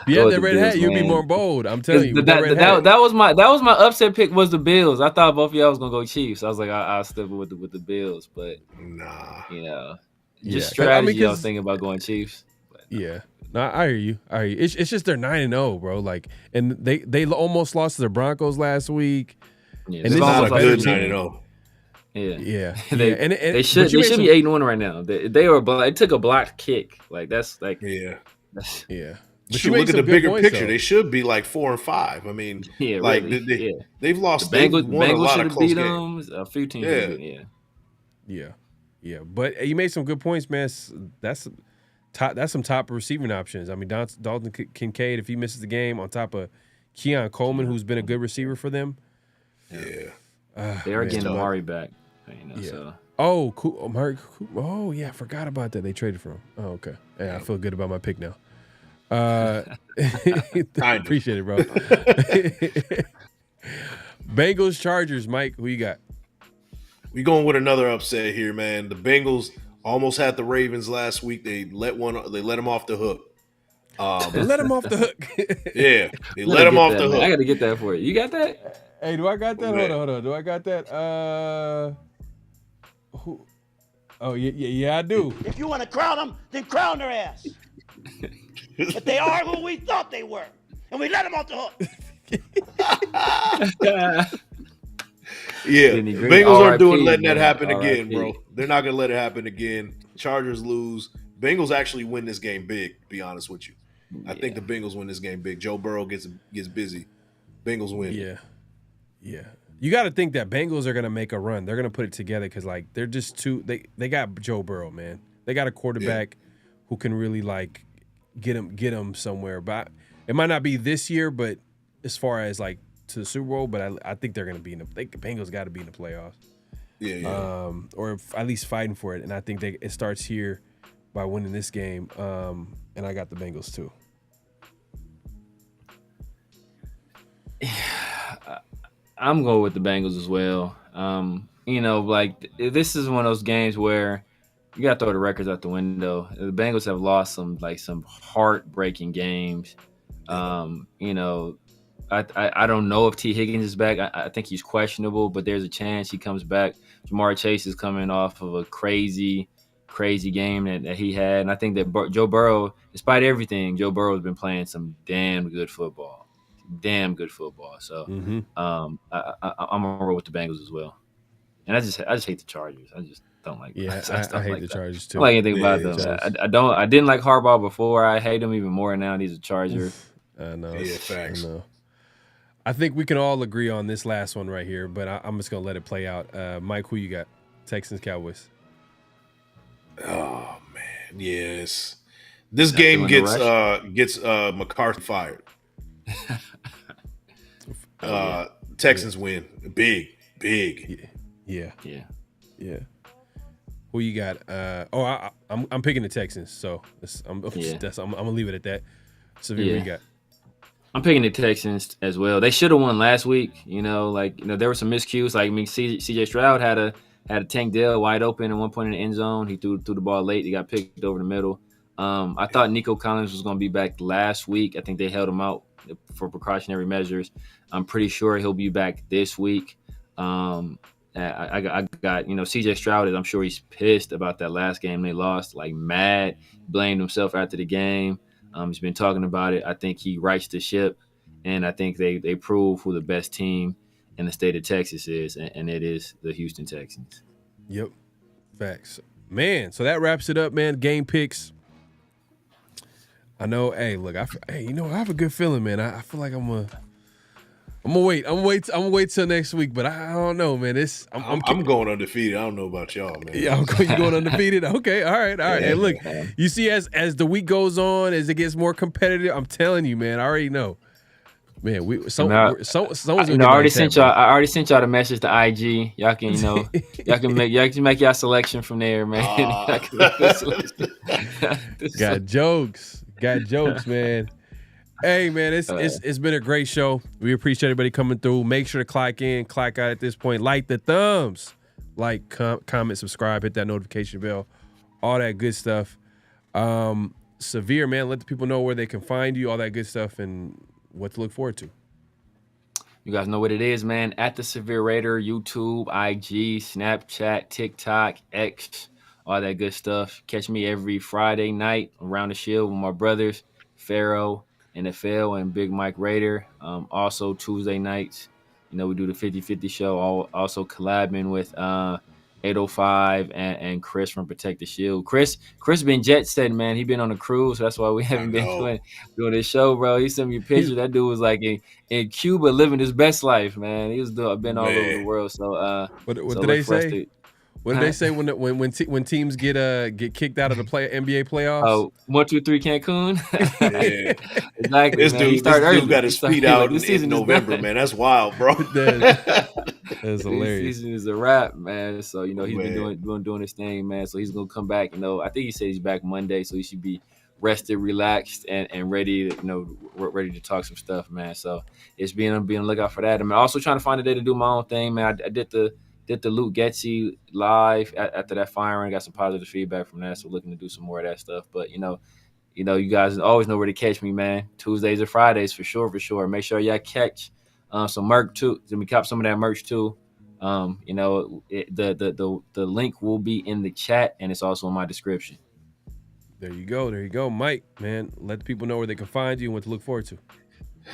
you had that red hat, you'd be more bold. I'm telling you. That was my upset pick was the Bills. I thought both of y'all was gonna go Chiefs. I was like, I'll stick with the Bills, but nah, just strategy. I was thinking about going Chiefs. But yeah, no, I hear you. It's just they're 9-0, bro. Like, and they almost lost to the Broncos last week. Yeah, and it's this not is a good 9-0. Yeah. They should be 8-1 right now. They took a blocked kick. Like that's like yeah. But you look at the bigger picture. They should be like 4-5. I mean, like really. they've lost. The Bengals should have beat them. A few teams. Yeah. But you made some good points, man. That's some top receiving options. I mean, Dalton Kincaid, if he misses the game, on top of Keon Coleman, who's been a good receiver for them. Yeah. They are getting Amari back. So. Oh, cool. Amari. Oh, yeah. I forgot about that. They traded for him. Oh, okay. Yeah, I feel good about my pick now. Appreciate it, bro. Bengals, Chargers, Mike. Who you got? We going with another upset here, man. The Bengals almost had the Ravens last week. They let them off the hook. They let him off the hook. Yeah, they let him off the hook. I got to get that for you. You got that? Hey, do I got that? Hold on. Do I got that? Who? Oh, yeah, I do. If you want to crown them, then crown their ass. But they are who we thought they were, and we let them off the hook. Yeah, Bengals aren't letting that happen again, bro. They're not gonna let it happen again. Chargers lose. Bengals actually win this game big. To be honest with you, I think the Bengals win this game big. Joe Burrow gets busy. Bengals win. Yeah. You got to think that Bengals are gonna make a run. They're gonna put it together because like they're just too. They got Joe Burrow, man. They got a quarterback who can really like get him somewhere. But it might not be this year, but as far as like to the Super Bowl, but I think they're going to be the Bengals got to be in the playoffs. Yeah. Or at least fighting for it. And I think it starts here by winning this game. And I got the Bengals too. I'm going with the Bengals as well. Like this is one of those games where you got to throw the records out the window. The Bengals have lost some heartbreaking games. I don't know if T. Higgins is back. I think he's questionable, but there's a chance he comes back. Jamar Chase is coming off of a crazy game that he had, and I think that Joe Burrow, despite everything, Joe Burrow has been playing some damn good football. So I'm gonna roll with the Bengals as well. And I just hate the Chargers. I just don't like. Yeah, I hate the Chargers too. I don't like anything about them. I didn't like Harbaugh before. I hate him even more now. He's a Charger. I know. Yeah, facts. I know. I think we can all agree on this last one right here, but I'm just gonna let it play out. Mike, who you got? Texans, Cowboys. Oh man, yes. This game gets McCarthy fired. Texans win. Big. Yeah. Who you got? I'm picking the Texans, so I'm gonna leave it at that. So who you got? I'm picking the Texans as well. They should have won last week. There were some miscues. Like, I mean, C.J. Stroud had a Tank Dell wide open at one point in the end zone. He threw the ball late. He got picked over the middle. I thought Nico Collins was going to be back last week. I think they held him out for precautionary measures. I'm pretty sure he'll be back this week. I got C.J. Stroud. I'm sure he's pissed about that last game they lost, like mad, blamed himself after the game. He's been talking about it. I think he rights the ship, and I think they prove who the best team in the state of Texas is, and it is the Houston Texans. Yep, facts, man. So that wraps it up, man. Game picks. I know. Hey, look, I have a good feeling, man. I feel like I'm gonna wait till next week, but I don't know, man. I'm going undefeated. I don't know about y'all, man. Yeah, you going undefeated? Okay, all right. Hey, look, you see, as the week goes on, as it gets more competitive, I'm telling you, man. I already know, man. Someone's I already sent y'all the message to IG. Y'all can make y'all selection from there, man. Got jokes, man. Hey, man, it's been a great show. We appreciate everybody coming through. Make sure to clock out at this point. Like the thumbs. Like, comment, subscribe, hit that notification bell. All that good stuff. Severe, man, let the people know where they can find you, all that good stuff, and what to look forward to. You guys know what it is, man. At the Severe Raider, YouTube, IG, Snapchat, TikTok, X, all that good stuff. Catch me every Friday night around the Shield with my brothers, PharoahNFL and Big Mike Raider. Also Tuesday nights, we do the 50-50 show. Also collabing with 805 and Chris from Protect the Shield. Chris been jet setting, man. He been on a cruise, so that's why we haven't been doing this show, bro. He sent me a picture. That dude was like in Cuba living his best life, man. He was been all over the world. So what did they say? What did they say when teams get kicked out of the NBA playoffs? Oh, 1, 2, 3 Cancun. Yeah. Exactly. This dude got his feet out in November, man. That's wild, bro. That's hilarious. This season is a wrap, man. So he's been doing his thing, man. So he's gonna come back. I think he said he's back Monday, so he should be rested, relaxed, and ready to talk some stuff, man. So it's being on the lookout for that. I'm also trying to find a day to do my own thing, man. I did the Luke Getsy live after that firing. Got some positive feedback from that, so looking to do some more of that stuff. But you guys always know where to catch me, man. Tuesdays or Fridays for sure. Make sure y'all catch some merch too. Let me cop some of that merch too. The link will be in the chat, and it's also in my description. There you go, Mike. Man, let the people know where they can find you and what to look forward to.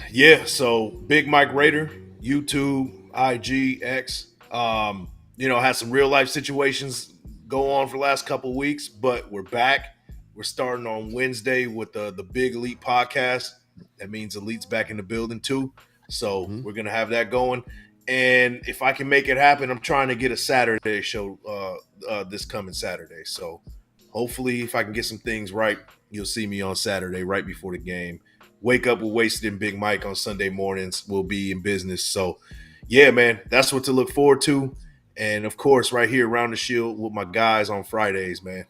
Yeah, so Big Mike Raider, YouTube, IG, X. Had some real life situations go on for the last couple of weeks, but we're back. We're starting on Wednesday with the Big Elite podcast. That means Elite's back in the building too. So we're going to have that going. And if I can make it happen, I'm trying to get a Saturday show this coming Saturday. So hopefully if I can get some things right, you'll see me on Saturday right before the game. Wake Up with Wasted and Big Mike on Sunday mornings. We'll be in business. So yeah, man, that's what to look forward to. And, of course, right here around the Shield with my guys on Fridays, man.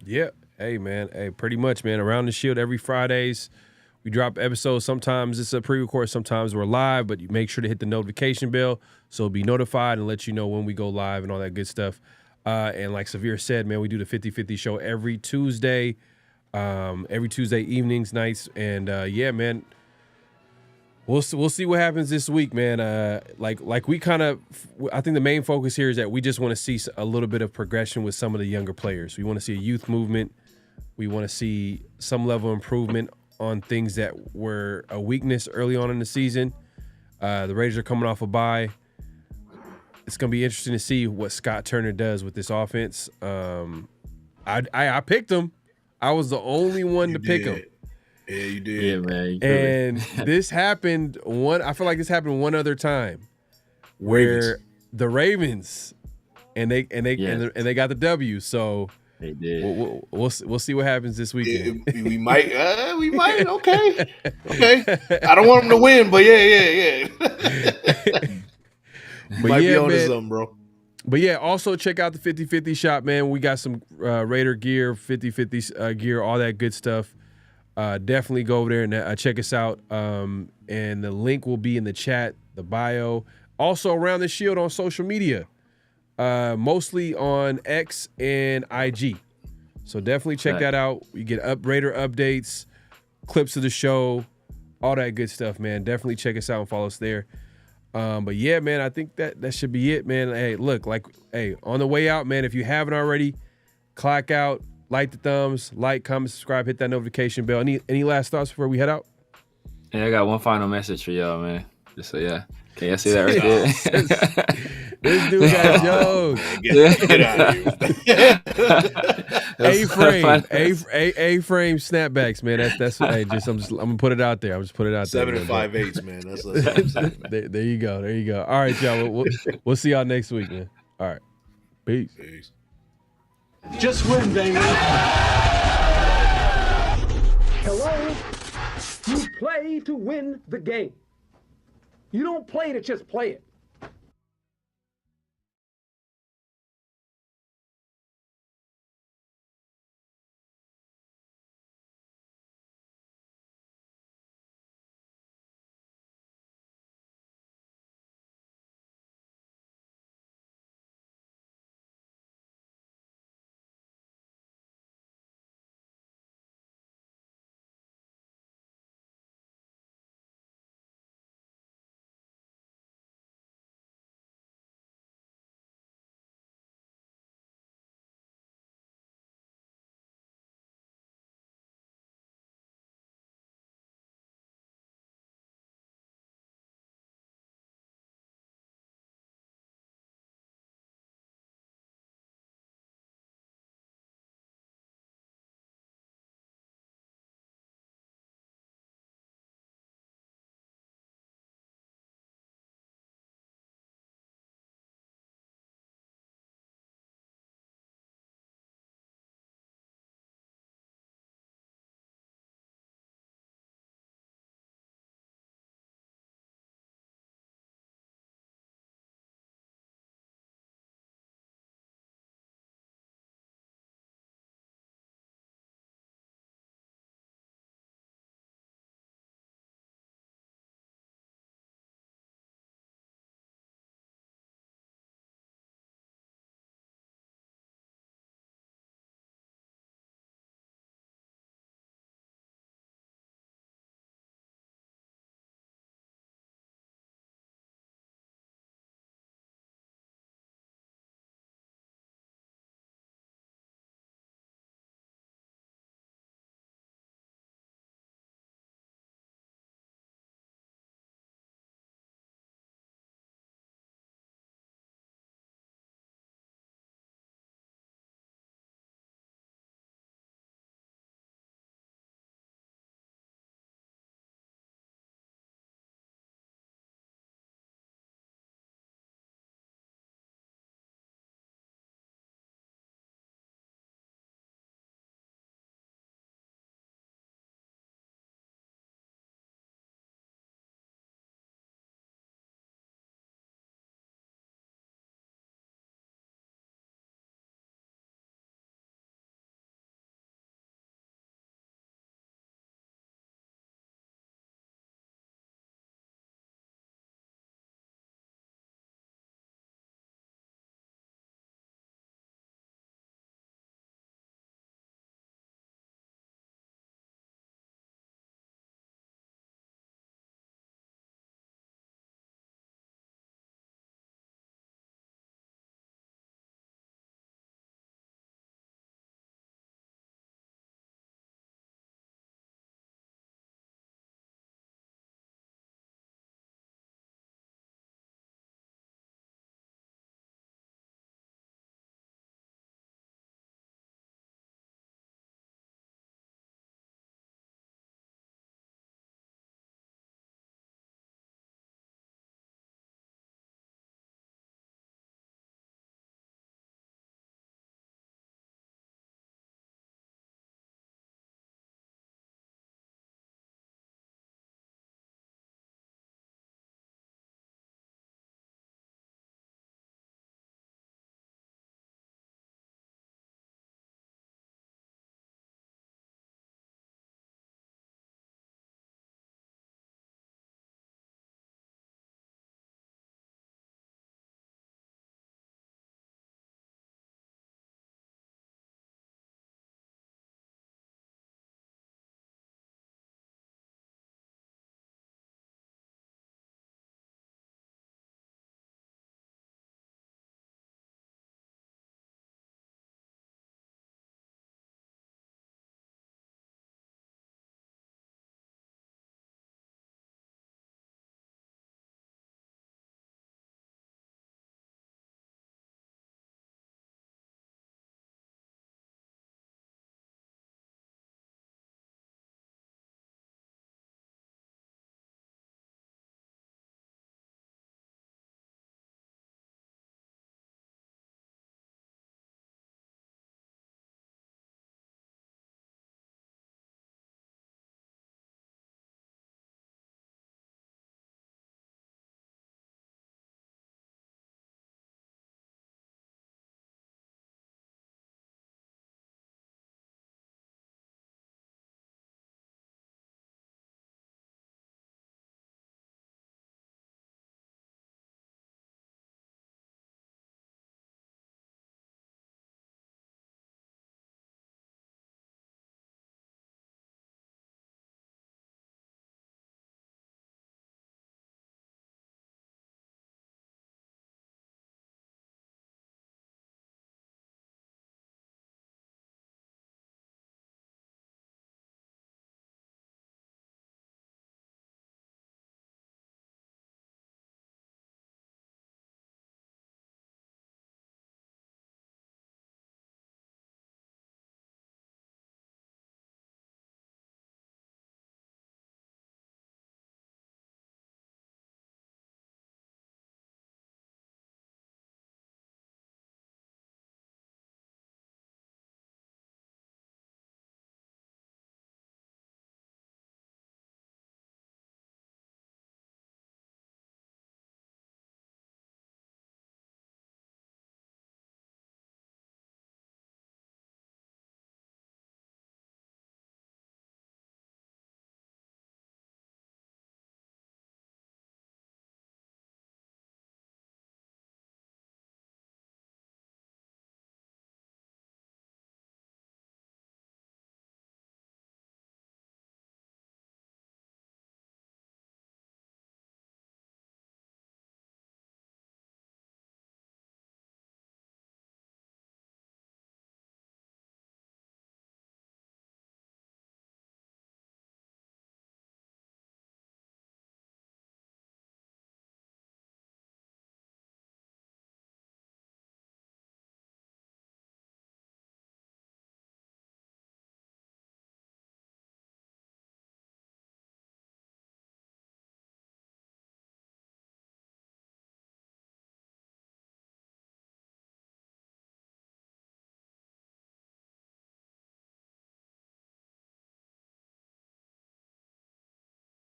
Yeah. Hey, man. Hey, pretty much, man. Around the Shield every Fridays. We drop episodes. Sometimes it's a pre-record. Sometimes we're live. But you make sure to hit the notification bell so it'll be notified and let you know when we go live and all that good stuff. And like Severe said, man, we do the 50-50 show every Tuesday evenings, nights. And, yeah, man. We'll see what happens this week, man. Like we kind of, I think the main focus here is that we just want to see a little bit of progression with some of the younger players. We want to see a youth movement. We want to see some level of improvement on things that were a weakness early on in the season. The Raiders are coming off a bye. It's going to be interesting to see what Scott Turner does with this offense. I picked him. I was the only one to pick him. Yeah, you did. Yeah, man. And this happened I feel like this happened one other time where the Ravens and they got the W. So they did. We'll see what happens this weekend. We might. Okay. I don't want them to win, but yeah. But might yeah, be on man. to something, bro. But yeah, also check out the 50-50 shop, man. We got some Raider gear, 50-50 gear, all that good stuff. Definitely go over there and check us out. And the link will be in the chat, the bio. Also, Around the Shield on social media, mostly on X and IG. So definitely check that out. You get Raider updates, clips of the show, all that good stuff, man. Definitely check us out and follow us there. But yeah, man, I think that should be it, man. Hey, look, on the way out, man, if you haven't already, clock out, like the thumbs, like, comment, subscribe, hit that notification bell. Any last thoughts before we head out? Hey, I got one final message for y'all, man. Just so can y'all see that right there? This dude got jokes. Get out of here. A-frame snapbacks, man. That's I'm gonna put it out there. I'm just put it out 7 there. and 5/8, man. That's what I'm saying, man. There you go. All right, y'all. We'll see y'all next week, man. All right. Peace. Just win, baby. Hello? You play to win the game. You don't play to just play it.